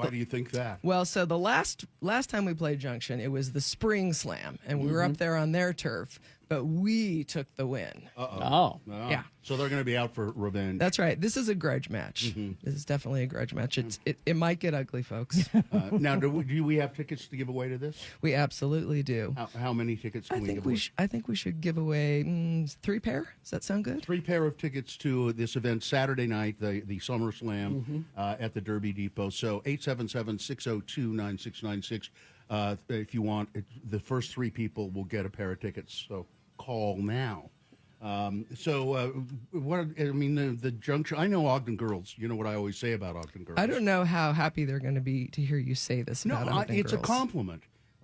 do you think that? Well, so the last time we played Junction, it was the Spring Slam, and we were up there on their turf, but we took the win. Oh. Yeah. So they're going to be out for revenge. That's right. This is a grudge match. This is definitely a grudge match. It might get ugly, folks. Now, do we have tickets to give away to this? We absolutely do. How many tickets can we give away? I think we should give away 3 pair. Does that sound good? 3 pair of tickets to this event Saturday night, the Summer Slam at the Derby Depot. So 877-602-9696. If you want, the first 3 people will get a pair of tickets. So call now. The Junction. I know Ogden girls. You know what I always say about Ogden girls. I don't know how happy they're going to be to hear you say this about Ogden it's girls. a compliment.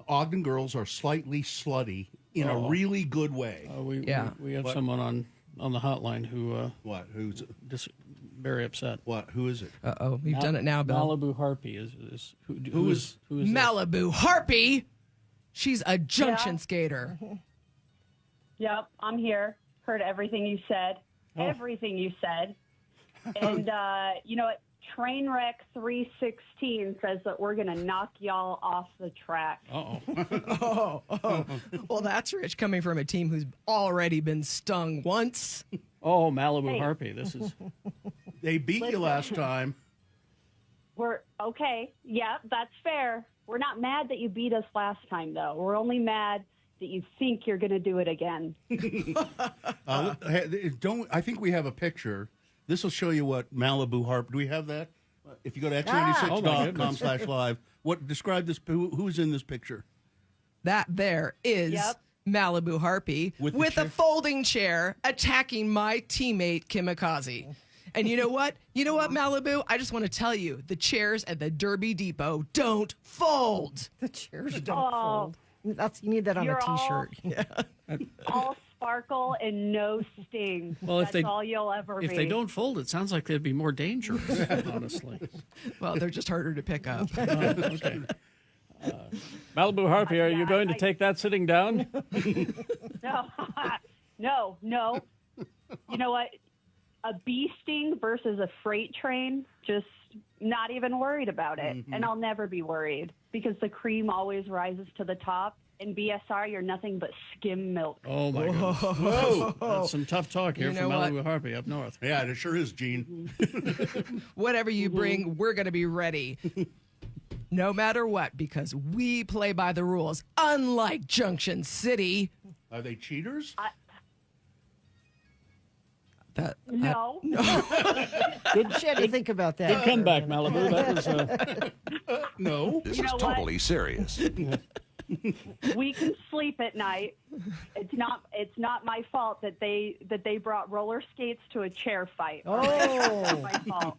Ogden girls are slightly slutty in a really good way. We have someone on the hotline who who's very upset. Who is it? Uh-oh, you've done it now, Bill. Malibu Harpy is who is Malibu Harpy? She's a Junction skater. Yep, I'm here. Heard everything you said. Everything you said. And you know what? Trainwreck 316 says that we're going to knock y'all off the track. Oh, well, that's rich coming from a team who's already been stung once. Oh, Malibu Hey. Harpy. This is. They beat you last time. We're okay. Yeah, that's fair. We're not mad that you beat us last time, though. We're only mad that you think you're going to do it again. I think we have a picture. This will show you what Malibu Harp. Do we have that? If you go to x96.com/live, describe this? Who's in this picture? That there is Malibu Harpy with a folding chair attacking my teammate Kimikaze. And you know what? Malibu? I just want to tell you, the chairs at the Derby Depot don't fold. The chairs don't fold. You need that on You're a T-shirt. all sparkle and no sting. Well, That's all you'll ever be. If they don't fold, it sounds like they'd be more dangerous. Honestly. Well, they're just harder to pick up. Okay. Malibu Harpy, are you going to take that sitting down? No. You know what? A bee sting versus a freight train, just not even worried about it. And I'll never be worried because the cream always rises to the top. In BSR, you're nothing but skim milk. Oh, my goodness. Whoa. That's some tough talk here You from know Malibu Harpy up north. Yeah, it sure is, Gene. Whatever you bring, we're going to be ready. No matter what, because we play by the rules, unlike Junction City. Are they cheaters? No. Good shit to think about that. Good comeback, Malibu. That was no. This is totally serious. We can sleep at night. It's not my fault that they brought roller skates to a chair fight. Oh, It's not my fault.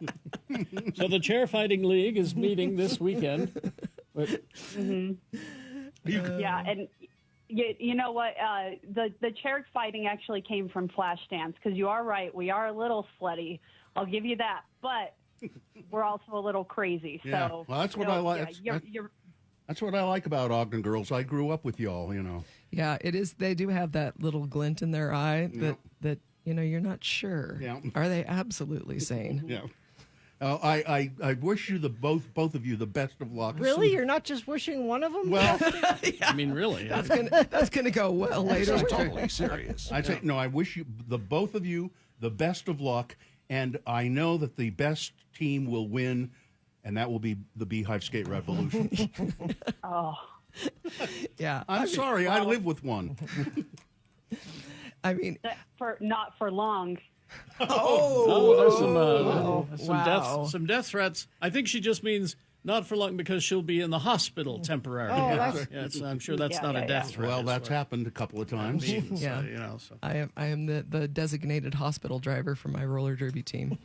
So the chair fighting league is meeting this weekend. Yeah, and you know what? The chair fighting actually came from Flashdance because you are right. We are a little slutty. I'll give you that. but we're also a little crazy. Yeah. So Well, that's what I like. That's what I like about Ogden girls. I grew up with y'all, you know. Yeah, it is. They do have that little glint in their eye that you're not sure. Yeah. Are they absolutely sane? Yeah. I wish you both of you the best of luck. Really? You're not just wishing one of them? Well, I mean, really. That's gonna go well later. Totally serious. I say no. I wish you both of you the best of luck, and I know that the best team will win, and that will be the Beehive Skate Revolution. Oh. Yeah. I'm sorry. I live with one. I mean, not for long. There's some Wow. some death threats. I think she just means not for long because she'll be in the hospital temporarily. I'm sure that's not a death threat. Well, that's happened a couple of times. Yeah. So. I am the designated hospital driver for my roller derby team.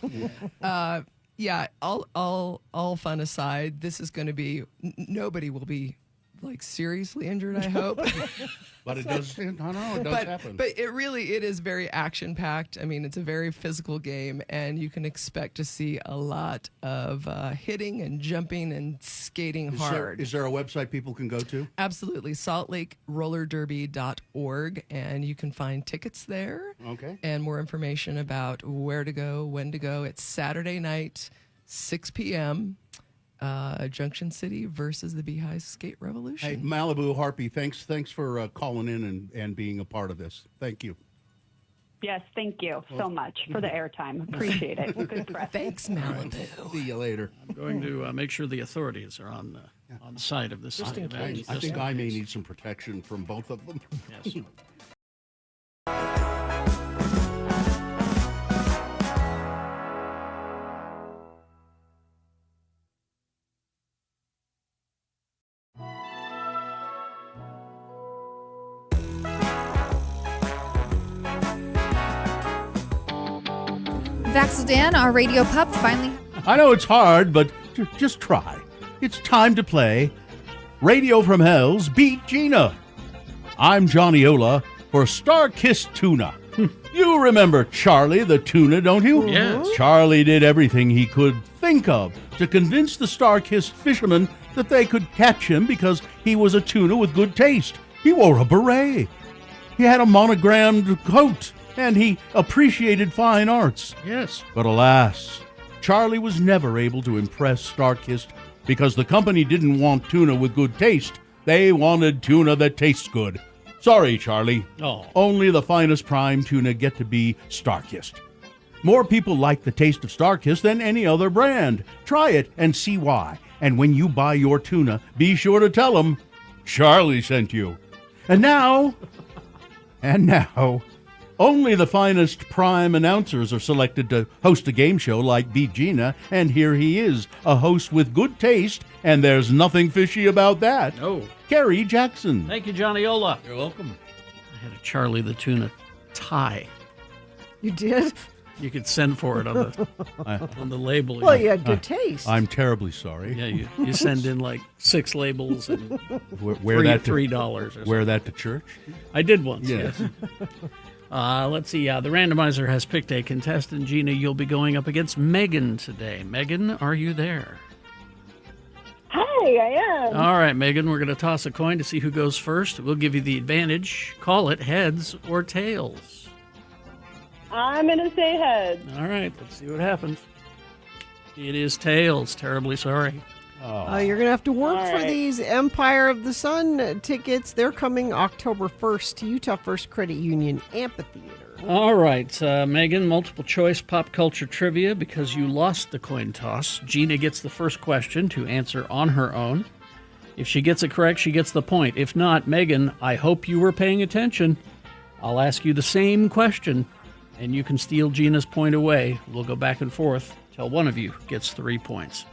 Yeah, all fun aside, this is going to be nobody will be like seriously injured, I hope. But it does. I don't know. It does happen. But it is very action packed. I mean, it's a very physical game, and you can expect to see a lot of hitting and jumping and skating hard. Is there a website people can go to? Absolutely, saltlakerollerderby.org, and you can find tickets there. Okay. And more information about where to go, when to go. It's Saturday night, 6 p.m. Junction City versus the Beehive Skate Revolution. Hey, Malibu Harpy, thanks for calling in and being a part of this. Thank you. Yes, thank you so much for the airtime. Appreciate it. Good press. Thanks, Malibu. See you later. I'm going to make sure the authorities are on side of this. I think I may need some protection from both of them. Yes. Vaxel Dan, our radio pup, finally. I know it's hard, but just try. It's time to play Radio from Hell's Beat Gina. I'm Johnny Ola for Star-Kissed Tuna. You remember Charlie the tuna, don't you? Yes. Charlie did everything he could think of to convince the Star-Kissed fishermen that they could catch him because he was a tuna with good taste. He wore a beret. He had a monogrammed coat, and he appreciated fine arts. Yes. But alas, Charlie was never able to impress Star-Kissed because the company didn't want tuna with good taste. They wanted tuna that tastes good. Sorry, Charlie. Oh. Only the finest prime tuna get to be Star-Kissed. More people like the taste of Star-Kissed than any other brand. Try it and see why. And when you buy your tuna, be sure to tell them Charlie sent you. And now, only the finest prime announcers are selected to host a game show like Beat Gina, and here he is, a host with good taste, and there's nothing fishy about that. No. Kerry Jackson. Thank you, Johnny Ola. You're welcome. I had a Charlie the Tuna tie. You did? You could send for it on the label. Well, you had good taste. I'm terribly sorry. Yeah, you send in like 6 labels and Wear that to, $3 or something. Wear that to church? I did once, Yes. yes. Let's see. The randomizer has picked a contestant. Gina, you'll be going up against Megan today. Megan, are you there? Hi, I am. All right, Megan, we're going to toss a coin to see who goes first. We'll give you the advantage. Call it heads or tails. I'm going to say heads. All right, let's see what happens. It is tails. Terribly sorry. You're going to have to work All for right. these Empire of the Sun tickets. They're coming October 1st to Utah First Credit Union Amphitheater. All right, Megan, multiple choice pop culture trivia because you lost the coin toss. Gina gets the first question to answer on her own. If she gets it correct, she gets the point. If not, Megan, I hope you were paying attention. I'll ask you the same question, and you can steal Gina's point away. We'll go back and forth till one of you gets 3 points.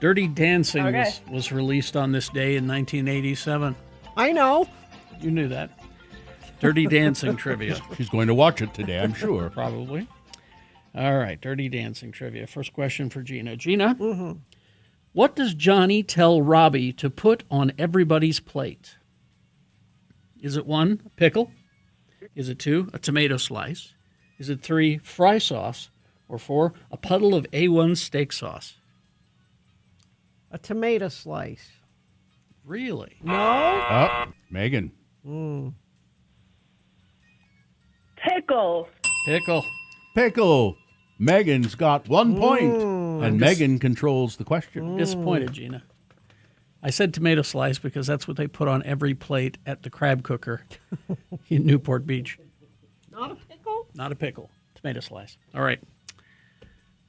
Dirty Dancing Okay. was released on this day in 1987. I know. You knew that. Dirty Dancing trivia. She's going to watch it today, I'm sure. Probably. All right, Dirty Dancing trivia. First question for Gina. Gina, what does Johnny tell Robbie to put on everybody's plate? Is it 1, a pickle? Is it 2, a tomato slice? Is it 3, fry sauce? Or 4, a puddle of A1 steak sauce. A tomato slice. Really? No? Oh, Megan. Pickle. Pickle. Pickle. Megan's got 1 point, and Megan controls the question. Disappointed, Gina. I said tomato slice because that's what they put on every plate at the crab cooker in Newport Beach. Not a pickle? Not a pickle. Tomato slice. All right.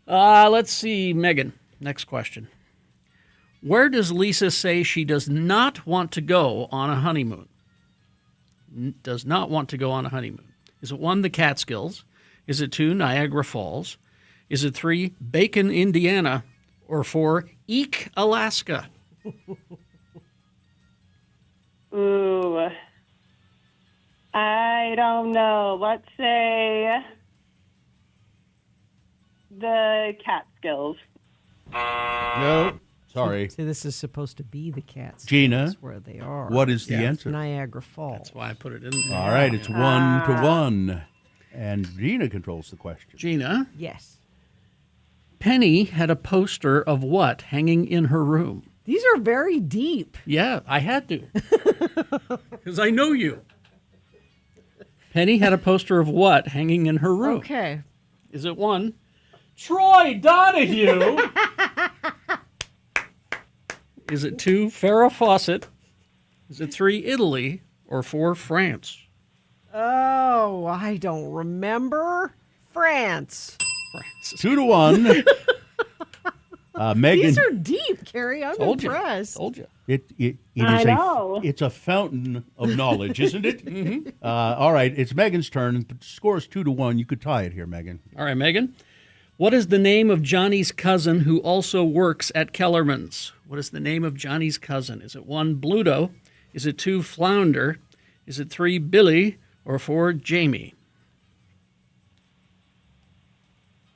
Let's see, Megan. Next question. Where does Lisa say she does not want to go on a honeymoon? Does not want to go on a honeymoon. Is it 1, the Catskills? Is it 2, Niagara Falls? Is it 3, Bacon, Indiana? Or 4, Eek, Alaska? Ooh. I don't know. Let's say the Catskills. No. Sorry. See, this is supposed to be the Catskills. Gina, That's where they are. what is the answer? Niagara Falls. That's why I put it in there. All right, it's 1-1. And Gina controls the question. Gina? Yes. Penny had a poster of what hanging in her room? These are very deep. Yeah, I had to. Because I know you. Penny had a poster of what hanging in her room? Okay. Is it 1, Troy Donahue? Is it 2, Farrah Fawcett? Is it 3, Italy? Or 4, France? Oh, I don't remember. France. 2-1. Megan. These are deep, Carrie. I'm Told you. impressed. Told you. It I is know. it's a fountain of knowledge, isn't it? All right, it's Megan's turn. The score is 2-1. You could tie it here, Megan. All right, Megan. What is the name of Johnny's cousin who also works at Kellerman's? What is the name of Johnny's cousin? Is it 1, Bluto? Is it 2, Flounder? Is it 3, Billy? Or 4, Jamie?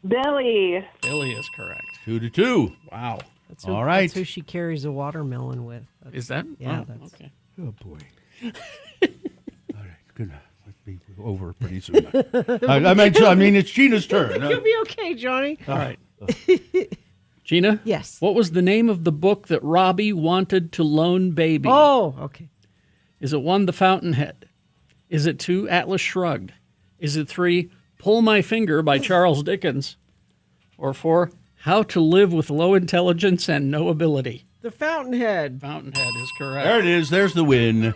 Billy. Billy is correct. 2-2. Wow. That's who, All right. That's who she carries a watermelon with. Is that? Yeah. Oh, That's, okay. Oh, boy. All right, good. Let's be over pretty soon. I mean, it's Gina's turn. You'll be okay, Johnny. All right. Gina? Yes. What was the name of the book that Robbie wanted to loan Baby? Oh, okay. Is it 1, The Fountainhead? Is it 2, Atlas Shrugged? Is it 3, Pull My Finger by Charles Dickens? Or 4, How to Live with Low Intelligence and No Ability? The Fountainhead. Fountainhead is correct. There it is. There's the win.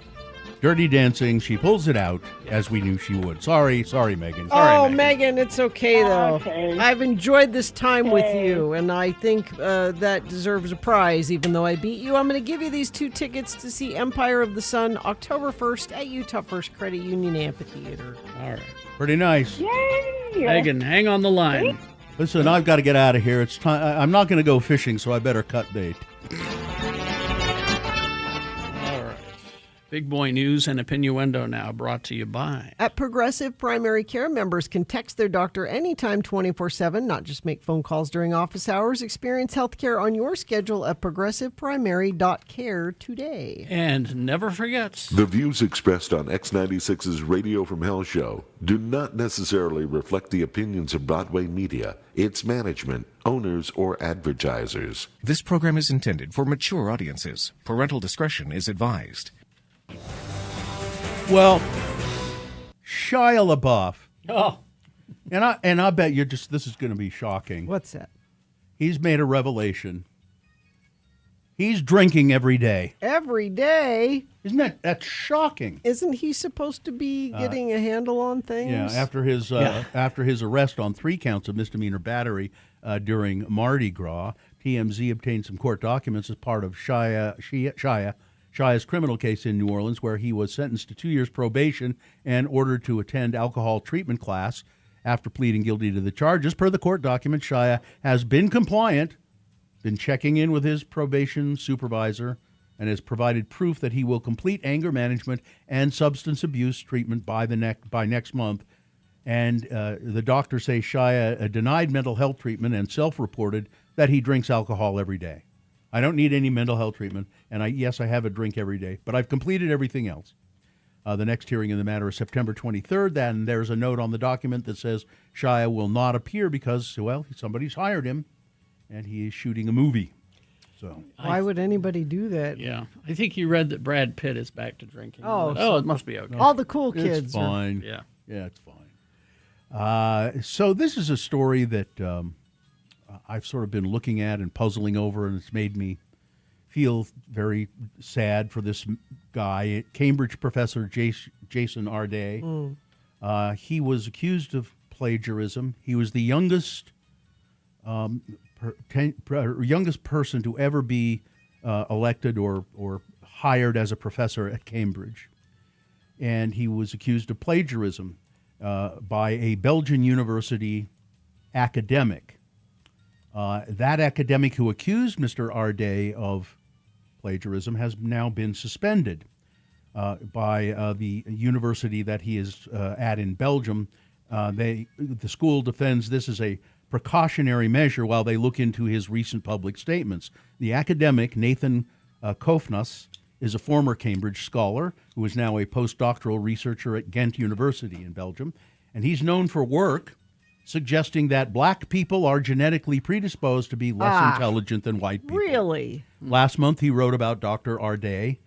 Dirty Dancing. She pulls it out, as we knew she would. Sorry, Megan. Oh, Megan, it's okay, though. Okay. I've enjoyed this time with you, and I think that deserves a prize, even though I beat you. I'm going to give you these 2 tickets to see Empire of the Sun October 1st at Utah First Credit Union Amphitheater. All right. Pretty nice. Yay! Megan, hang on the line. Listen, I've got to get out of here. It's time. I'm not going to go fishing, so I better cut bait. All right. Big Boy News and Opinioendo now brought to you by. At Progressive Primary Care, members can text their doctor anytime 24/7, not just make phone calls during office hours. Experience health care on your schedule at progressiveprimary.care today. And never forget. The views expressed on X96's Radio from Hell show do not necessarily reflect the opinions of Broadway Media, its management, owners, or advertisers. This program is intended for mature audiences. Parental discretion is advised. Well, Shia LaBeouf. Oh. And I bet you're just, this is going to be shocking. What's that? He's made a revelation. He's drinking every day. Every day? Isn't that's shocking? Isn't he supposed to be getting a handle on things? Yeah, after his arrest on 3 counts of misdemeanor battery during Mardi Gras, TMZ obtained some court documents as part of Shia's criminal case in New Orleans, where he was sentenced to 2 years probation and ordered to attend alcohol treatment class after pleading guilty to the charges. Per the court document, Shia has been compliant, been checking in with his probation supervisor, and has provided proof that he will complete anger management and substance abuse treatment by next month. And the doctors say Shia denied mental health treatment and self-reported that he drinks alcohol every day. I don't need any mental health treatment, and yes, I have a drink every day, but I've completed everything else. The next hearing in the matter is September 23rd. Then there's a note on the document that says Shia will not appear because, well, somebody's hired him, and he is shooting a movie. So Why would anybody do that? Yeah, I think you read that Brad Pitt is back to drinking. Oh, it must be okay. All the cool kids. It's fine. Yeah, it's fine. So this is a story that I've sort of been looking at and puzzling over, and it's made me feel very sad for this guy, Cambridge professor Jason Arday. He was accused of plagiarism. He was the youngest youngest person to ever be elected or hired as a professor at Cambridge. And he was accused of plagiarism by a Belgian university academic. That academic who accused Mr. Arday of plagiarism has now been suspended by the university that he is at in Belgium. The school defends this as a precautionary measure while they look into his recent public statements. The academic, Nathan Kofnas, is a former Cambridge scholar who is now a postdoctoral researcher at Ghent University in Belgium, and he's known for work suggesting that black people are genetically predisposed to be less intelligent than white people. Really? Last month he wrote about Dr. Arday,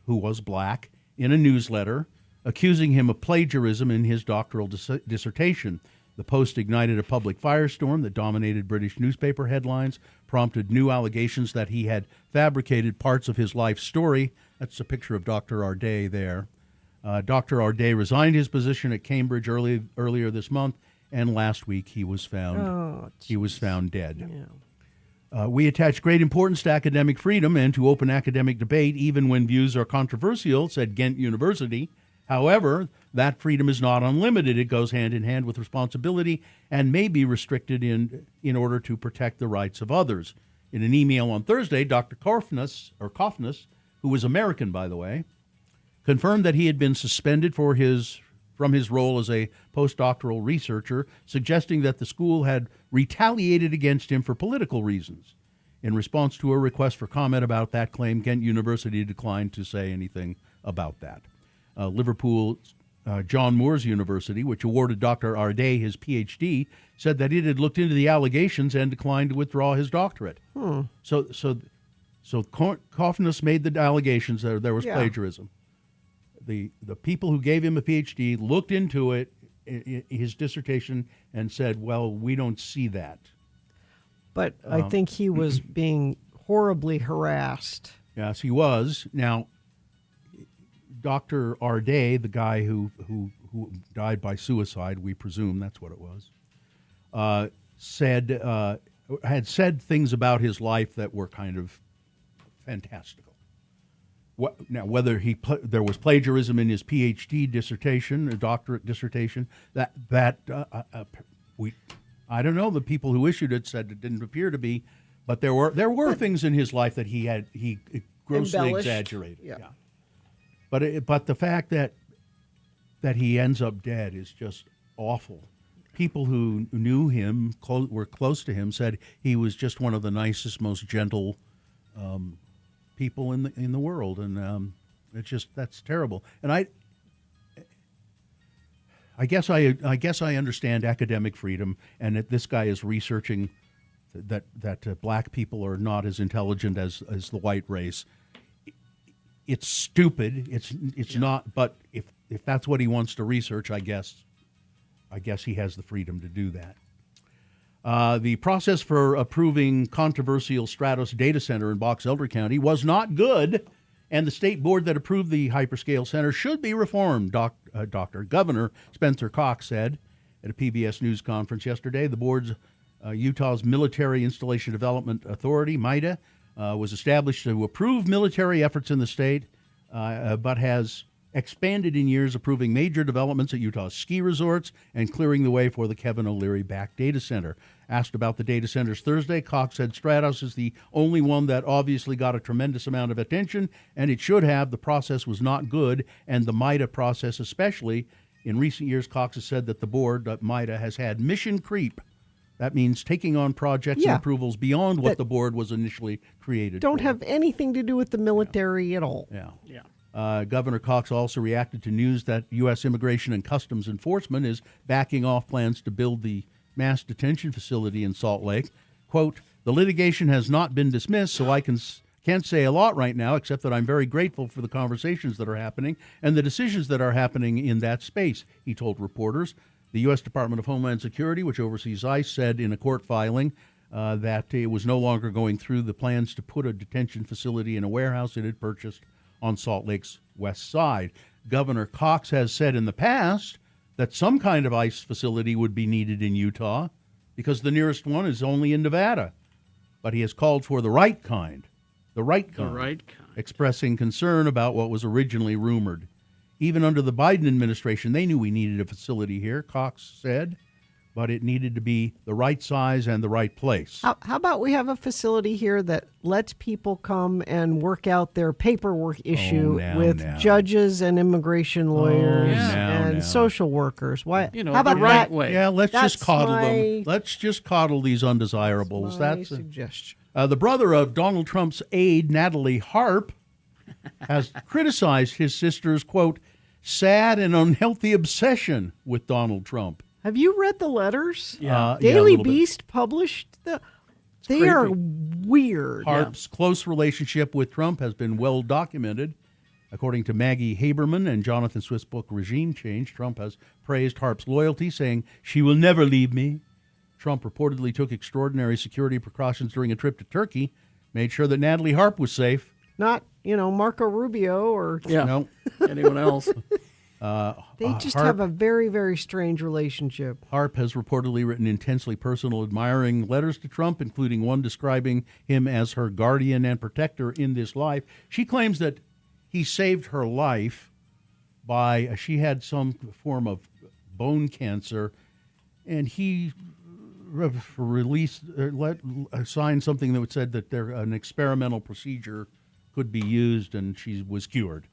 who was black, in a newsletter, accusing him of plagiarism in his doctoral dissertation. The post ignited a public firestorm that dominated British newspaper headlines, prompted new allegations that he had fabricated parts of his life story. That's a picture of Dr. Arday there. Dr. Arday resigned his position at Cambridge earlier this month, and last week he was found dead. Yeah. We attach great importance to academic freedom and to open academic debate, even when views are controversial, said Ghent University. However, that freedom is not unlimited. It goes hand in hand with responsibility and may be restricted in order to protect the rights of others. In an email on Thursday, Dr. Kofnas, who was American, by the way, confirmed that he had been suspended from his role as a postdoctoral researcher, suggesting that the school had retaliated against him for political reasons. In response to a request for comment about that claim, Ghent University declined to say anything about that. Liverpool John Moores University, which awarded Dr. Arday his PhD, said that it had looked into the allegations and declined to withdraw his doctorate. So Kofnas made the allegations that there was plagiarism. The people who gave him a PhD looked into it, his dissertation, and said, well, we don't see that. But I think he was being horribly harassed. Yes, he was. Now, Dr. Arday, the guy who died by suicide, we presume that's what it was, had said things about his life that were kind of fantastical. Now, whether there was plagiarism in his PhD dissertation, a doctorate dissertation, I don't know. The people who issued it said it didn't appear to be, but there were things in his life that he grossly exaggerated. Yeah. But the fact that he ends up dead is just awful. People who knew him, were close to him, said he was just one of the nicest, most gentle people in the world, and that's terrible. And I guess I understand academic freedom, and that this guy is researching that black people are not as intelligent as the white race. It's stupid. It's not. But if that's what he wants to research, I guess he has the freedom to do that. The process for approving controversial Stratos data center in Box Elder County was not good, and the state board that approved the hyperscale center should be reformed. Governor Spencer Cox said at a PBS News conference yesterday. The board's Utah's Military Installation Development Authority, MIDA, was established to approve military efforts in the state, but has expanded in years, approving major developments at Utah's ski resorts and clearing the way for the Kevin O'Leary-backed data center. Asked about the data centers Thursday, Cox said Stratos is the only one that obviously got a tremendous amount of attention, and it should have. The process was not good, and the MIDA process especially. In recent years, Cox has said that the board, MIDA, has had mission creep. That means taking on projects and approvals beyond what the board was initially created Don't for. have anything to do with the military at all. Yeah. Yeah. Governor Cox also reacted to news that U.S. Immigration and Customs Enforcement is backing off plans to build the mass detention facility in Salt Lake. Quote, the litigation has not been dismissed, so I can't say a lot right now, except that I'm very grateful for the conversations that are happening and the decisions that are happening in that space, he told reporters. The U.S. Department of Homeland Security, which oversees ICE, said in a court filing that it was no longer going through the plans to put a detention facility in a warehouse it had purchased on Salt Lake's west side. Governor Cox has said in the past that some kind of ICE facility would be needed in Utah because the nearest one is only in Nevada. But he has called for the right kind, expressing concern about what was originally rumored. Even under the Biden administration, they knew we needed a facility here, Cox said, but it needed to be the right size and the right place. How about we have a facility here that lets people come and work out their paperwork issue with judges and immigration lawyers and social workers? Why? You know, how about the right that? way. Yeah, let's That's just coddle my- them. Let's just coddle these undesirables. That's a suggestion. The brother of Donald Trump's aide, Natalie Harp, has criticized his sister's, quote, sad and unhealthy obsession with Donald Trump. Have you read the letters? Yeah. Daily a little bit. Beast published the. They are weird. Harp's close relationship with Trump has been well documented. According to Maggie Haberman and Jonathan Swift's book, Regime Change, Trump has praised Harp's loyalty, saying, she will never leave me. Trump reportedly took extraordinary security precautions during a trip to Turkey, made sure that Natalie Harp was safe. Not, Marco Rubio or No. anyone else. They just Harp- have a very, very strange relationship. Harp has reportedly written intensely personal, admiring letters to Trump, including one describing him as her guardian and protector in this life. She claims that he saved her life by, she had some form of bone cancer, and he signed something that said that an experimental procedure could be used, and she was cured.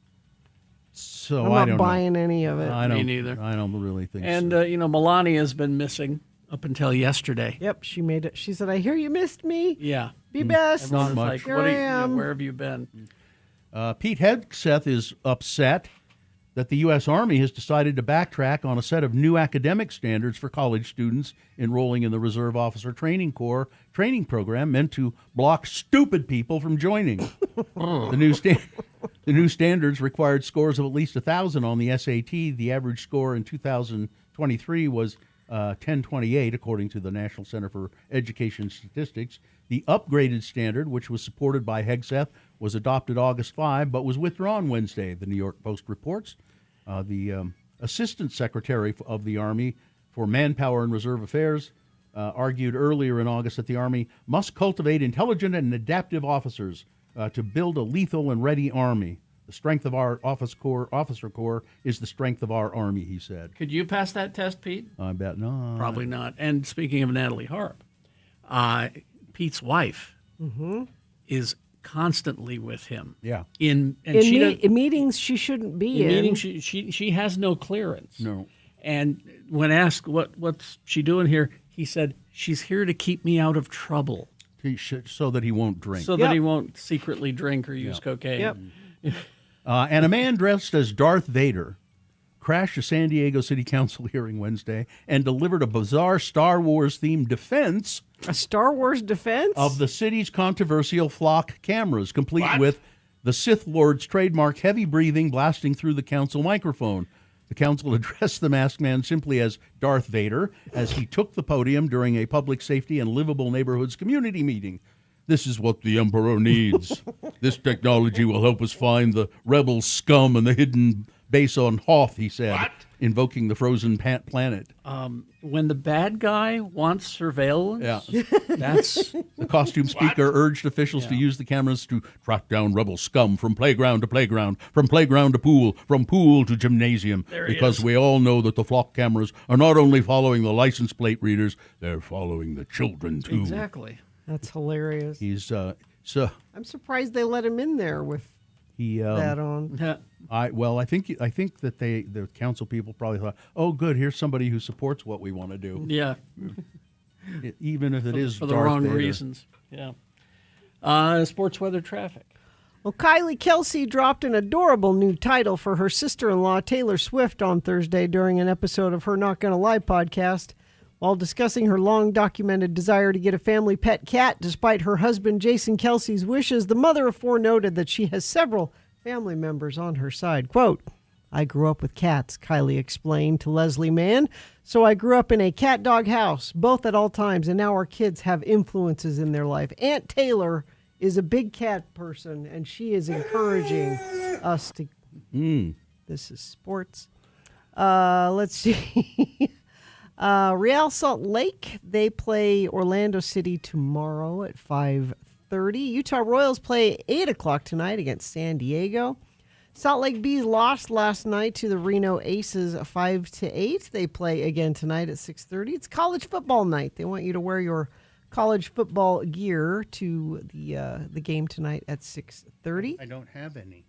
So I'm I not don't buying know. any of it. Me neither. I don't really think And, so. Melania's been missing up until yesterday. Yep, she made it. She said, I hear you missed me. Yeah. Be best. Everyone's much. like, Here what I are you, am. where have you been? Pete Hegseth is upset that the U.S. Army has decided to backtrack on a set of new academic standards for college students enrolling in the Reserve Officer Training Corps training program meant to block stupid people from joining. The new standards required scores of at least 1,000 on the SAT. The average score in 2023 was 1028, according to the National Center for Education Statistics. The upgraded standard, which was supported by Hegseth, was adopted August 5, but was withdrawn Wednesday, the New York Post reports. The Assistant Secretary of the Army for Manpower and Reserve Affairs argued earlier in August that the Army must cultivate intelligent and adaptive officers to build a lethal and ready Army. The strength of our officer corps is the strength of our Army, he said. Could you pass that test, Pete? I bet not. Probably not. And speaking of Natalie Harp, Pete's wife is constantly with him. Yeah. In meetings she shouldn't be in. Meetings she has no clearance. No. And when asked what's she doing here, he said she's here to keep me out of trouble. So that he won't drink. So that he won't secretly drink or use cocaine. Yep. And a man dressed as Darth Vader crashed a San Diego City Council hearing Wednesday and delivered a bizarre Star Wars-themed defense. A Star Wars defense? Of the city's controversial flock cameras, complete with the Sith Lord's trademark heavy breathing blasting through the council microphone. The council addressed the masked man simply as Darth Vader as he took the podium during a public safety and livable neighborhoods community meeting. This is what the Emperor needs. This technology will help us find the rebel scum and the hidden base on Hoth, he said, invoking the frozen planet. When the bad guy wants surveillance, that's... The costume speaker urged officials to use the cameras to track down rebel scum from playground to playground, from playground to pool, from pool to gymnasium, because we all know that the flock cameras are not only following the license plate readers, they're following the children, too. Exactly. That's hilarious. He's I'm surprised they let him in there with that on. I think that the council people probably thought, oh, good, here's somebody who supports what we want to do. Yeah. Even if it is for the Darth wrong Vader. reasons. Yeah. Sports weather traffic. Well, Kylie Kelsey dropped an adorable new title for her sister-in-law, Taylor Swift, on Thursday during an episode of her Not Gonna Lie podcast. While discussing her long-documented desire to get a family pet cat, despite her husband Jason Kelsey's wishes, the mother of four noted that she has several family members on her side. Quote, I grew up with cats, Kylie explained to Leslie Mann. So I grew up in a cat-dog house, both at all times, and now our kids have influences in their life. Aunt Taylor is a big cat person, and she is encouraging us to... This is sports. Let's see. Real Salt Lake, they play Orlando City tomorrow at 5:30. Utah Royals play 8 o'clock tonight against San Diego. Salt Lake Bees lost last night to the Reno Aces 5-8. They play again tonight at 6:30. It's college football night. They want you to wear your college football gear to the game tonight at 6:30. I don't have any.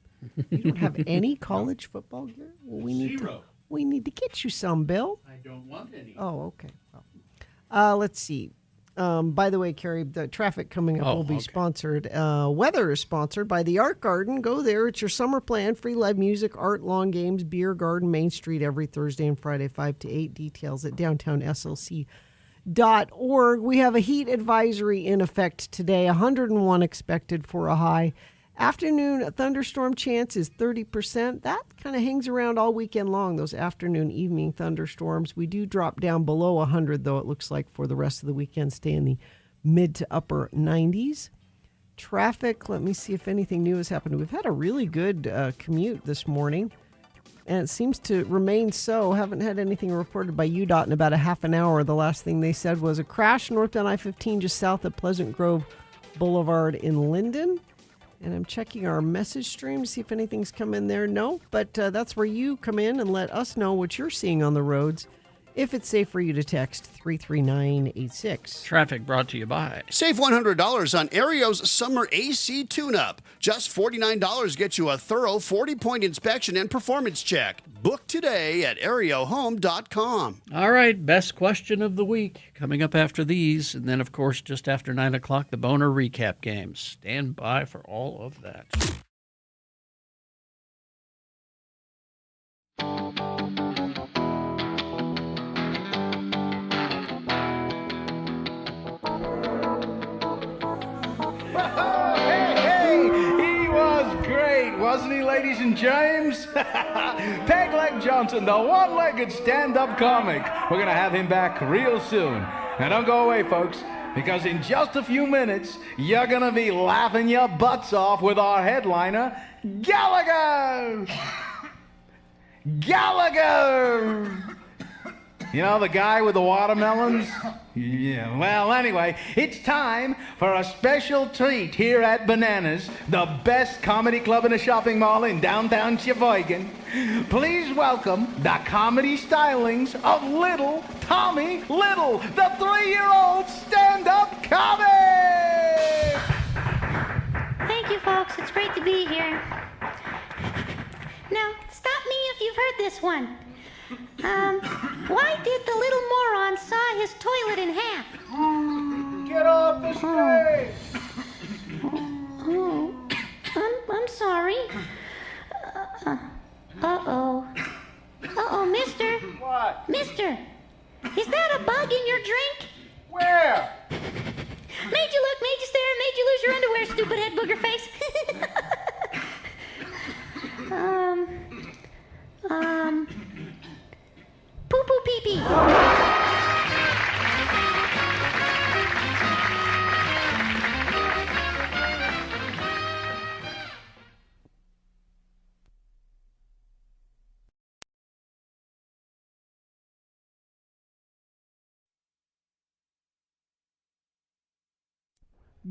You don't have any college football gear? Well, we need to get you some, Bill. I don't want any. Oh, okay. Well, let's see. By the way, Carrie, the traffic coming up will be sponsored. Weather is sponsored by the Art Garden. Go there. It's your summer plan. Free live music, art, lawn games, beer garden, Main Street every Thursday and Friday, 5 to 8. Details at downtownslc.org. We have a heat advisory in effect today. 101 expected for a high. Afternoon thunderstorm chance is 30%. That kind of hangs around all weekend long, those afternoon, evening thunderstorms. We do drop down below 100, though, it looks like, for the rest of the weekend. Stay in the mid to upper 90s. Traffic, let me see if anything new has happened. We've had a really good commute this morning, and it seems to remain so. Haven't had anything reported by UDOT in about a half an hour. The last thing they said was a crash northbound I-15 just south of Pleasant Grove Boulevard in Linden. And I'm checking our message stream to see if anything's come in there. No, but that's where you come in and let us know what you're seeing on the roads. If it's safe for you to text 33986. Traffic brought to you by. Save $100 on Aereo's summer AC tune-up. Just $49 gets you a thorough 40-point inspection and performance check. Book today at aereohome.com. All right, best question of the week coming up after these. And then, of course, just after 9 o'clock, the Boner recap games. Stand by for all of that. Wasn't he, ladies and James? Pegleg Johnson, the one-legged stand-up comic. We're going to have him back real soon. Now, don't go away, folks, because in just a few minutes, you're going to be laughing your butts off with our headliner, Gallagher! Gallagher! You know, the guy with the watermelons? Yeah, well, anyway, it's time for a special treat here at Bananas, the best comedy club in a shopping mall in downtown Sheboygan. Please welcome the comedy stylings of Little Tommy Little, the 3-year-old stand-up comic! Thank you, folks. It's great to be here. Now, stop me if you've heard this one. Why did the little moron saw his toilet in half? Get off the stage! I'm sorry. Uh-oh. Uh-oh, mister. What? Mister, is that a bug in your drink? Where? Made you look, made you stare, made you lose your underwear, stupid head booger face. Poo-poo pee-pee.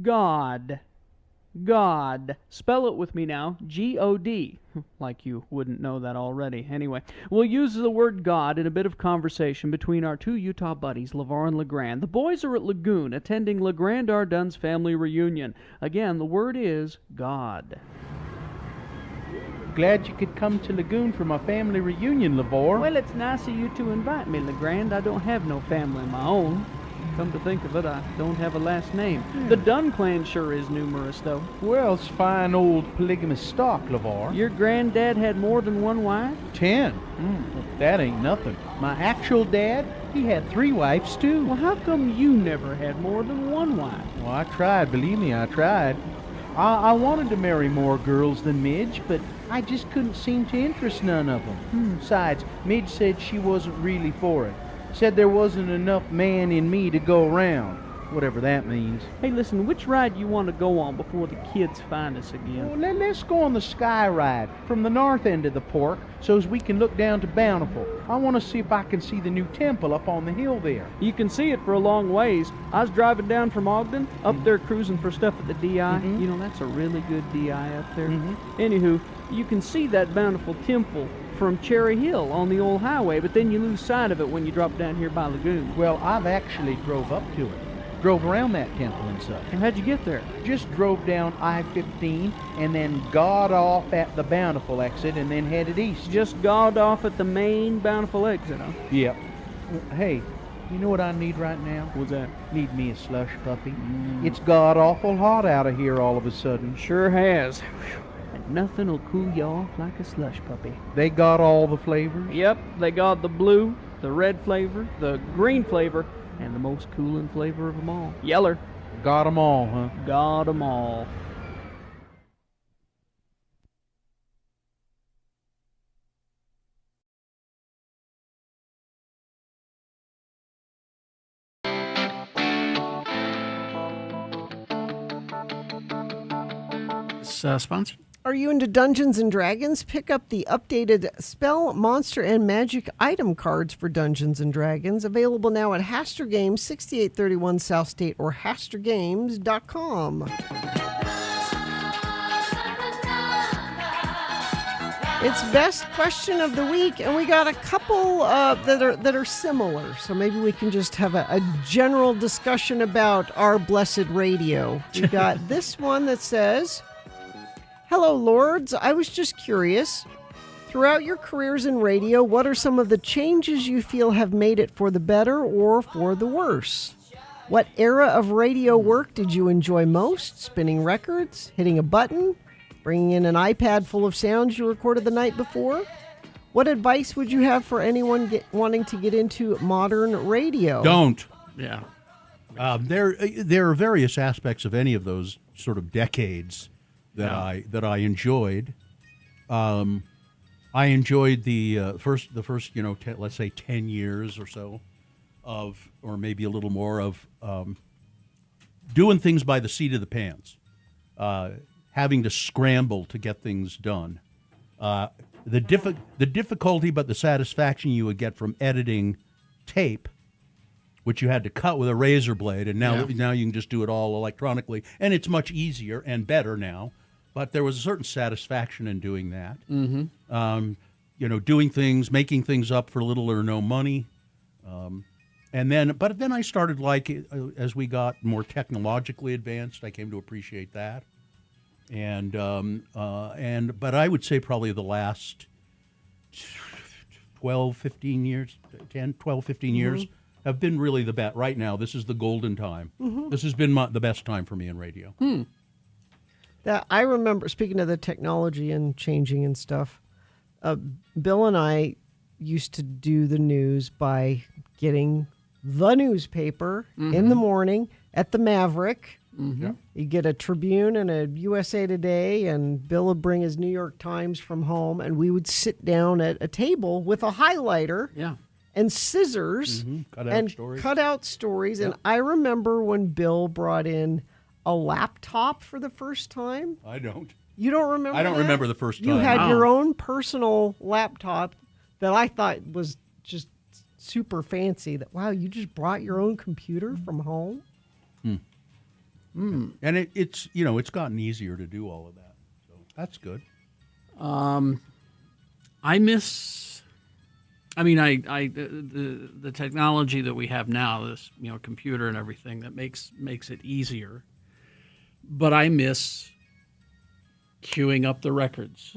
God. God. Spell it with me now. G-O-D. Like you wouldn't know that already. Anyway, we'll use the word God in a bit of conversation between our two Utah buddies, LeVar and LeGrand. The boys are at Lagoon attending LeGrand Ardenne's family reunion. Again, the word is God. Glad you could come to Lagoon for my family reunion, LeVar. Well, it's nice of you to invite me, LeGrand. I don't have no family of my own. Come to think of it, I don't have a last name. The Dunn clan sure is numerous, though. Well, it's fine old polygamous stock, LeVar. Your granddad had more than one wife? 10. That ain't nothing. My actual dad, he had 3 wives, too. Well, how come you never had more than one wife? Well, I tried, believe me, I tried. I wanted to marry more girls than Midge, but I just couldn't seem to interest none of them. Besides, Midge said she wasn't really for it. Said there wasn't enough man in me to go around, whatever that means. Hey, listen, which ride you want to go on before the kids find us again? Well, let's go on the Sky Ride from the north end of the park so as we can look down to Bountiful. I want to see if I can see the new temple up on the hill there. You can see it for a long ways. I was driving down from Ogden, up there cruising for stuff at the DI. You know, that's a really good DI up there. Anywho, you can see that Bountiful temple from Cherry Hill on the old highway, but then you lose sight of it when you drop down here by Lagoon. Well, I've actually drove up to it. Drove around that temple and such. And how'd you get there? Just drove down I-15 and then got off at the Bountiful exit and then headed east. Just got off at the main Bountiful exit, huh? Yep. Hey, you know what I need right now? What's that? Need me a slush puppy. It's god-awful hot out of here all of a sudden. Sure has. And nothing will cool you off like a slush puppy. They got all the flavors? Yep, they got the blue, the red flavor, the green flavor, and the most cooling flavor of them all. Yeller. Got 'em all, huh? Got 'em all. Sponsored. Are you into Dungeons & Dragons? Pick up the updated Spell, Monster, and Magic item cards for Dungeons & Dragons. Available now at Haster Games, 6831 South State, or HasterGames.com. It's Best Question of the Week, and we got a couple that are similar. So maybe we can just have a general discussion about our blessed radio. We got this one that says... Hello, Lords. I was just curious. Throughout your careers in radio, what are some of the changes you feel have made it for the better or for the worse? What era of radio work did you enjoy most? Spinning records? Hitting a button? Bringing in an iPad full of sounds you recorded the night before? What advice would you have for anyone wanting to get into modern radio? Don't. Yeah. There are various aspects of any of those sort of decades that I enjoyed. I enjoyed the first let's say 10 years or so of, or maybe a little more of doing things by the seat of the pants, having to scramble to get things done. The difficulty, but the satisfaction you would get from editing tape, which you had to cut with a razor blade, and now you can just do it all electronically, and it's much easier and better now. But there was a certain satisfaction in doing that. Doing things, making things up for little or no money, but then I started, as we got more technologically advanced, I came to appreciate that, but I would say probably the last 12, 15 years, 10, 12, 15 years have been really the best. Right now, this is the golden time. This has been the best time for me in radio. That I remember, speaking of the technology and changing and stuff, Bill and I used to do the news by getting the newspaper in the morning at the Maverick. You get a Tribune and a USA Today, and Bill would bring his New York Times from home, and we would sit down at a table with a highlighter and scissors cut out stories. And I remember when Bill brought in a laptop for the first time. I don't. You don't remember? I don't remember the first time. You had your own personal laptop that I thought was just super fancy. That, wow, you just brought your own computer from home? And it's it's gotten easier to do all of that. So that's good. I miss. I mean, the technology that we have now, this computer and everything, that makes it easier. But I miss queuing up the records,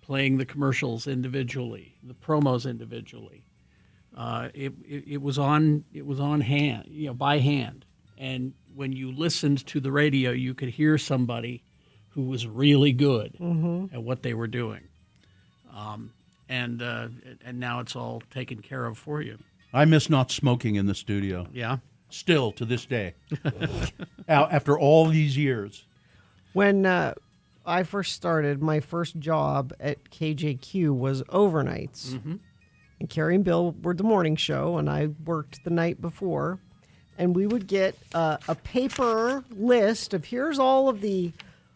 playing the commercials individually, the promos individually. It was on hand, by hand. And when you listened to the radio, you could hear somebody who was really good at what they were doing. And now it's all taken care of for you. I miss not smoking in the studio. Yeah. Still to this day. After all these years. When I first started, my first job at KJQ was overnights. And Carrie and Bill were the morning show, and I worked the night before. And we would get a paper list of here's all of the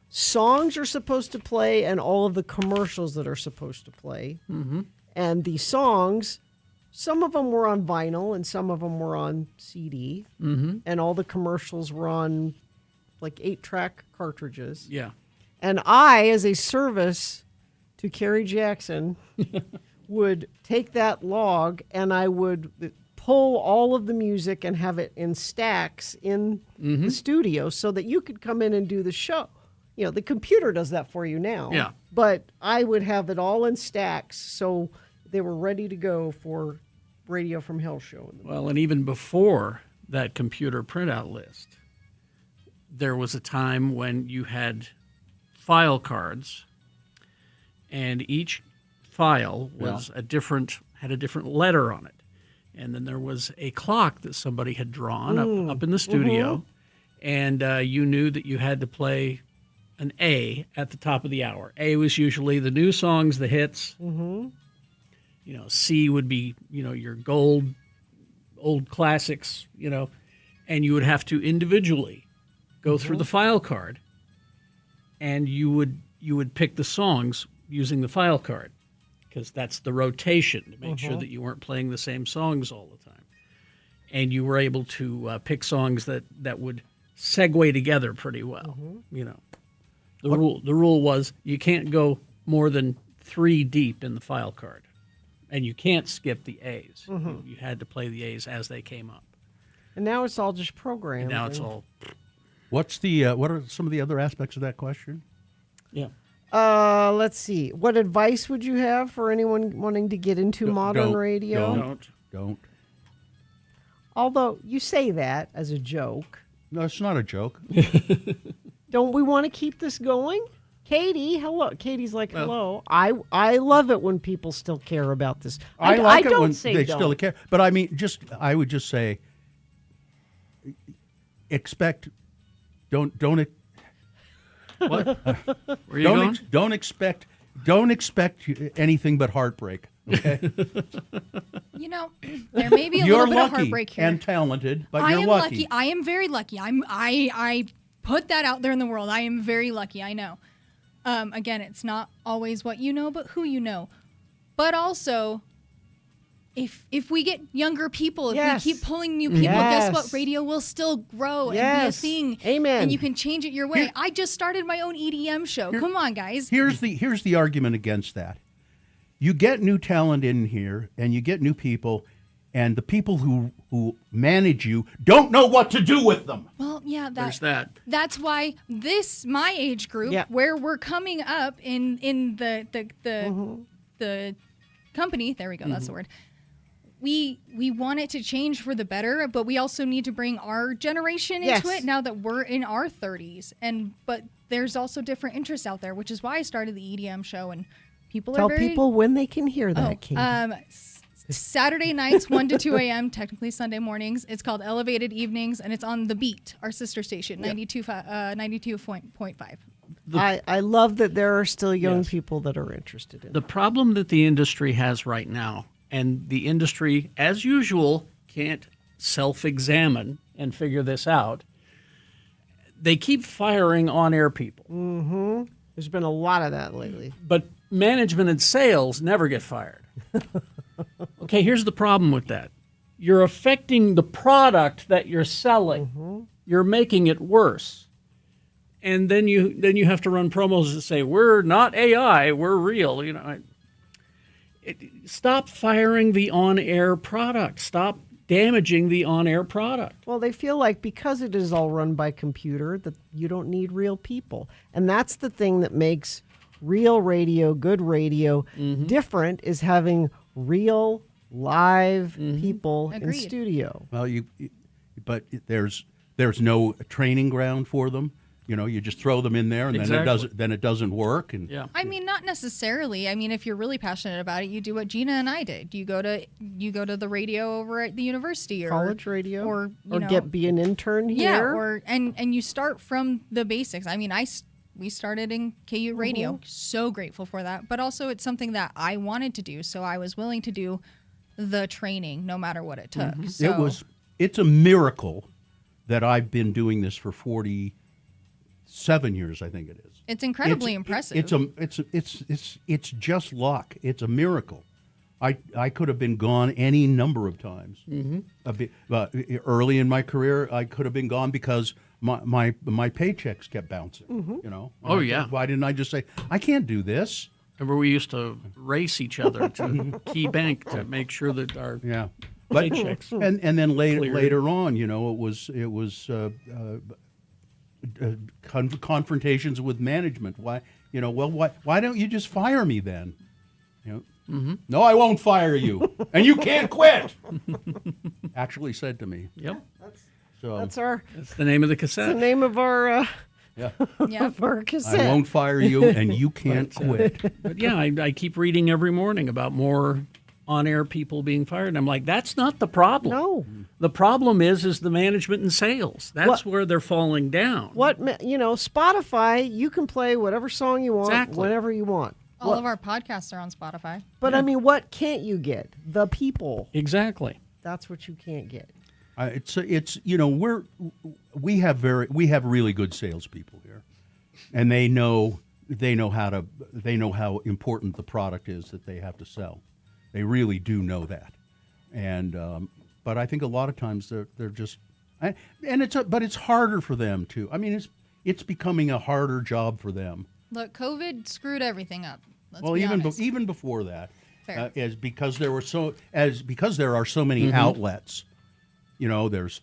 songs you're supposed to play and all of the commercials that are supposed to play. And the songs, some of them were on vinyl and some of them were on CD. And all the commercials were on like 8-track cartridges. Yeah. And I, as a service to Carrie Jackson, would take that log and I would pull all of the music and have it in stacks in the studio so that you could come in and do the show. You know, the computer does that for you now. Yeah. But I would have it all in stacks so they were ready to go for Radio from Hell show. Well, and even before that computer printout list, there was a time when you had file cards, and each file was had a different letter on it. And then there was a clock that somebody had drawn up in the studio, and you knew that you had to play an A at the top of the hour. A was usually the new songs, the hits. C would be, your old classics, and you would have to individually go through the file card, and you would pick the songs using the file card, because that's the rotation to make sure that you weren't playing the same songs all the time. And you were able to pick songs that would segue together pretty well. The rule was you can't go more than 3 deep in the file card, and you can't skip the A's. You had to play the A's as they came up. And now it's all just programmed. And now it's all. What are some of the other aspects of that question? Yeah. Let's see. What advice would you have for anyone wanting to get into modern radio? Don't. Although you say that as a joke. No, it's not a joke. Don't we want to keep this going? Katie, hello. Katie's like, hello. I love it when people still care about this. I like it don't when say they don't. still care. But I mean, I would just say, expect. Don't. What? Where you going? Don't expect anything but heartbreak. Okay. There may be a You're little bit of lucky heartbreak here. and talented, but I you're am lucky. I am very lucky. I put that out there in the world. I am very lucky. I know. Again, it's not always what you know, but who you know. But also, if we get younger people, if we keep pulling new people, guess what? Radio will still grow and be a thing. Amen. And you can change it your way. I just started my own EDM show. Come on, guys. Here's the argument against that. You get new talent in here, and you get new people, and the people who manage you don't know what to do with them. Well, yeah, There's that. That's why my age group, where we're coming up in the company. There we go. That's the word. We want it to change for the better, but we also need to bring our generation into it now that we're in our 30s. But there's also different interests out there, which is why I started the EDM show, and people Tell are very... people when they can hear that, Katie. Saturday nights, 1 to 2 a.m., technically Sunday mornings. It's called Elevated Evenings, and it's on The Beat, our sister station, 92.5. I love that there are still young people that are interested in it. The problem that the industry has right now, and the industry, as usual, can't self-examine and figure this out, they keep firing on-air people. There's been a lot of that lately. But management and sales never get fired. Okay, here's the problem with that. You're affecting the product that you're selling. You're making it worse. And then you have to run promos that say, we're not AI, we're real. Stop firing the on-air product. Stop damaging the on-air product. Well, they feel like because it is all run by computer that you don't need real people. And that's the thing that makes real radio, good radio, different, is having real live people in Agreed. studio. Well, but there's no training ground for them. You know, you just throw them in there, and then it doesn't work. And I mean, not necessarily. I mean, if you're really passionate about it, you do what Gina and I did. You go to the radio over at the university or College radio, or you know, be an intern yeah, here. and you start from the basics. I mean, we started in KU radio. So grateful for that. But also, it's something that I wanted to do, so I was willing to do the training, no matter what it took. So, it's a miracle that I've been doing this for 47 years, I think it is. it's incredibly impressive. It's just luck. It's a miracle. I could have been gone any number of times. Early in my career, I could have been gone because my paychecks kept bouncing. You know. Oh, yeah. Why didn't I just say I can't do this? Remember, we used to race each other to Key Bank to make sure that our paychecks. And then cleared. later on, you know, it was confrontations with management. Why don't you just fire me then? You know, no, I won't fire you, and you can't quit. Actually said to me. Yep. That's the name of the cassette. That's the name of our of our cassette. I won't fire you, and you can't quit. But yeah, I keep reading every morning about more on-air people being fired, and I'm like, that's not the problem. No. The problem is the management and sales. That's where they're falling down. Spotify, you can play whatever song you want, whenever you want. All of our podcasts are on Spotify. But I mean, what can't you get? The people. Exactly. That's what you can't get. It's you know we have really good salespeople here, and they know how important the product is that they have to sell. They really do know that, and but I think a lot of times they're just, but it's harder for them too. I mean, it's becoming a harder job for them. Look, COVID screwed everything up. Let's Well, be even honest. even before that, Fair. because there are so many outlets. You know, there's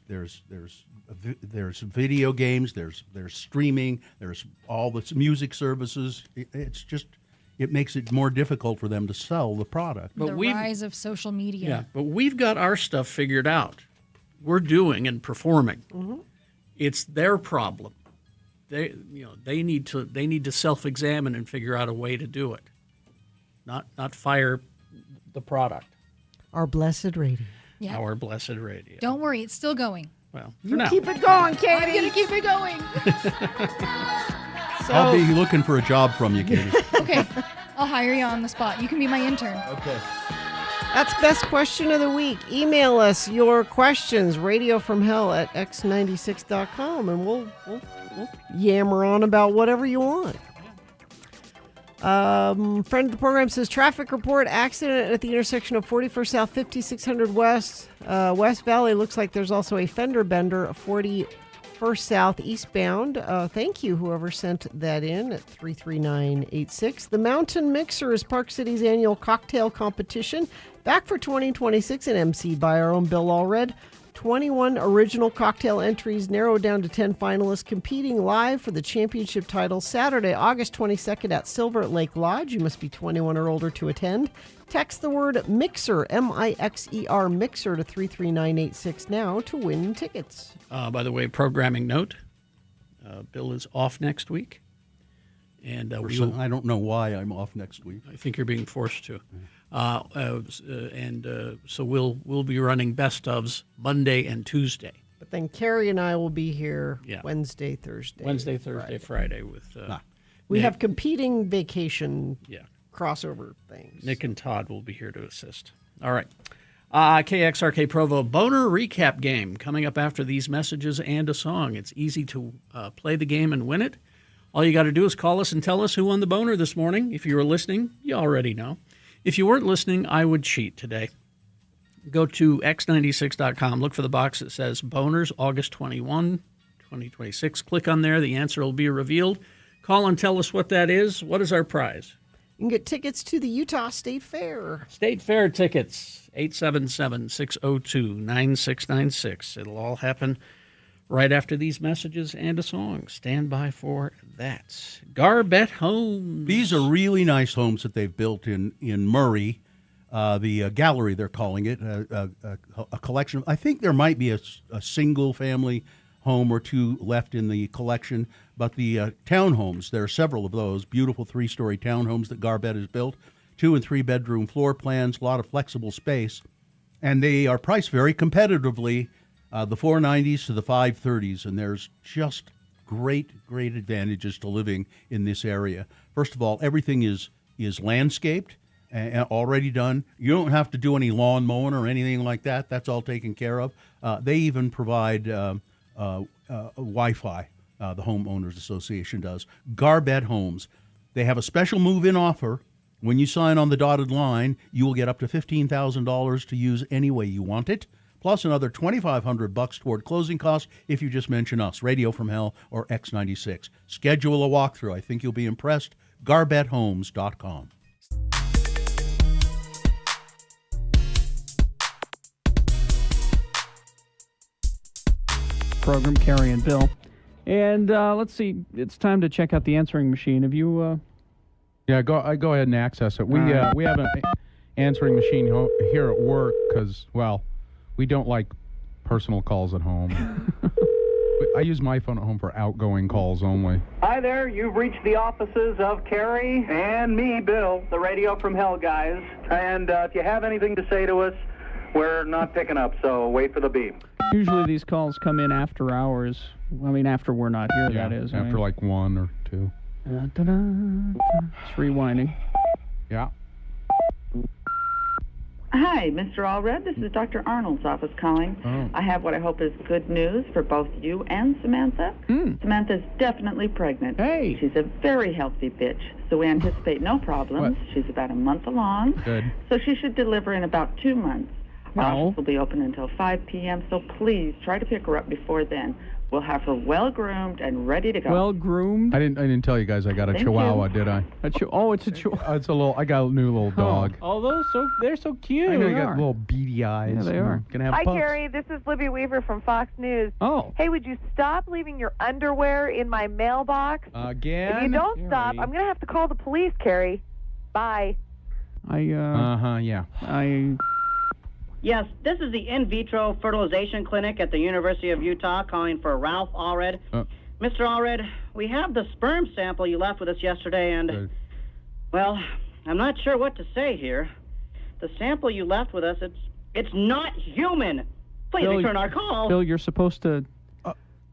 video games, there's streaming, there's all the music services. It makes it more difficult for them to sell the product. The rise of social media. Yeah, but we've got our stuff figured out. We're doing and performing. It's their problem. They need to self-examine and figure out a way to do it. Not fire the product. Our blessed radio. Yeah. Our blessed radio. Don't worry, it's still going. Well, You keep it going, Katie. I'm going to keep it going. I'll be looking for a job from you, Katie. Okay, I'll hire you on the spot. You can be my intern. Okay. That's best question of the week. Email us your questions, radiofromhell@x96.com, and we'll yammer on about whatever you want. Friend of the program says traffic report accident at the intersection of 41st South 5600 West West Valley. Looks like there's also a fender bender 41st South eastbound. Thank you, whoever sent that in at 33986. The Mountain Mixer is Park City's annual cocktail competition, back for 2026 and emceed by our own Bill Allred. 21 original cocktail entries narrowed down to 10 finalists competing live for the championship title Saturday, August 22nd at Silver Lake Lodge. You must be 21 or older to attend. Text the word MIXER, MIXER, MIXER to 33986 now to win tickets. By the way, programming note, Bill is off next week. And I don't know why I'm off next week. I think you're being forced to. So we'll be running best ofs Monday and Tuesday. But then Carrie and I will be here Wednesday, Thursday. Friday with. We Nick. have competing vacation crossover things. Nick and Todd will be here to assist. All right. KXRK Provo Boner recap game coming up after these messages and a song. It's easy to play the game and win it. All you got to do is call us and tell us who won the boner this morning. If you were listening, you already know. If you weren't listening, I would cheat today. Go to x96.com. Look for the box that says Boners August 21, 2026. Click on there. The answer will be revealed. Call and tell us what that is. What is our prize? You can get tickets to the Utah State Fair. State Fair tickets, 877-602-9696. It'll all happen right after these messages and a song. Stand by for that. Garbett Homes. These are really nice homes that they've built in Murray. the gallery, they're calling it, a collection. I think there might be a single-family home or two left in the collection, but the townhomes, there are several of those, beautiful 3-story townhomes that Garbett has built, 2- and 3-bedroom floor plans, a lot of flexible space, and they are priced very competitively, the 490s to the 530s, and there's just great advantages to living in this area. First of all, everything is landscaped and already done. You don't have to do any lawn mowing or anything like that. That's all taken care of. They even provide Wi-Fi, the Homeowners Association does. Garbett Homes. They have a special move-in offer. When you sign on the dotted line, you will get up to $15,000 to use any way you want it, plus another $2,500 toward closing costs if you just mention us, Radio from Hell or X96. Schedule a walkthrough. I think you'll be impressed. GarbettHomes.com. Program, Carrie and Bill. And let's see, it's time to check out the answering machine. Have you... Yeah, go ahead and access it. We have an answering machine here at work because, well, we don't like personal calls at home. I use my phone at home for outgoing calls only. Hi there, you've reached the offices of Carrie and me, Bill, the Radio from Hell guys. And if you have anything to say to us, we're not picking up, so wait for the beep. Usually these calls come in after hours. I mean, after we're not here, Yeah, that is. after right? like 1 or 2. It's rewinding. Yeah. Hi, Mr. Allred. This is Dr. Arnold's office calling. Oh. I have what I hope is good news for both you and Samantha. Samantha's definitely pregnant. Hey. She's a very healthy bitch, so we anticipate no problems. She's about a month along. Good. So she should deliver in about 2 months. Our No. office will be open until 5 p.m., so please try to pick her up before then. We'll have her well-groomed and ready to go. Well-groomed? I didn't tell you guys I got a Thank Chihuahua, you. did I? Oh, it's a Chihuahua. It's a little. I got a new little dog. Oh, they're so cute. I know you They got are. little beady eyes. Yeah, they are. Gonna have Hi, pups. Carrie. This is Libby Weaver from Fox News. Oh. Hey, would you stop leaving your underwear in my mailbox? Again? If you don't stop, I'm going to have to call the police, Carrie. Bye. Yeah. Yes, this is the in vitro fertilization clinic at the University of Utah calling for Ralph Allred. Mr. Allred, we have the sperm sample you left with us yesterday, and, well, I'm not sure what to say here. The sample you left with us, it's not human. Please Bill, return our call. Bill, you're supposed to...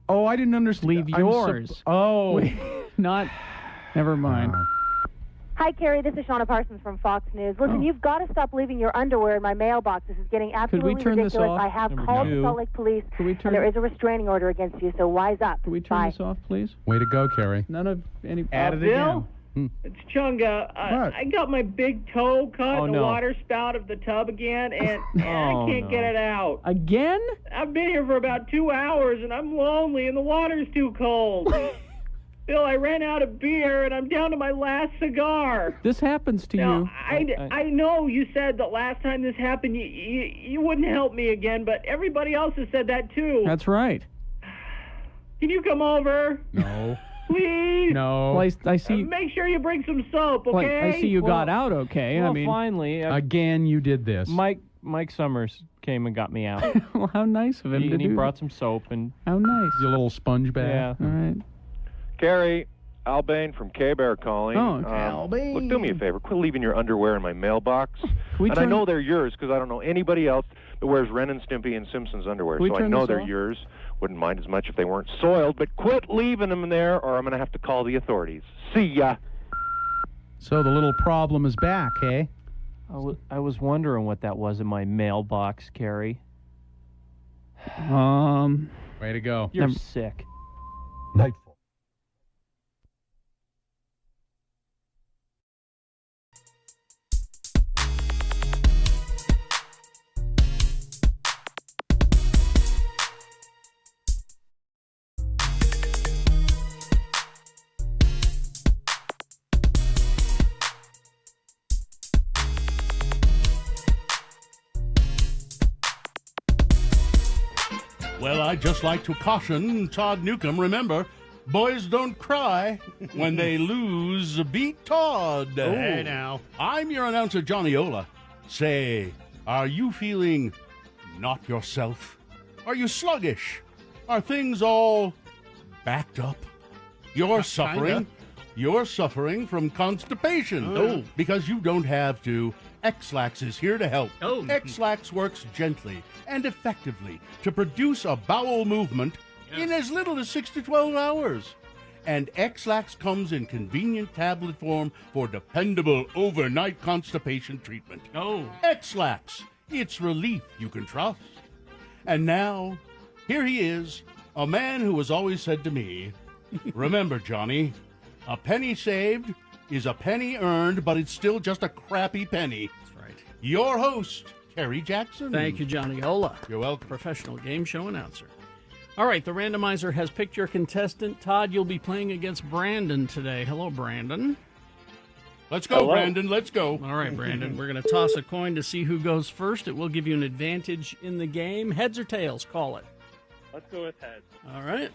I didn't understand. Leave yours. Not... Never mind. Hi, Carrie. This is Shauna Parsons from Fox News. Listen, you've got to stop leaving your underwear in my mailbox. This is getting absolutely turn this ridiculous. off? I have Number called two. the Salt Lake Police, Could we and turn- there is a restraining order against you, so wise up. Can we turn Bye. this off, please? Way to go, Carrie. None of any... At it Bill? again. It's Chunga. What? I got my big toe caught Oh, in the no. water spout of the tub again, and I Oh, can't no. get it out. Again? I've been here for about 2 hours, and I'm lonely, and the water's too cold. Bill, I ran out of beer, and I'm down to my last cigar. This happens to Now, you. I know you said that last time this happened, you wouldn't help me again, but everybody else has said that too. That's right. Can you come over? No. Please? No. Well, I see... Make sure you bring some soap, Well, okay? I see you got out okay. Well, I mean... finally, Again, you did this. Mike Summers came and got me out. Well, how nice of him to and he do brought some soap and... How nice. Your little sponge bag. Yeah. All right. Carrie, Al Bain from K-Bear calling. Oh, okay. Al Bain. Look, do me a favor. Quit leaving your underwear in my mailbox. we And I turn- know they're yours because I don't know anybody else that wears Ren and Stimpy and Simpsons underwear. Can we So I turn know this they're off? yours. Wouldn't mind as much if they weren't soiled. But quit leaving them there or I'm going to have to call the authorities. See ya. So the little problem is back, hey? I was wondering what that was in my mailbox, Carrie. Way to go. You're sick. Nightfall. Well, I'd just like to caution Todd Newcomb. Remember, boys don't cry when they lose. Beat Todd. Hey, now. I'm your announcer, Johnny Ola. Say, are you feeling not yourself? Are you sluggish? Are things all backed up? You're suffering. Kinda. You're suffering from constipation. Oh. Because you don't have to. X-Lax is here to help. Oh. X-Lax works gently and effectively to produce a bowel movement in as little as 6 to 12 hours. And X-Lax comes in convenient tablet form for dependable overnight constipation treatment. Oh. X-Lax. It's relief you can trust. And now, here he is, a man who has always said to me, remember, Johnny, a penny saved is a penny earned, but it's still just a crappy penny. That's right. Your host, Terry Jackson. Thank you, Johnny Ola. You're welcome. Professional game show announcer. All right, the randomizer has picked your contestant. Todd, you'll be playing against Brandon today. Hello, Brandon. Let's go, Brandon. Let's go. All right, Brandon. We're going to toss a coin to see who goes first. It will give you an advantage in the game. Heads or tails? Call it. Let's go with heads. All right.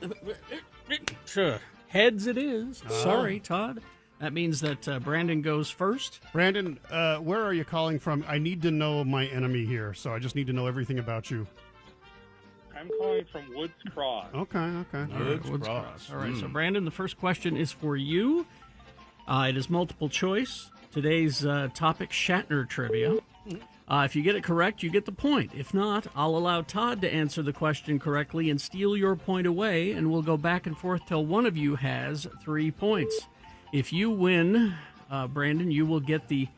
Sure. Heads it is. Sorry, Todd. That means that Brandon goes first. Brandon, where are you calling from? I need to know my enemy here, so I just need to know everything about you. I'm calling from Woods Cross. Okay. All right, Woods Cross. All right, so Brandon, the first question is for you. It is multiple choice. Today's topic, Shatner trivia. If you get it correct, you get the point. If not, I'll allow Todd to answer the question correctly and steal your point away, and we'll go back and forth till one of you has 3 points. If you win, Brandon, you will get the,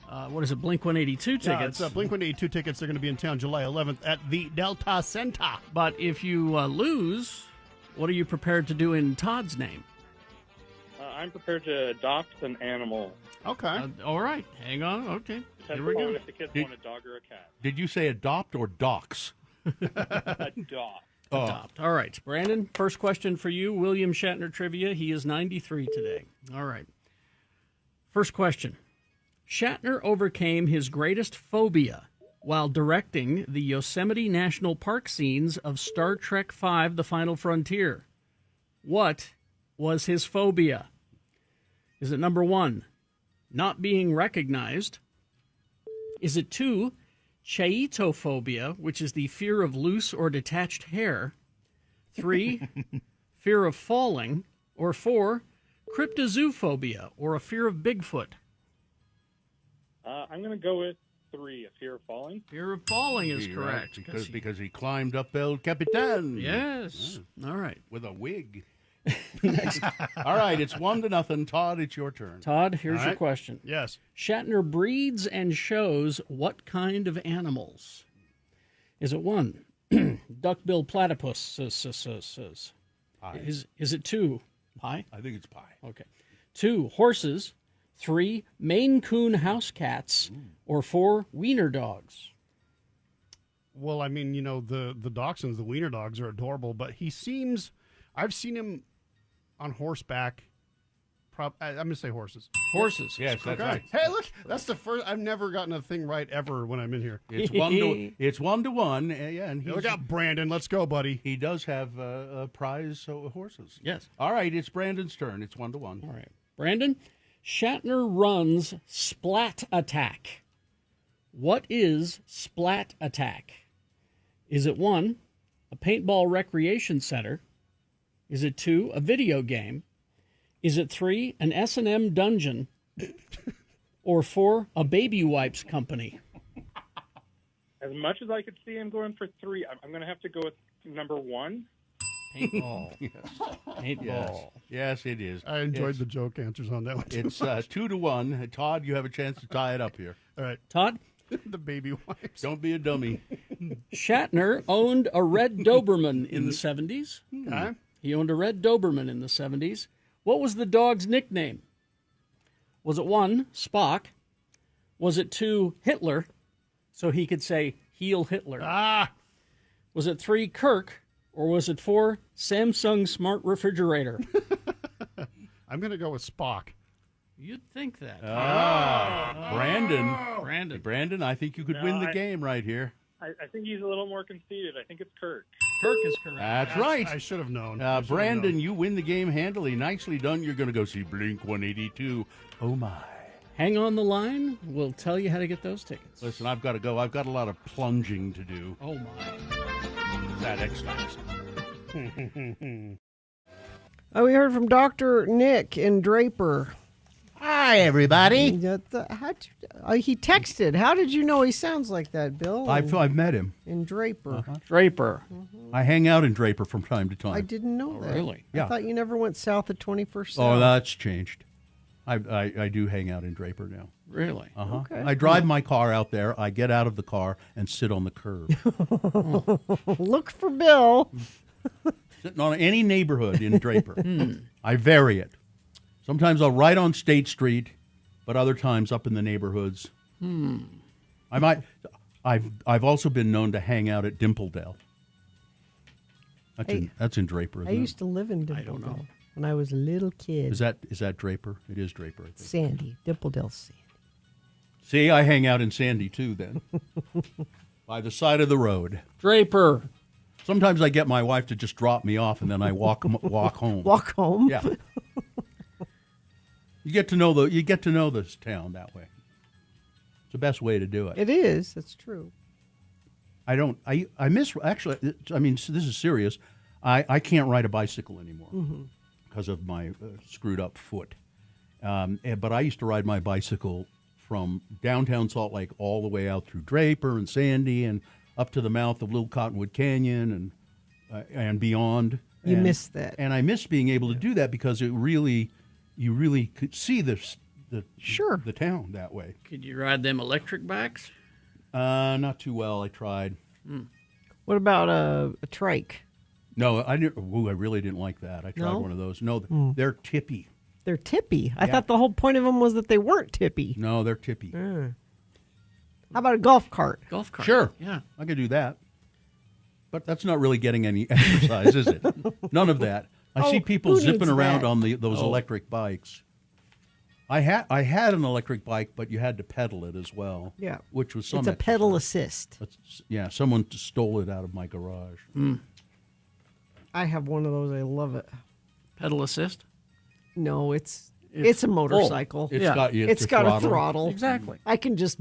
Blink 182 tickets. Yeah, it's Blink 182 tickets. They're going to be in town July 11th at the Delta Center. But if you lose, what are you prepared to do in Todd's name? I'm prepared to adopt an animal. Okay. All right. Hang on. Okay. Depends Here we upon go. if the kids want a dog or a cat. Did you say adopt or dox? Adopt. Adopt. All right. Brandon, first question for you. William Shatner trivia. He is 93 today. All right. First question. Shatner overcame his greatest phobia while directing the Yosemite National Park scenes of Star Trek V: The Final Frontier. What was his phobia? Is it number 1, not being recognized? Is it 2, chaetophobia, which is the fear of loose or detached hair? 3, fear of falling? Or 4, cryptozoophobia, or a fear of Bigfoot? I'm going to go with 3, a fear of falling. Fear of falling is correct. Because he climbed up El Capitan. Yes. All right. With a wig. All right, it's 1-0. Todd, it's your turn. Todd, here's All your right. question. Yes. Shatner breeds and shows what kind of animals? Is it 1, duckbill platypus? Pie. Is it 2, pie? I think it's pie. Okay. 2, horses. 3, Maine Coon house cats. Or 4, wiener dogs. Well, I mean, you know, the dachshunds, the wiener dogs are adorable, but he seems... I've seen him on horseback. I'm going to say horses. Horses. Yes, that's Okay. right. Hey, look, that's the first. I've never gotten a thing right ever when I'm in here. It's 1-1. Yeah, and Look out, Brandon. Let's go, buddy. He does have prize horses. Yes. All right, it's Brandon's turn. It's 1-1. All right. Brandon, Shatner runs Splat Attack. What is Splat Attack? Is it 1, a paintball recreation center? Is it 2, a video game? Is it 3, an S&M dungeon? Or 4, a baby wipes company? As much as I could see him going for 3, I'm going to have to go with number 1. Paintball. Yes. Paintball. Yes, it is. I enjoyed the joke answers on that one. It's 2-1. Todd, you have a chance to tie it up here. All right. Todd? The baby wipes. Don't be a dummy. Shatner owned a red Doberman in the 70s. Okay. He owned a red Doberman in the 70s. What was the dog's nickname? Was it 1, Spock? Was it 2, Hitler? So he could say, Heal Hitler. Ah! Was it 3, Kirk? Or was it 4, Samsung Smart Refrigerator? I'm going to go with Spock. You'd think that. Brandon, I think you could win the game right here. I think he's a little more conceited. I think it's Kirk. Kirk is correct. That's right. I should have known. Brandon, you win the game handily. Nicely done. You're going to go see Blink 182. Oh, my. Hang on the line. We'll tell you how to get those tickets. Listen, I've got to go. I've got a lot of plunging to do. Oh, my. That exercise. We heard from Dr. Nick in Draper. Hi, everybody. He texted. How did you know he sounds like that, Bill? I've met him. In Draper. Draper. I hang out in Draper from time to time. I didn't know that. Really? I thought you never went south of 21st Oh, South. that's changed. I do hang out in Draper now. Really? Uh-huh. Okay. I drive my car out there. I get out of the car and sit on the curb. Look for Bill. Sitting on any neighborhood in Draper. I vary it. Sometimes I'll ride on State Street, but other times up in the neighborhoods. I've also been known to hang out at Dimpledale. That's in Draper. I used to live in Dimpledale when I was a little kid. Is that Draper? It is Draper, I think. Sandy. Dimpledale Sandy. See, I hang out in Sandy too then. By the side of the road. Draper. Sometimes I get my wife to just drop me off and then I walk home. Walk home? Yeah. You get to know this town that way. It's the best way to do it. It is. That's true. I miss, actually, I mean, this is serious. I can't ride a bicycle anymore because of my screwed up foot. But I used to ride my bicycle from downtown Salt Lake all the way out through Draper and Sandy and up to the mouth of Little Cottonwood Canyon and beyond. You miss that. And I miss being able to do that because you really could see the town that way. Could you ride them electric bikes? Not too well. I tried. What about a trike? No, I really didn't like that. I tried one of those. No, they're tippy. They're tippy. I thought the whole point of them was that they weren't tippy. No, they're tippy. How about a golf cart? Golf cart. Sure. Yeah. I could do that. But that's not really getting any exercise, is it? None of that. I see people who zipping needs around that? on those electric bikes. I had an electric bike, but you had to pedal it as well. Yeah. Which was some It's a pedal assist. Yeah, someone stole it out of my garage. I have one of those. I love it. Pedal assist? No, it's a motorcycle. It's got a throttle. Exactly. I can just.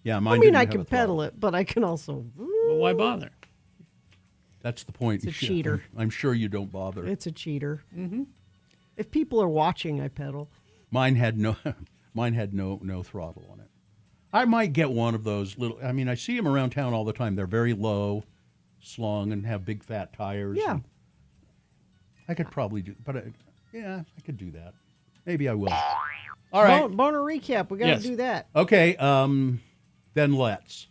Yeah, I mine mean, didn't I have can a throttle. pedal it, but I can also. Well, why bother? That's the point. It's a cheater. I'm sure you don't bother. It's a cheater. Mm-hmm. If people are watching, I pedal. Mine had no throttle on it. I might get one of those little. I mean, I see them around town all the time. They're very low, slung, and have big fat tires. Yeah. I could probably do, but I could do that. Maybe I will. All right. Boner recap. We got to do that. Okay. Then let's.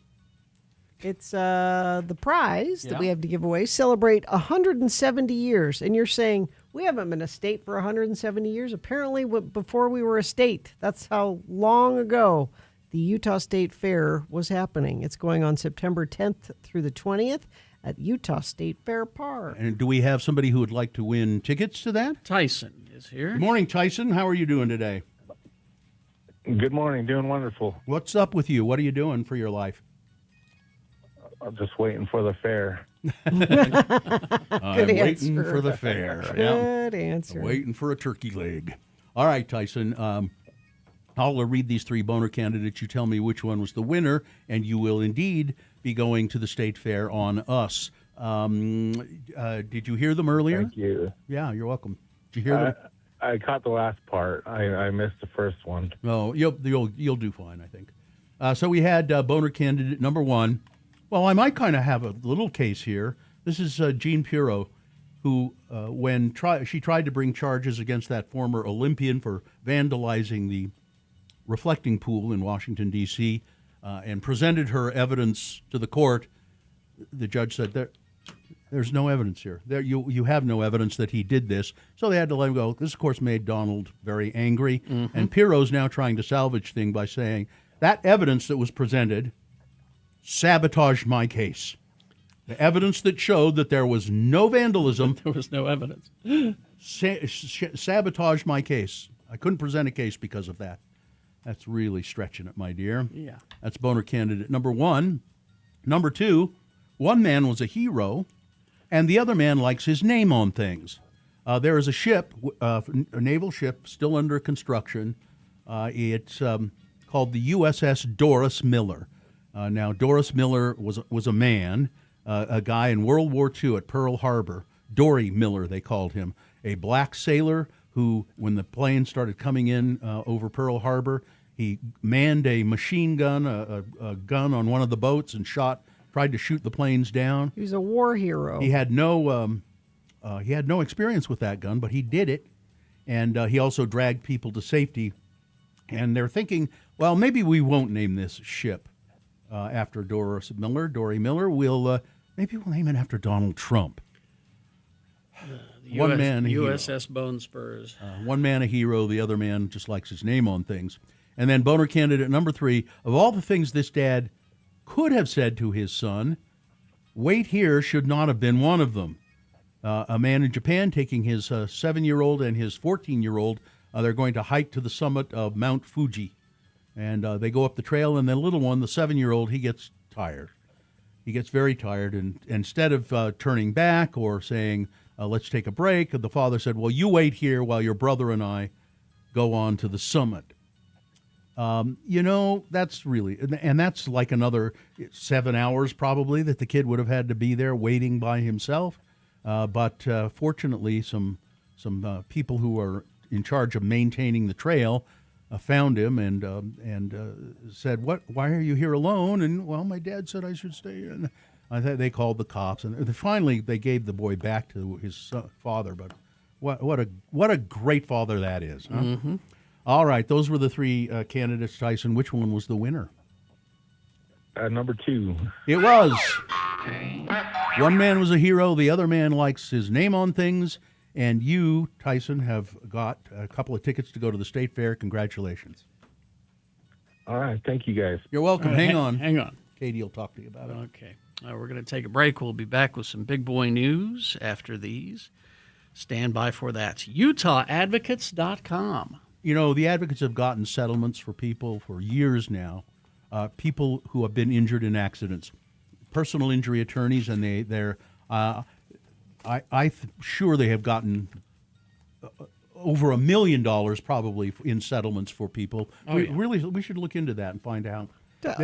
It's the prize that we have to give away. Celebrate 170 years. And you're saying, we haven't been a state for 170 years. Apparently, before we were a state. That's how long ago the Utah State Fair was happening. It's going on September 10th through the 20th at Utah State Fair Park. And do we have somebody who would like to win tickets to that? Tyson is here. Good morning, Tyson. How are you doing today? Good morning. Doing wonderful. What's up with you? What are you doing for your life? I'm just waiting for the fair. I'm waiting for the fair. Good answer. I'm waiting for a turkey leg. All right, Tyson. I'll read these three boner candidates. You tell me which one was the winner, and you will indeed be going to the state fair on us. Did you hear them earlier? Thank you. Yeah, you're welcome. Did you hear them? I caught the last part. I missed the first one. No, you'll do fine, I think. So we had boner candidate number one. Well, I might kind of have a little case here. This is Jean Pirro, who, when she tried to bring charges against that former Olympian for vandalizing the reflecting pool in Washington, D.C., and presented her evidence to the court, the judge said, there's no evidence here. You have no evidence that he did this. So they had to let him go. This, of course, made Donald very angry. Mm-hmm. And Pirro's now trying to salvage thing by saying that evidence that was presented sabotaged my case. The evidence that showed that there was no vandalism. There was no evidence. Sabotaged my case. I couldn't present a case because of that. That's really stretching it, my dear. Yeah. That's boner candidate number one. Number two, one man was a hero, and the other man likes his name on things. There is a ship, a naval ship, still under construction, It's called the USS Doris Miller. Now, Doris Miller was a man, a guy in World War II at Pearl Harbor. Dory Miller, they called him, a black sailor who, when the plane started coming in over Pearl Harbor, he manned a machine gun, a gun on one of the boats, and tried to shoot the planes down. He was a war hero. He had no experience with that gun, but he did it, and he also dragged people to safety. And they're thinking, well, maybe we won't name this ship after Dory Miller. Maybe we'll name it after Donald Trump. One man, USS Bone Spurs. One man a hero, the other man just likes his name on things. And then boner candidate number 3, of all the things this dad could have said to his son, wait here should not have been one of them. A man in Japan taking his 7-year-old and his 14-year-old, they're going to hike to the summit of Mount Fuji. And they go up the trail, and the little one, the 7-year-old, he gets tired. He gets very tired, and instead of turning back or saying, let's take a break, the father said, well, you wait here while your brother and I go on to the summit. That's really, and that's like another 7 hours probably that the kid would have had to be there waiting by himself. But fortunately, some people who are in charge of maintaining the trail found him and said, why are you here alone? And, well, my dad said I should stay here. And they called the cops, and finally they gave the boy back to his father. But what a great father that is, huh? Mm-hmm. All right, those were the 3 candidates, Tyson. Which one was the winner? Number 2. It was. One man was a hero. The other man likes his name on things. And you, Tyson, have got a couple of tickets to go to the State Fair. Congratulations. All right. Thank you, guys. You're welcome. All right, Hang on. Hang on. Katie will talk to you about it. Okay. We're going to take a break. We'll be back with some big boy news after these. Stand by for that. UtahAdvocates.com. The advocates have gotten settlements for people for years now, people who have been injured in accidents, personal injury attorneys, and they're sure they have gotten over $1 million probably in settlements for people. We should look into that and find out.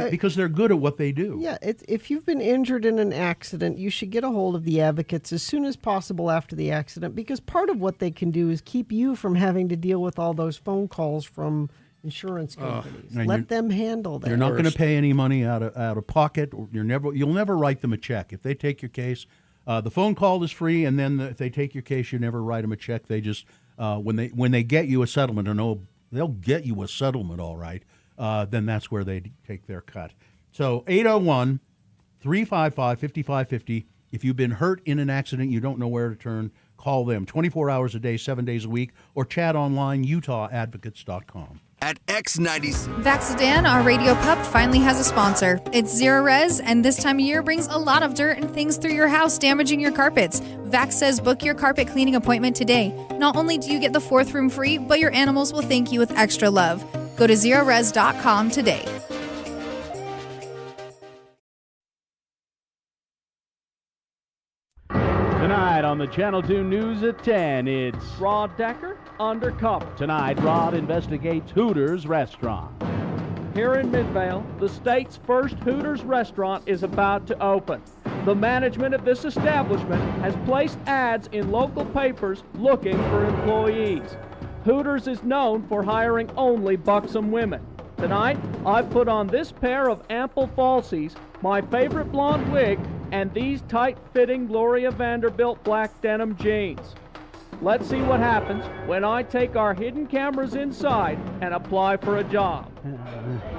Because they're good at what they do. Yeah, if you've been injured in an accident, you should get a hold of the advocates as soon as possible after the accident, because part of what they can do is keep you from having to deal with all those phone calls from insurance companies. Let them handle that. You're not going to pay any money out of pocket. You'll never write them a check. If they take your case, the phone call is free, and then if they take your case, you never write them a check. They just when they get you a settlement, they'll get you a settlement, all right. Then that's where they take their cut. So 801-355-5550. If you've been hurt in an accident, you don't know where to turn, call them 24 hours a day, 7 days a week, or chat online, UtahAdvocates.com. At X90. Vaxadan, our radio pup, finally has a sponsor. It's Zero Res, and this time of year brings a lot of dirt and things through your house, damaging your carpets. Vax says book your carpet cleaning appointment today. Not only do you get the 4th room free, but your animals will thank you with extra love. Go to ZeroRes.com today. Tonight on the Channel 2 News at 10, it's Rod Decker, Undercover. Tonight, Rod investigates Hooters restaurant. Here in Midvale, the state's first Hooters restaurant is about to open. The management of this establishment has placed ads in local papers looking for employees. Hooters is known for hiring only buxom women. Tonight, I've put on this pair of ample falsies, my favorite blonde wig, and these tight-fitting Gloria Vanderbilt black denim jeans. Let's see what happens when I take our hidden cameras inside and apply for a job.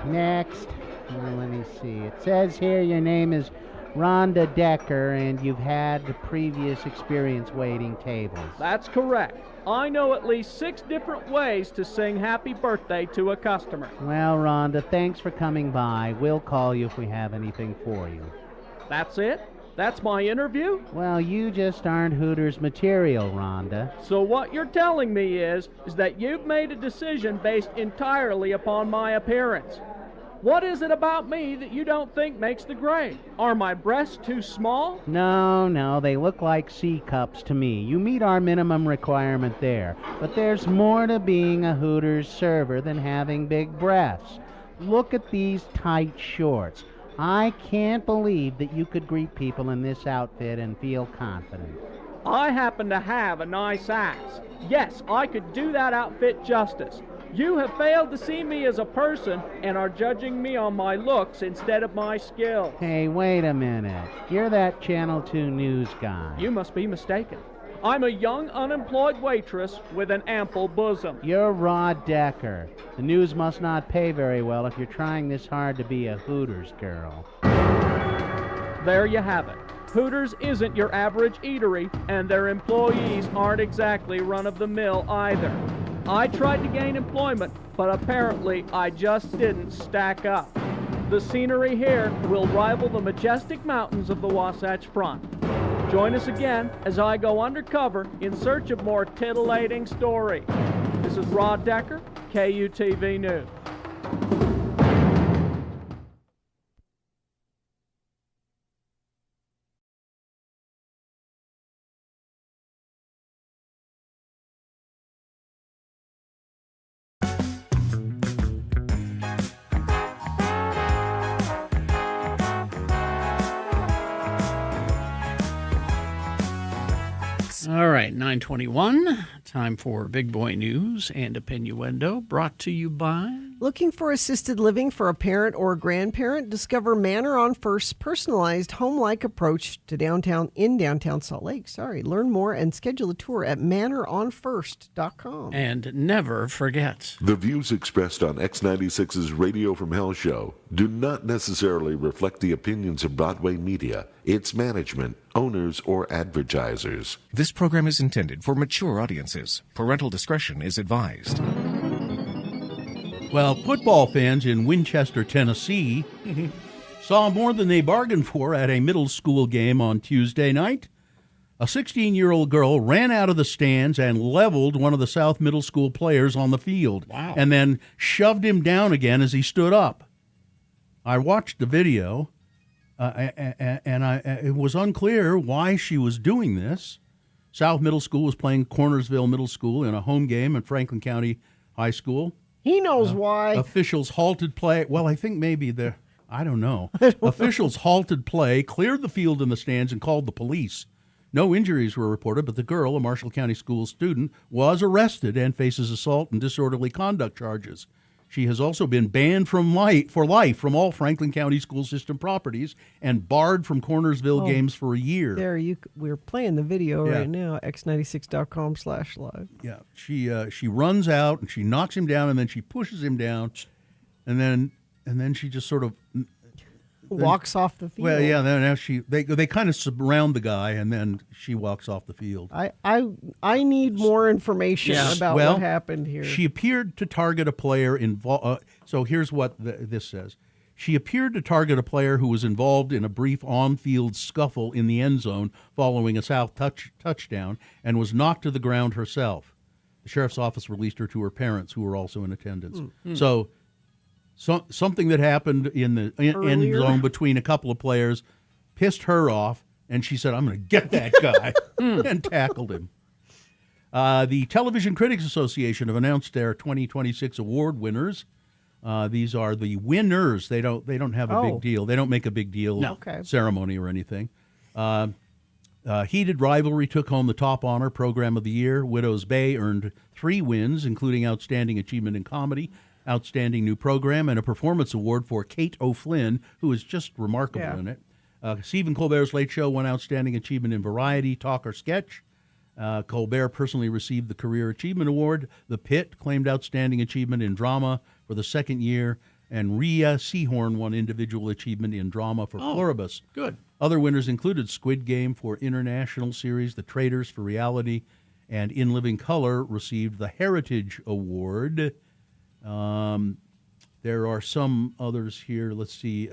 Next. Let me see. It says here your name is Rhonda Decker, and you've had the previous experience waiting tables. That's correct. I know at least 6 different ways to sing happy birthday to a customer. Well, Rhonda, thanks for coming by. We'll call you if we have anything for you. That's it? That's my interview? Well, you just aren't Hooters material, Rhonda. So what you're telling me is that you've made a decision based entirely upon my appearance. What is it about me that you don't think makes the grade? Are my breasts too small? No, they look like C cups to me. You meet our minimum requirement there. But there's more to being a Hooters server than having big breasts. Look at these tight shorts. I can't believe that you could greet people in this outfit and feel confident. I happen to have a nice ass. Yes, I could do that outfit justice. You have failed to see me as a person and are judging me on my looks instead of my skill. Hey, wait a minute. You're that Channel 2 news guy. You must be mistaken. I'm a young, unemployed waitress with an ample bosom. You're Rod Decker. The news must not pay very well if you're trying this hard to be a Hooters girl. There you have it. Hooters isn't your average eatery, and their employees aren't exactly run-of-the-mill either. I tried to gain employment, but apparently I just didn't stack up. The scenery here will rival the majestic mountains of the Wasatch Front. Join us again as I go undercover in search of more titillating stories. This is Rod Decker, KUTV News. All right, 9:21. Time for Big Boy News and Opinioendo, brought to you by... Looking for assisted living for a parent or a grandparent? Discover Manor on First's personalized home-like approach to downtown Salt Lake. Learn more and schedule a tour at manoronfirst.com. And never forget. The views expressed on X96's Radio from Hell show do not necessarily reflect the opinions of Broadway Media, its management, owners, or advertisers. This program is intended for mature audiences. Parental discretion is advised. Well, football fans in Winchester, Tennessee, saw more than they bargained for at a middle school game on Tuesday night. A 16-year-old girl ran out of the stands and leveled one of the South Middle School players on the field. Wow. And then shoved him down again as he stood up. I watched the video, and it was unclear why she was doing this. South Middle School was playing Cornersville Middle School in a home game at Franklin County High School. He knows why. Officials halted play. Well, I think maybe I don't know. Officials halted play, cleared the field in the stands, and called the police. No injuries were reported, but the girl, a Marshall County School student, was arrested and faces assault and disorderly conduct charges. She has also been banned for life from all Franklin County school system properties and barred from Cornersville games for a year. We're playing the video right now, x96.com/live. Yeah, she runs out and she knocks him down and then she pushes him down, and then she just sort of walks off the field. Well, yeah, then they kind of surround the guy and then she walks off the field. I need more information about what happened here. She appeared to target a player involved. So here's what this says. She appeared to target a player who was involved in a brief on-field scuffle in the end zone following a South touchdown and was knocked to the ground herself. The sheriff's office released her to her parents, who were also in attendance. So something that happened in the end zone between a couple of players pissed her off, and she said, "I'm going to get that guy," and tackled him. The Television Critics Association have announced their 2026 award winners. These are the winners. They don't have a big deal. They don't make a big deal ceremony or anything. Heated Rivalry took home the top honor, Program of the Year. Widow's Bay earned 3 wins, including Outstanding Achievement in Comedy, Outstanding New Program, and a Performance Award for Kate O'Flynn, who is just remarkable in it. Stephen Colbert's Late Show won Outstanding Achievement in Variety, Talk, or Sketch. Colbert personally received the Career Achievement Award. The Pit claimed Outstanding Achievement in Drama for the second year, and Rhea Seahorn won Individual Achievement in Drama for Pluribus. Good. Other winners included Squid Game for International Series, The Traitors for Reality, and In Living Color received the Heritage Award. There are some others here. Let's see.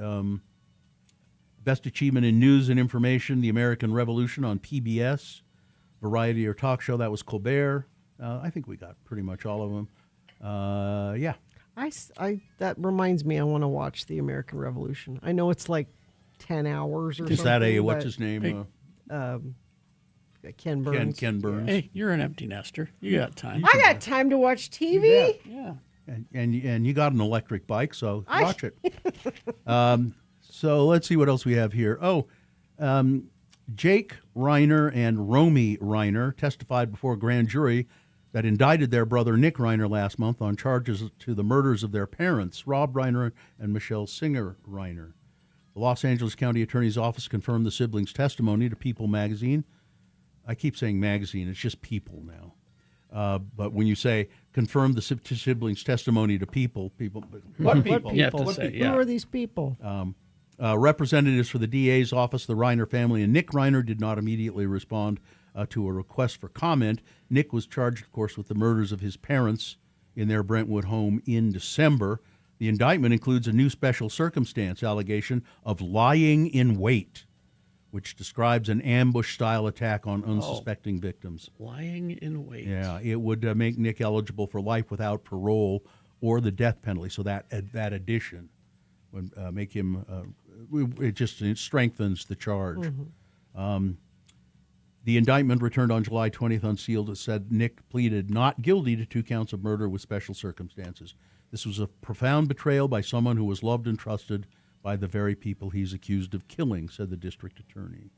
Best Achievement in News and Information, The American Revolution on PBS. Variety or Talk Show, that was Colbert. I think we got pretty much all of them. Yeah. That reminds me, I want to watch the American Revolution. I know it's like 10 hours or something. Is that what's but, his name? Ken Burns. Ken Burns. Hey, you're an empty nester. You got time. I got time to watch TV. Yeah. And you got an electric bike, so watch it. So let's see what else we have here. Jake Reiner and Romy Reiner testified before a grand jury that indicted their brother Nick Reiner last month on charges to the murders of their parents, Rob Reiner and Michelle Singer Reiner. The Los Angeles County Attorney's Office confirmed the siblings' testimony to People magazine. I keep saying magazine, it's just People now. But when you say confirm the siblings' testimony to people, what people? Who are these people? Representatives for the DA's office, the Reiner family, and Nick Reiner did not immediately respond to a request for comment. Nick was charged, of course, with the murders of his parents in their Brentwood home in December. The indictment includes a new special circumstance allegation of lying in wait, which describes an ambush-style attack on unsuspecting victims. Lying in wait. Yeah, it would make Nick eligible for life without parole or the death penalty. So that addition would make him. It strengthens the charge. Mm-hmm. The indictment returned on July 20th unsealed said Nick pleaded not guilty to 2 counts of murder with special circumstances. This was a profound betrayal by someone who was loved and trusted by the very people he's accused of killing, said the district attorney.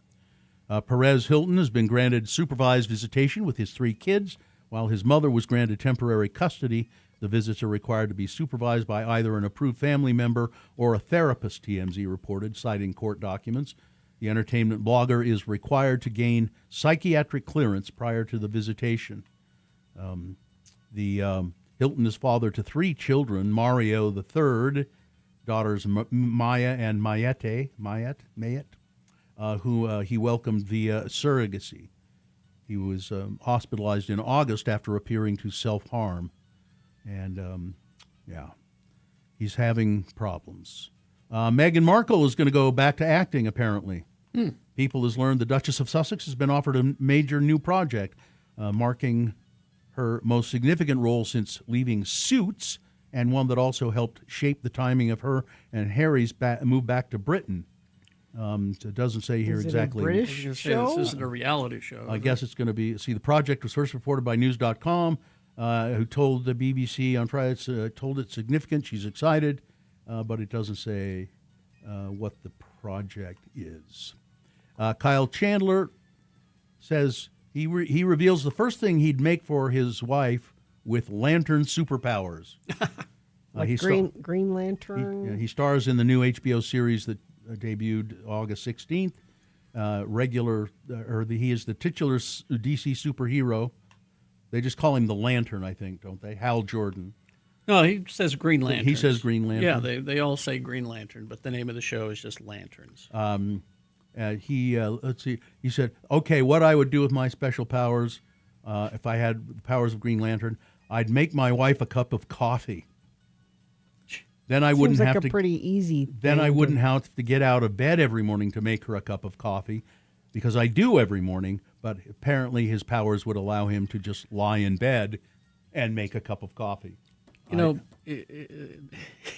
Perez Hilton has been granted supervised visitation with his 3 kids, while his mother was granted temporary custody. The visits are required to be supervised by either an approved family member or a therapist, TMZ reported, citing court documents. The entertainment blogger is required to gain psychiatric clearance prior to the visitation. Hilton is father to 3 children, Mario the third, daughters Maya and Mayette, who he welcomed via surrogacy. He was hospitalized in August after appearing to self-harm. And, he's having problems. Meghan Markle is going to go back to acting, apparently. People has learned the Duchess of Sussex has been offered a major new project, marking her most significant role since leaving Suits, and one that also helped shape the timing of her and Harry's move back to Britain. It doesn't say here exactly. Is it a British show? This isn't a reality show. I guess it's going to be. See, the project was first reported by News.com, who told the BBC on Friday, told it's significant. She's excited, but it doesn't say what the project is. Kyle Chandler says he reveals the first thing he'd make for his wife with lantern superpowers. Like Green Lantern? He stars in the new HBO series that debuted August 16th. He is the titular DC superhero. They just call him the Lantern, I think, don't they? Hal Jordan. No, he says Green Lantern. He says Green Lantern. Yeah, they all say Green Lantern, but the name of the show is just Lanterns. Let's see. He said, okay, what I would do with my special powers, if I had the powers of Green Lantern, I'd make my wife a cup of coffee. Then I wouldn't have to. Pretty easy. Then I wouldn't have to get out of bed every morning to make her a cup of coffee, because I do every morning. But apparently, his powers would allow him to just lie in bed and make a cup of coffee. You know,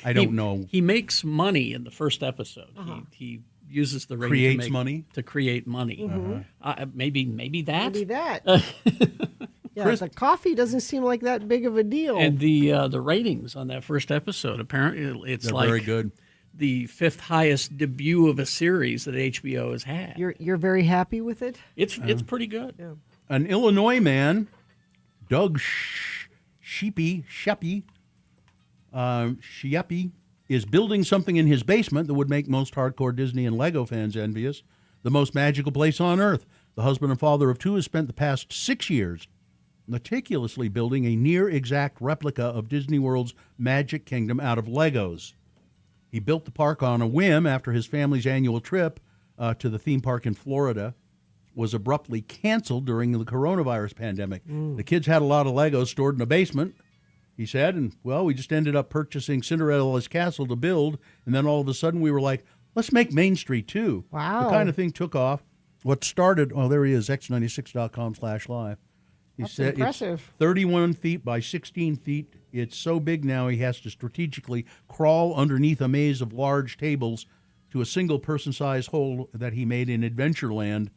I don't know. He makes money in the first episode. He uses the ring creates to money to create money. Mm-hmm. Maybe that. Maybe that. Yeah, the coffee doesn't seem like that big of a deal. And the ratings on that first episode, apparently, it's They're like very good. The 5th highest debut of a series that HBO has had. You're very happy with it? It's pretty good. Yeah. An Illinois man, Doug Sheppy, is building something in his basement that would make most hardcore Disney and Lego fans envious. The most magical place on earth. The husband and father of 2 has spent the past 6 years meticulously building a near-exact replica of Disney World's Magic Kingdom out of Legos. He built the park on a whim after his family's annual trip to the theme park in Florida was abruptly canceled during the coronavirus pandemic. The kids had a lot of Legos stored in a basement, he said, and, well, we just ended up purchasing Cinderella's castle to build, and then all of a sudden we were like, let's make Main Street, too. Wow. The kind of thing took off. What started, there he is, x96.com/live. That's impressive. 31 feet by 16 feet It's so big now he has to strategically crawl underneath a maze of large tables to a single person-sized hole that he made in Adventureland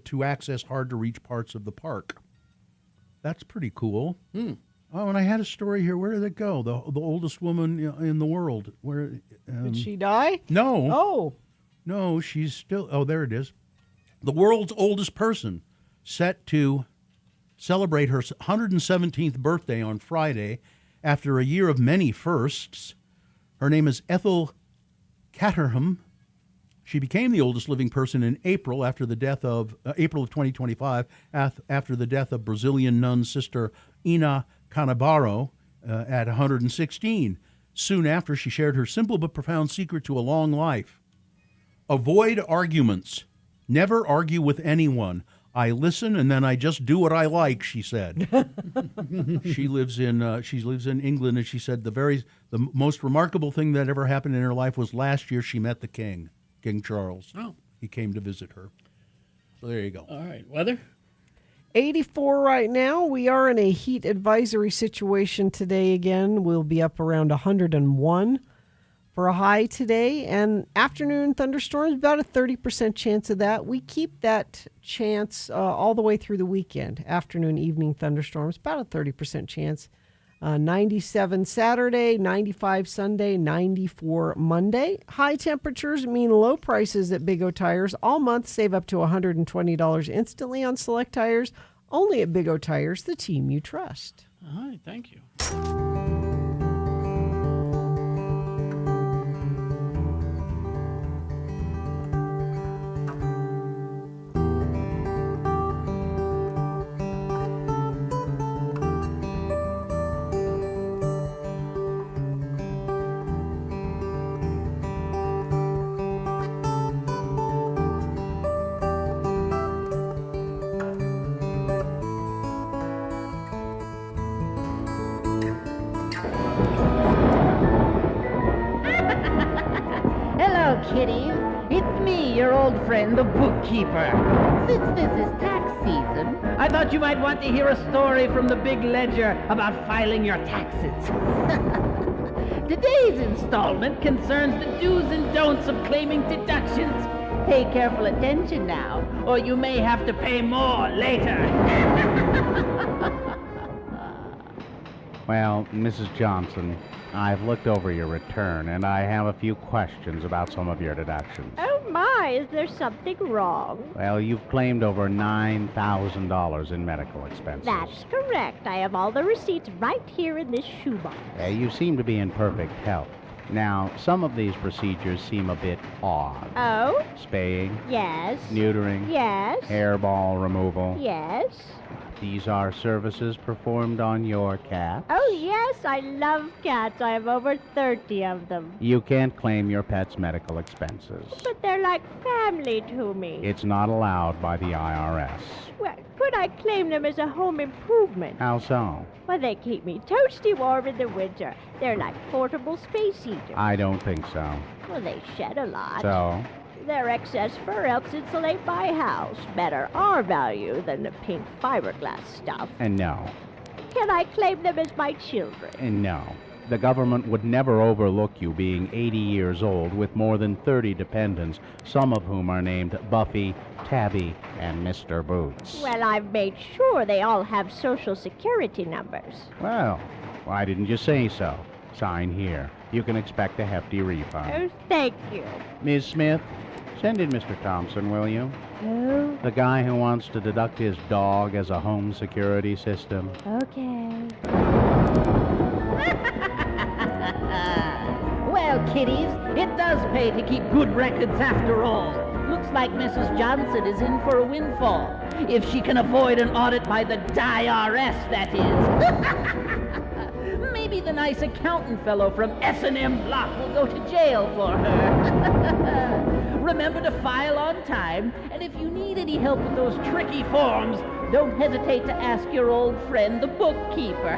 to access hard-to-reach parts of the park. That's pretty cool. Oh, and I had a story here. Where did it go? The oldest woman in the world. Where Did she die? No. Oh. No, she's still. Oh, there it is. The world's oldest person, set to celebrate her 117th birthday on Friday after a year of many firsts. Her name is Ethel Caterham. She became the oldest living person in April after the death of April of 2025, after the death of Brazilian nun sister Ina Canabaro at 116. Soon after, she shared her simple but profound secret to a long life. Avoid arguments. Never argue with anyone. I listen and then I just do what I like, she said. She lives in England, and she said the most remarkable thing that ever happened in her life was last year she met the King Charles. Oh. He came to visit her. So there you go. All right. Weather? 84 right now. We are in a heat advisory situation today again. We'll be up around 101 for a high today. And afternoon thunderstorms, about a 30% chance of that. We keep that chance all the way through the weekend. Afternoon, evening thunderstorms, about a 30% chance. 97 Saturday, 95 Sunday, 94 Monday. High temperatures mean low prices at Big O Tires. All month, save up to $120 instantly on select tires. Only at Big O Tires, the team you trust. All right, thank you. Hello, kitties. It's me, your old friend, the bookkeeper. Since this is tax season, I thought you might want to hear a story from the big ledger about filing your taxes. Today's installment concerns the do's and don'ts of claiming deductions. Pay careful attention now, or you may have to pay more later. Well, Mrs. Johnson, I've looked over your return, and I have a few questions about some of your deductions. Oh my, is there something wrong? Well, you've claimed over $9,000 in medical expenses. That's correct. I have all the receipts right here in this shoebox. You seem to be in perfect health. Now, some of these procedures seem a bit odd. Oh? Spaying? Yes. Neutering? Yes. Hairball removal? Yes. These are services performed on your cat. Oh, yes, I love cats. I have over 30 of them. You can't claim your pet's medical expenses. But they're like family to me. It's not allowed by the IRS. Well, could I claim them as a home improvement? How so? Well, they keep me toasty warm in the winter. They're like portable space heaters. I don't think so. Well, they shed a lot. So? Their excess fur helps insulate my house. Better R value than the pink fiberglass stuff. And no. Can I claim them as my children? And no. The government would never overlook you being 80 years old with more than 30 dependents, some of whom are named Buffy, Tabby, and Mr. Boots. Well, I've made sure they all have Social Security numbers. Well, why didn't you say so? Sign here. You can expect a hefty refund. Oh, thank you. Ms. Smith, send in Mr. Thompson, will you? Oh, The guy who wants to deduct his dog as a home security system. okay. Well, kiddies, it does pay to keep good records after all. Looks like Mrs. Johnson is in for a windfall. If she can avoid an audit by the IRS, that is. Maybe the nice accountant fellow from S&M Block will go to jail for her. Remember to file on time, and if you need any help with those tricky forms, don't hesitate to ask your old friend, the bookkeeper.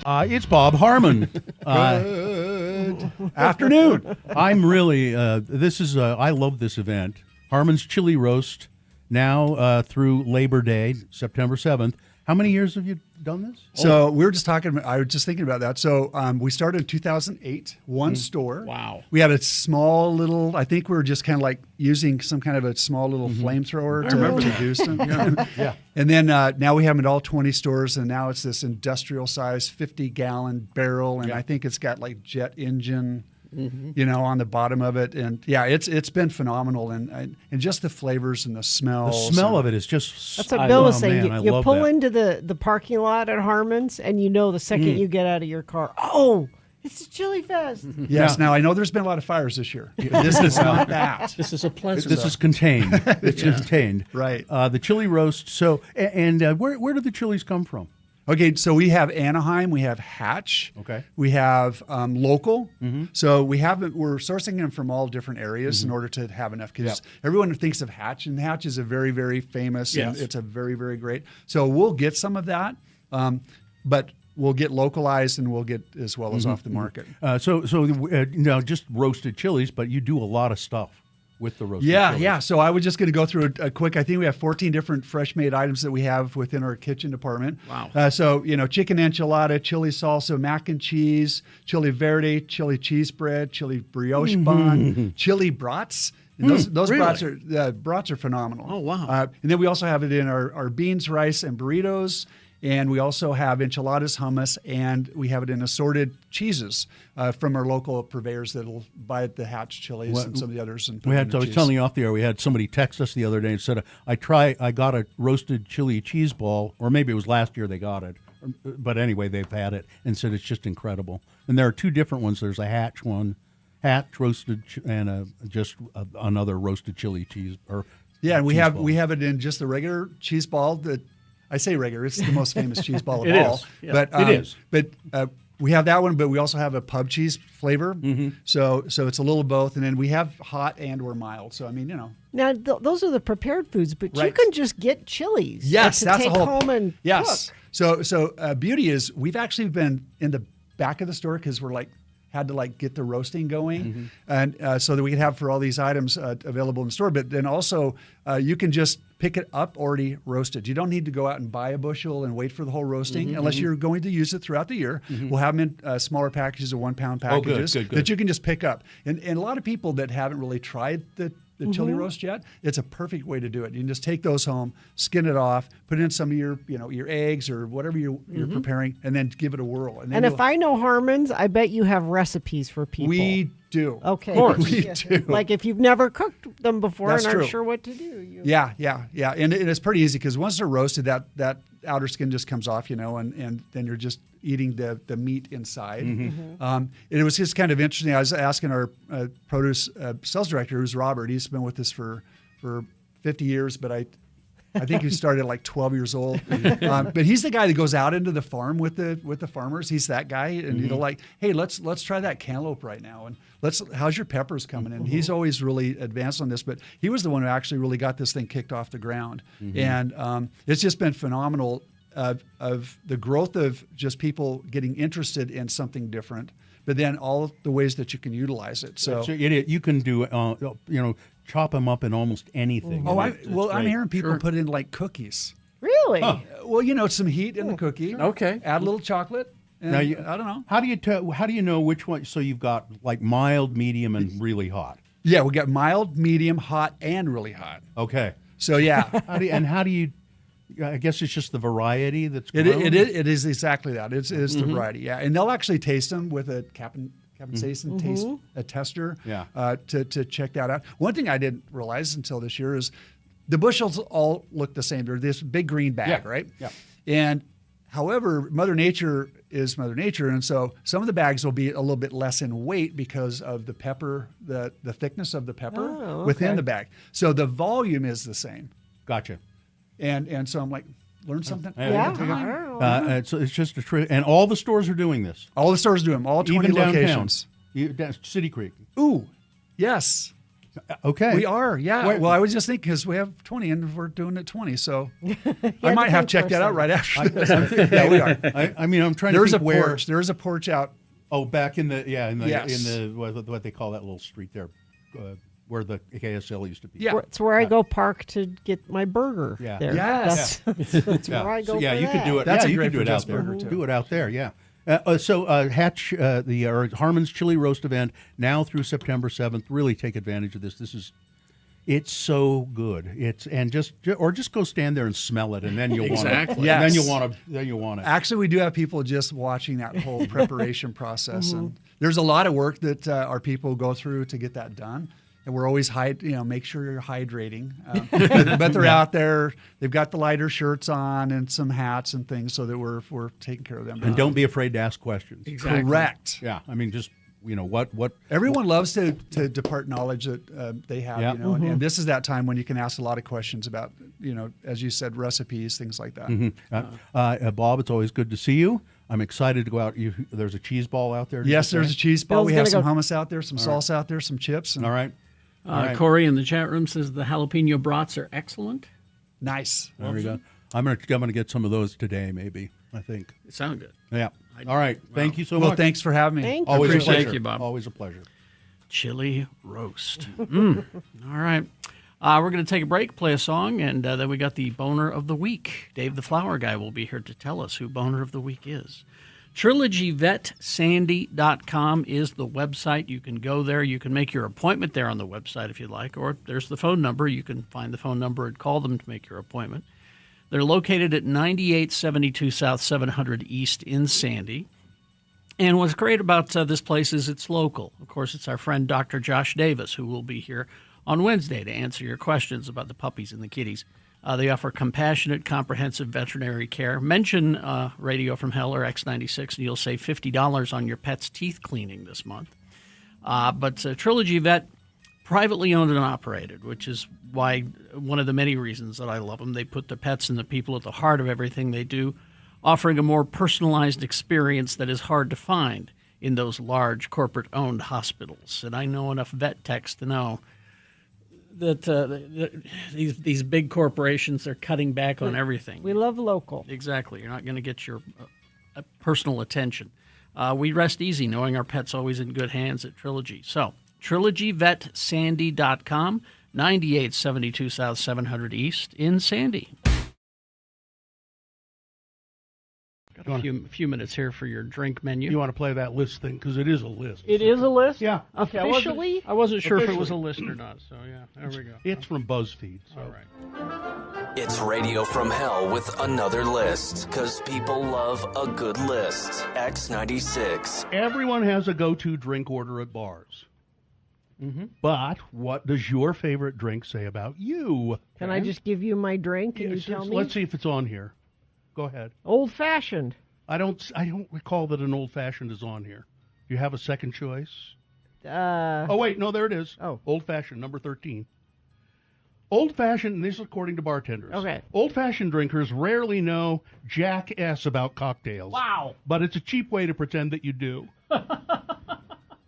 Bob. It's Bob Harmon. Good afternoon. I'm really, I love this event. Harmon's Chili Roast, now through Labor Day, September 7th. How many years have you done this? So we were just talking. I was just thinking about that. So we started in 2008, one store. Wow. We had a small little. I think we were just kind of like using some kind of a small little flamethrower to do some. Yeah. And then now we have it at all 20 stores, and now it's this industrial size 50-gallon barrel, and I think it's got like jet engine. On the bottom of it, and it's been phenomenal, and just the flavors and the smells. The smell of it is just. That's what Bill was saying. Man, you pull into the parking lot at Harmon's, and you know the second you get out of your car, it's a Chili Fest. Yes. Now I know there's been a lot of fires this year. This is not that. This is a pleasant. This is contained. It's contained. Right. The chili roast. So, and where do the chilies come from? Okay, so we have Anaheim, we have Hatch, okay, we have local. So we're sourcing them from all different areas in order to have enough, because everyone thinks of Hatch, and Hatch is a very, very famous, and it's a very, very great. So we'll get some of that, but we'll get localized, and we'll get as well as off the market. So just roasted chilies, but you do a lot of stuff with the roasted chilies. Yeah. So I was just going to go through a quick. I think we have 14 different fresh made items that we have within our kitchen department. Wow. So chicken enchilada, chili salsa, mac and cheese, chili verde, chili cheese bread, chili brioche bun, chili brats. And those really? brats are phenomenal. Oh wow. And then we also have it in our beans, rice, and burritos. And we also have enchiladas, hummus, and we have it in assorted cheeses from our local purveyors that'll buy at the Hatch Chilies and some of the others. And I was telling you off the air, we had somebody text us the other day and said, I got a roasted chili cheese ball, or maybe it was last year they got it. But anyway, they've had it and said it's just incredible. And there are two different ones. There's a Hatch one, Hatch roasted, and another roasted chili cheese. And we have it in just the regular cheese ball that. I say regular. It's the most famous cheese ball of all. Yeah. But it is. But we have that one, but we also have a pub cheese flavor. So it's a little of both, and then we have hot and or mild. So I mean, Now those are the prepared foods, but you Right. can just get chilies. Yes, to that's take a whole home and yes. cook. So beauty is we've actually been in the back of the store because we're had to get the roasting going, and so that we could have for all these items available in the store. But then also you can just pick it up already roasted. You don't need to go out and buy a bushel and wait for the whole roasting unless you're going to use it throughout the year. We'll have them in smaller packages of 1 pound packages good. that you can just pick up. And a lot of people that haven't really tried the chili roast yet, it's a perfect way to do it. You can just take those home, skin it off, put in some of your your eggs or whatever you're preparing, and then give it a whirl. And if I know Harmon's, I bet you have recipes for people. We do. Okay. Of course. We do. Like if you've never cooked them before That's and true. aren't sure what to do. Yeah. And it's pretty easy because once they're roasted, that outer skin just comes off, and then you're just eating the meat inside. It was just kind of interesting. I was asking our produce sales director, who's Robert. He's been with us for 50 years, but I think he started at 12 years old. But he's the guy that goes out into the farm with the farmers. He's that guy, and hey, let's try that cantaloupe right now, and how's your peppers coming in? He's always really advanced on this, but he was the one who actually really got this thing kicked off the ground, and it's just been phenomenal of the growth of just people getting interested in something different, but then all the ways that you can utilize it. So you can do chop them up in almost anything. I'm hearing people put in cookies. Really? Well, some heat in the cookie. Okay. Add a little chocolate. And Now I don't know. How do you know which one? So you've got mild, medium, and really hot. Yeah, we got mild, medium, hot, and really hot. Okay. So yeah. How do you? I guess it's just the variety that's grown. It is exactly that. It's the variety. Yeah, and they'll actually taste them with a capsaicin taste a tester. Yeah. To check that out. One thing I didn't realize until this year is the bushels all look the same. They're this big green bag, right? Yeah. And however, Mother Nature is Mother Nature, and so some of the bags will be a little bit less in weight because of the pepper, the thickness of the pepper within the bag. So the volume is the same. Gotcha. And so I'm like, learn something. So it's just a trick, and all the stores are doing this. All the stores do them. All 20 Even locations. City Creek. Ooh, yes. Okay. We are, yeah. Wait. Well, I was just thinking because we have 20 and we're doing it 20, so I the might have same checked that out person. right after this. Yeah, we are. I mean, I'm trying There's to a think where. porch. There is a porch out. Oh, back in the Yes. in the what they call that little street there, where the KSL used to be. Yeah. It's where I go park to get my burger. Yeah. There. Yes. That's where I go. So, yeah, for you could do that. it. That's yeah, a you great could do it for out Jeff's there. Burger, too. Do it out there. Yeah. Harmon's Chili Roast event now through September 7th. Really take advantage of this. It's so good. Just go stand there and smell it, and then you'll Exactly. want to. Yes. Then you want it. Actually, we do have people just watching that whole preparation process, and there's a lot of work that our people go through to get that done. And we're always make sure you're hydrating. But they're out there. They've got the lighter shirts on and some hats and things, so that we're taking care of them. And don't be afraid to ask questions. Exactly. Correct. Yeah. I mean, just what Everyone loves to depart knowledge that they have, Yeah. and this is that time when you can ask a lot of questions about, as you said, recipes, things like that. Bob, it's always good to see you. I'm excited to go out. There's a cheese ball out there. did Yes, you there's say? a cheese ball. Bill's We have gonna some go- hummus out there, some salsa out there, some chips. And All right. Corey in the chat room says the jalapeno brats are excellent. Nice. There we go. I'm gonna get some of those today, maybe. I think. They sound good. Yeah. All right. Thank you so Well, much. thanks for having me. Thank Always a Appreciate pleasure. you, Bob. Always a pleasure. Chili roast. All right. We're going to take a break, play a song, and then we got the boner of the week. Dave the Flower Guy will be here to tell us who boner of the week is. TrilogyVetSandy.com is the website. You can go there. You can make your appointment there on the website if you'd like, or there's the phone number. You can find the phone number and call them to make your appointment. They're located at 9872 South 700 East in Sandy. And what's great about this place is it's local. Of course, it's our friend Dr. Josh Davis, who will be here on Wednesday to answer your questions about the puppies and the kitties. They offer compassionate, comprehensive veterinary care. Mention Radio from Hell or X96, and you'll save $50 on your pet's teeth cleaning this month. But Trilogy Vet, privately owned and operated, which is why one of the many reasons that I love them. They put the pets and the people at the heart of everything they do, offering a more personalized experience that is hard to find in those large corporate-owned hospitals. And I know enough vet techs to know that these big corporations are cutting back on everything. We love local. Exactly. You're not going to get your personal attention. We rest easy knowing our pet's always in good hands at Trilogy. So, TrilogyVetSandy.com, 9872 South 700 East in Sandy. Got a few minutes here for your drink menu. You want to play that list thing because it is a list. It is a list? Yeah. Okay, Officially? I wasn't sure if it was a Officially. list or not, so yeah, there we go. It's from BuzzFeed. So. All right. It's Radio from Hell with another list, because people love a good list. X96. Everyone has a go-to drink order at bars. Mm-hmm. But what does your favorite drink say about you? Can I just give you my drink and you tell me? Let's see if it's on here. Go ahead. Old fashioned. I don't recall that an old fashioned is on here. Do you have a second choice? Oh wait, no, there it is. Oh. Old fashioned, number 13. Old fashioned, and this is according to bartenders. Okay. Old fashioned drinkers rarely know jack S about cocktails. Wow. But it's a cheap way to pretend that you do. No,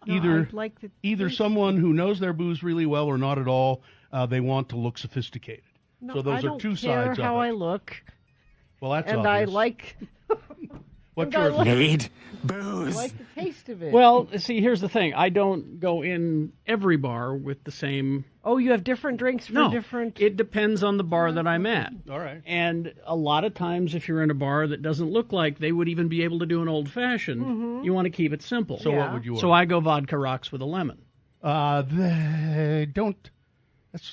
either I like the either taste. someone who knows their booze really well or not at all, they want to look sophisticated. No, so those I are don't two care sides how of I it. look. Well, that's and obvious. I like. What's and I yours? like- Need I booze. like the taste of it. Well, see, here's the thing. I don't go in every bar with the same. Oh, you have different drinks for No, different. it depends on the bar that I'm at. All right. And a lot of times, if you're in a bar that doesn't look like they would even be able to do an old fashioned, you want to keep it simple. So what would you order? So I go vodka rocks with a lemon. They don't.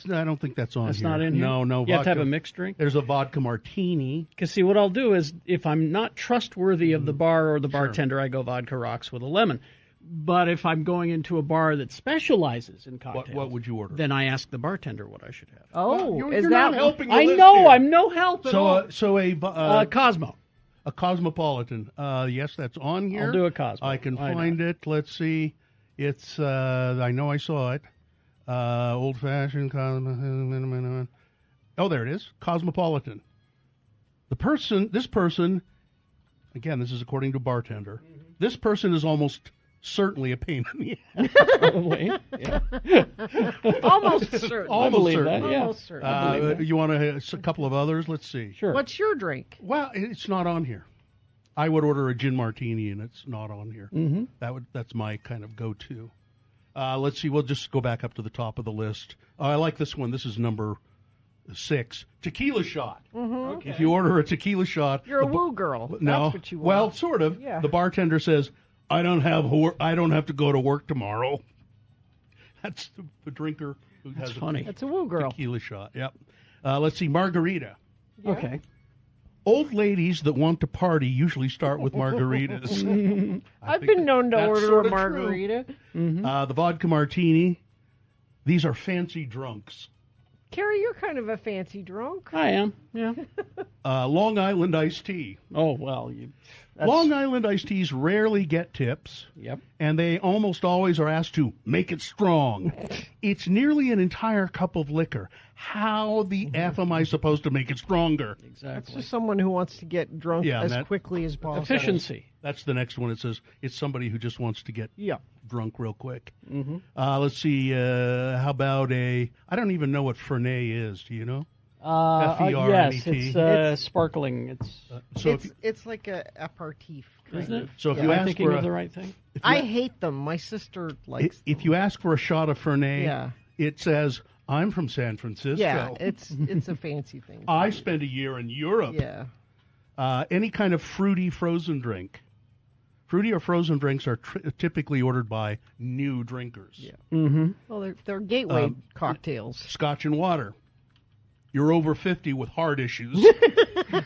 I don't think that's on That's here. not in here? No. You have to have vodka. a mixed drink? There's a vodka martini. Because, see, what I'll do is if I'm not trustworthy of the bar or the bartender, I go vodka rocks with a lemon. But if I'm going into a bar that specializes in cocktails, What would you order? then I ask the bartender what I should have. Oh, You're is not that helping the I list know, here. I'm no help at all. So a Cosmo. A Cosmopolitan. Yes, that's on here. I'll do a Cosmo. I can Why not? find it. Let's see. It's. I know I saw it. Old fashioned Cosmo. Oh, there it is. Cosmopolitan. This person. Again, this is according to bartender. This person is almost certainly a pain in the ass. Probably. Yeah. Almost certain. I believe certain. that. Yeah. Almost certain. You want a couple of others? Let's see. Sure. What's your drink? Well, it's not on here. I would order a gin martini, and it's not on here. Mm-hmm. That's my kind of go-to. Let's see. We'll just go back up to the top of the list. I like this one. This is number 6. Tequila shot. Mm-hmm. If you order a tequila shot, You're a woo girl. no, That's what you want. well, sort of. Yeah. The bartender says, "I don't have to go to work tomorrow." That's the drinker who That's has funny. That's a woo girl. tequila shot. Yep. Let's see. Margarita. Okay. Old ladies that want to party usually start with margaritas. I've been known to that's order sorta a margarita. The vodka martini. These are fancy drunks. Carrie, you're kind of a fancy drunk. I am. Yeah. Long Island iced tea. Oh well. Long Island iced teas rarely get tips. Yep. And they almost always are asked to make it strong. It's nearly an entire cup of liquor. How the F am I supposed to make it stronger? That's Exactly. just someone who wants to get drunk Yeah, as that- quickly as possible. Efficiency. That's the next one. It says it's somebody who just wants to get Yeah. drunk real quick. Mm-hmm. Let's see. How about I don't even know what Fernet is. Do you know? Yes, F-E-R-N-E-T. it's sparkling. It's So It's like a aperitif. Kind isn't it? of. So if Am you I ask thinking for of a- the right thing? I hate them. My sister likes them. if you ask for a shot of Fernet, Yeah. it says I'm from San Francisco. Yeah, it's a fancy thing. I spent a year in Europe. Yeah. Any kind of fruity frozen drink. Fruity or frozen drinks are typically ordered by new drinkers. Yeah. Mm-hmm. Well, they're gateway cocktails. Scotch and water. You're over 50 with heart issues.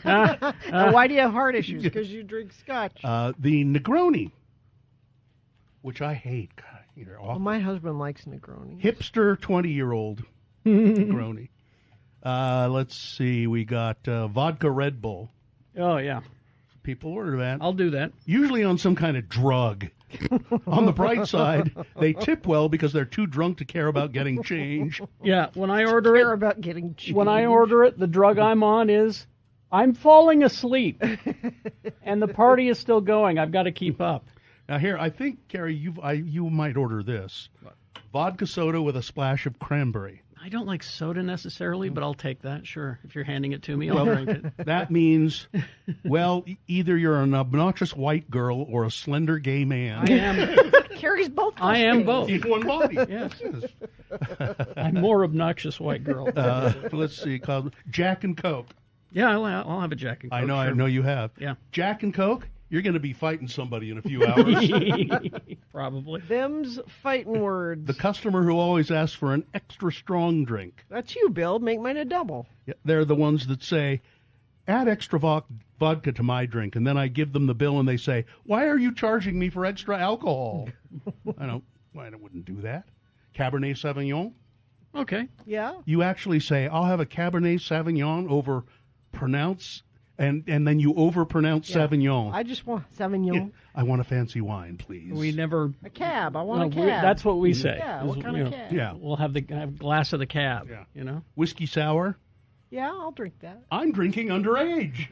And why do you have heart issues? Because you drink scotch. The Negroni, which I hate. God, you're awful. Well, my husband likes Negroni. Hipster 20-year-old Negroni. Let's see. We got vodka Red Bull. Oh yeah. People order that. I'll do that. Usually on some kind of drug. On the bright side, they tip well because they're too drunk to care about getting change. Yeah. When I order Care it, about getting cheap. when I order it, the drug I'm on is I'm falling asleep, and the party is still going. I've got to keep up. Now here, I think, Carrie, you might order this. Vodka soda with a splash of cranberry. I don't like soda necessarily, but I'll take that. Sure, if you're handing it to me, I'll drink it. That means, well, either you're an obnoxious white girl or a slender gay man. I am. Carries both. those I am things. both. In one body. Yes. I'm more obnoxious white girl. Let's see, called Jack and Coke. Yeah, I'll have a Jack and Coke. I know sure. you have. Yeah. Jack and Coke, you're going to be fighting somebody in a few hours. Probably. Them's fighting words. The customer who always asks for an extra strong drink. That's you, Bill. Make mine a double. Yeah, they're the ones that say, add extra vodka to my drink. And then I give them the bill and they say, why are you charging me for extra alcohol? I wouldn't do that. Cabernet Sauvignon. Okay. Yeah. You actually say, I'll have a Cabernet Sauvignon over pronounce, and then you overpronounce Sauvignon. I just want Sauvignon. Yeah, I want a fancy wine, please. We never. A cab. I want a cab. That's what we say. Yeah. is, What kind you of know, cab? Yeah. We'll have a glass of the cab. Yeah. You know. Whiskey sour. Yeah, I'll drink that. I'm drinking underage.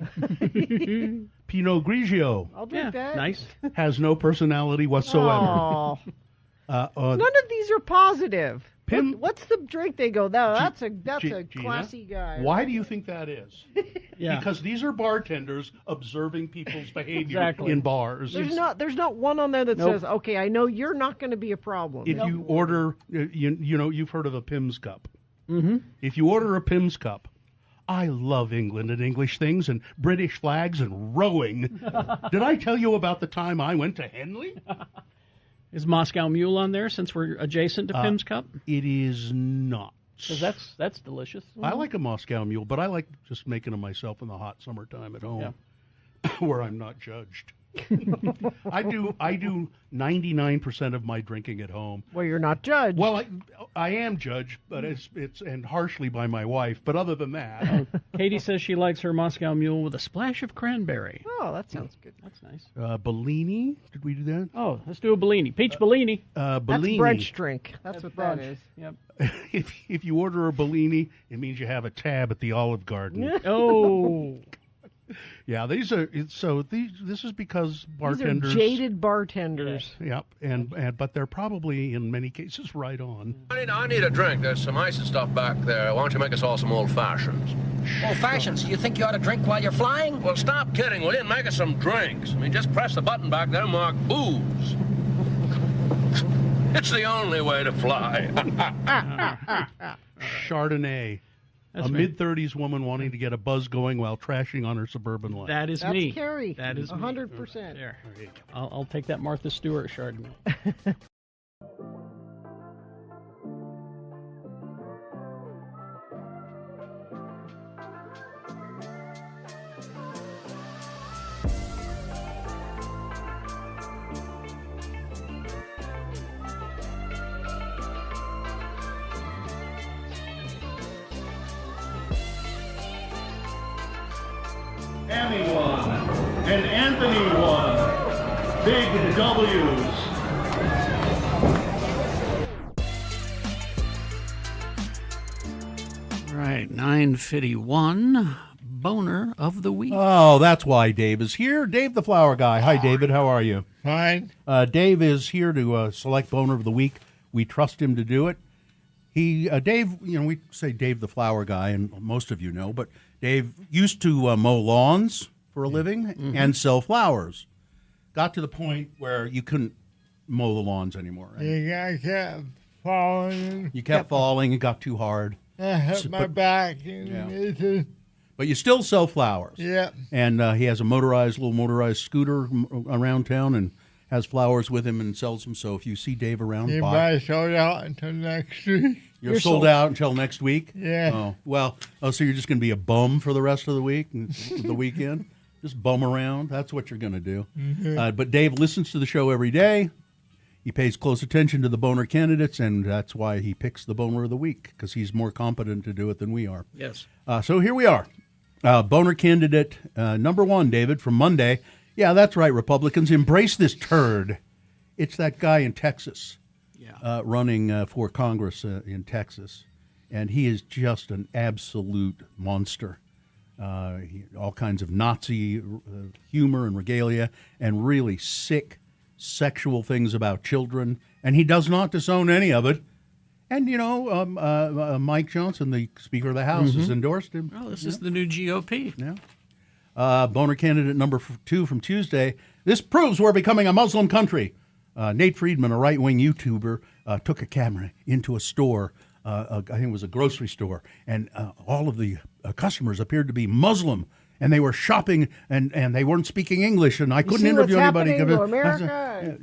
Pinot Grigio I'll drink that. Nice. has no personality whatsoever. Oh. None of these are positive. Pim- What's the drink they go? That's a Gina, classy guy. Why do you think that is? Yeah. Because these are bartenders observing people's behavior Exactly. in bars. There's not one on there that Nope. says, "Okay, I know you're not going to be a problem." If you order, you know, you've heard of a Pim's Cup. Mm-hmm. If you order a Pim's Cup, I love England and English things and British flags and rowing. Did I tell you about the time I went to Henley? Is Moscow Mule on there since we're adjacent to Pim's Cup? It is not. Because that's delicious. I like a Moscow Mule, but I like just making them myself in the hot summertime at home, where I'm not judged. I do 99% of my drinking at home. Well, you're not judged. Well, I am judged, but it's and harshly by my wife. But other than that, Katie says she likes her Moscow Mule with a splash of cranberry. Oh, that sounds good. That's nice. Bellini. Did we do that? Oh, let's do a Bellini. Peach Bellini. That's Bellini. brunch drink. That's what that brunch. is. Yep. If you order a Bellini, it means you have a tab at the Olive Garden. Oh. Yeah, these are so. This is because bartenders, These are jaded bartenders. Yep, and but they're probably in many cases right on. I need a drink. There's some ice and stuff back there. Why don't you make us all some old fashions? Old fashions? You think you ought to drink while you're flying? Well, stop kidding, will you? And make us some drinks. I mean, just press the button back there and mark booze. It's the only way to fly. Chardonnay. That's a me. mid-30s woman wanting to get a buzz going while trashing on her suburban life. That is That's me. Carrie. That is 100%. There. I'll take that Martha Stewart Chardonnay. Tammy won, and Anthony won. Big W's. Right, 9:51, boner of the week. Oh, that's why Dave is here. Dave the Flower Guy. Hi, David. How are you? Fine. Dave is here to select Boner of the Week. We trust him to do it. Dave, we say Dave the Flower Guy, and most of you know, but Dave used to mow lawns for a living and sell flowers. Got to the point where you couldn't mow the lawns anymore. Right? I kept falling. You kept falling. It got too hard. I hurt my back. But you still sell flowers. Yeah. And he has a little motorized scooter around town and has flowers with him and sells them. So if you see Dave around, buy. Everybody sold out until next week. You're sold out until next week? Yeah. So you're just going to be a bum for the rest of the week, the weekend? Just bum around? That's what you're going to do. Mhm. But Dave listens to the show every day. He pays close attention to the boner candidates, and that's why he picks the boner of the week, because he's more competent to do it than we are. Yes. So here we are. Boner candidate number one, David, from Monday. Yeah, that's right, Republicans. Embrace this turd. It's that guy in Texas running for Congress in Texas, and he is just an absolute monster. All kinds of Nazi humor and regalia and really sick sexual things about children, and he does not disown any of it. And, Mike Johnson, the Speaker of the House, has endorsed him. Oh, this is the new GOP. Yeah. Boner candidate number 2 from Tuesday. This proves we're becoming a Muslim country. Nate Friedman, a right-wing YouTuber, took a camera into a store. I think it was a grocery store. And all of the customers appeared to be Muslim. And they were shopping, and they weren't speaking English. And I couldn't interview anybody. To America?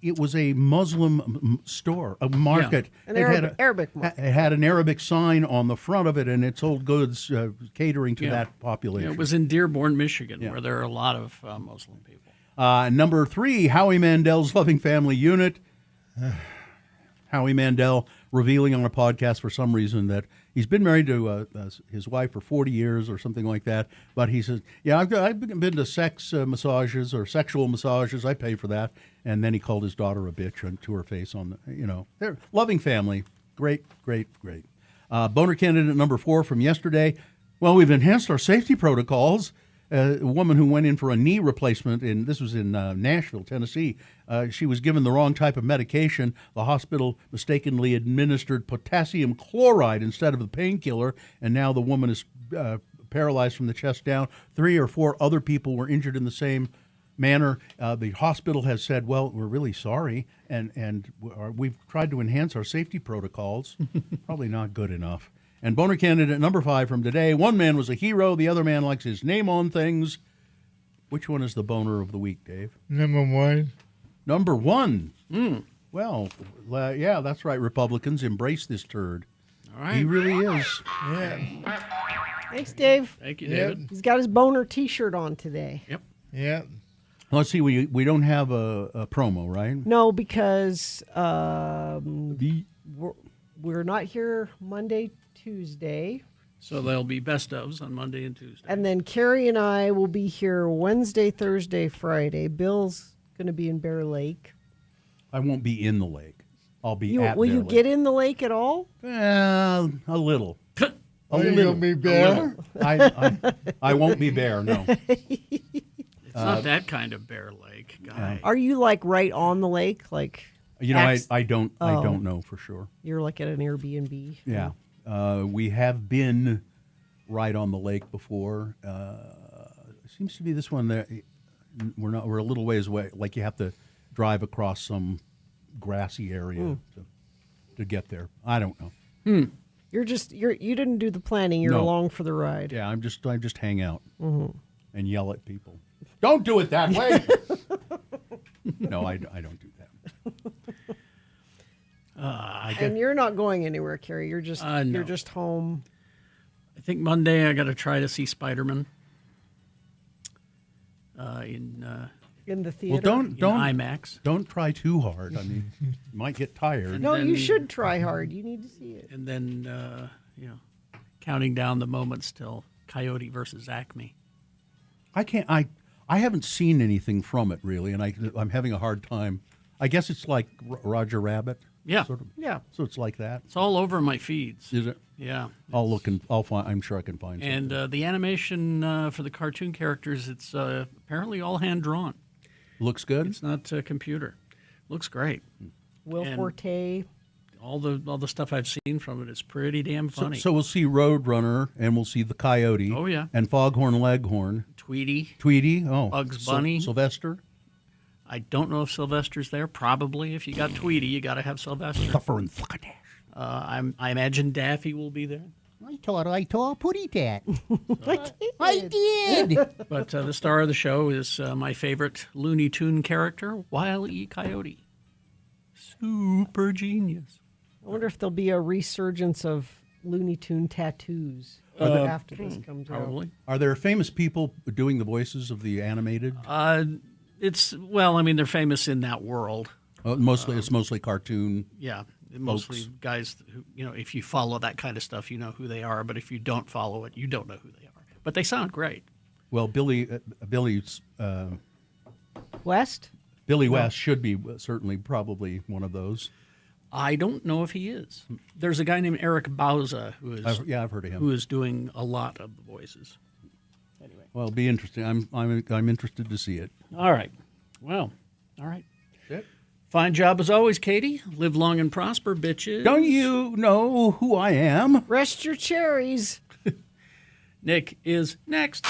It was a Muslim store, a market. Yeah. Arabic market. It had an Arabic sign on the front of it, and it sold goods catering to that population. Yeah, it was in Dearborn, Michigan, where there are a lot of Muslim people. Number 3, Howie Mandel's Loving Family Unit. Howie Mandel revealing on a podcast for some reason that he's been married to his wife for 40 years or something like that. But he says, I've been to sex massages or sexual massages. I pay for that. And then he called his daughter a bitch to her face they're loving family. Great, great, great. Boner candidate number 4 from yesterday. Well, we've enhanced our safety protocols. A woman who went in for a knee replacement, this was in Nashville, Tennessee. She was given the wrong type of medication. The hospital mistakenly administered potassium chloride instead of the painkiller, and now the woman is paralyzed from the chest down. 3 or 4 other people were injured in the same manner. The hospital has said, well, we're really sorry, and we've tried to enhance our safety protocols. Probably not good enough. And boner candidate number 5 from today. One man was a hero. The other man likes his name on things. Which one is the boner of the week, Dave? Number 1. Number 1. Well, yeah, that's right. Republicans, embrace this turd. All right. He really is. Yeah. Thanks, Dave. Thank you, David. He's got his boner T-shirt on today. Yep. Yeah. Let's see. We don't have a promo, right? No, because we're not here Monday, Tuesday. So there'll be best ofs on Monday and Tuesday. And then Carrie and I will be here Wednesday, Thursday, Friday. Bill's going to be in Bear Lake. I won't be in the lake. I'll be at Will Bear you Lake. get in the lake at all? A little. A Are you little. gonna be A Bear? little. I won't be Bear, no. It's not that kind of Bear Lake guy. Are you like right on the lake? Like I don't Oh. know for sure. You're like at an Airbnb. Yeah. We have been right on the lake before. Seems to be this one that we're a little ways away. Like you have to drive across some grassy area to get there. I don't know. You didn't do the planning. You're No. along for the ride. Yeah, I just hang out Mhm. and yell at people. Don't do it that way. No, I don't do that. And you're not going anywhere, Carrie. You're just No. you're just home. I think Monday I got to try to see Spider-Man In the Well, theater. don't IMAX. Don't try too hard. I mean, you might get tired. No, you then- should try hard. You need to see it. And then, counting down the moments till Coyote versus Acme. I haven't seen anything from it really, and I'm having a hard time. I guess it's like Roger Rabbit. Yeah. Sort of. Yeah. So it's like that. It's all over my feeds. Is it? Yeah. I'll look and I'll find. I'm sure I can find. And the animation for the cartoon characters, it's apparently all hand drawn. Looks good. It's not computer. Looks great. Will And Forte. All the stuff I've seen from it is pretty damn funny. So we'll see Roadrunner, and we'll see the Coyote. Oh, yeah. And Foghorn Leghorn. Tweety. Oh. Bugs Bunny. Sylvester. I don't know if Sylvester's there. Probably. If you got Tweety, you got to have Sylvester. Puffer and Fluckadash. I imagine Daffy will be there. I thought Putty that. I did. But the star of the show is my favorite Looney Tune character, Wile E. Coyote. Super genius. I wonder if there'll be a resurgence of Looney Tune tattoos after this comes Probably. Are there famous people doing the voices of the animated? They're famous in that world. It's mostly cartoon. Yeah, mostly guys who, if you follow that kind of stuff, you know who they are. But if you don't follow it, you don't know who they are. But they sound great. Well, Billy West? Billy West should be certainly probably one of those. I don't know if he is. There's a guy named Eric Bauza who is. I've heard of him. Who is doing a lot of the voices. Anyway. Well, it'll be interesting. I'm interested to see it. All right. Well, all right. Yep. Fine job as always, Katie. Live long and prosper, bitches. Don't you know who I am? Rest your cherries. Nick is next.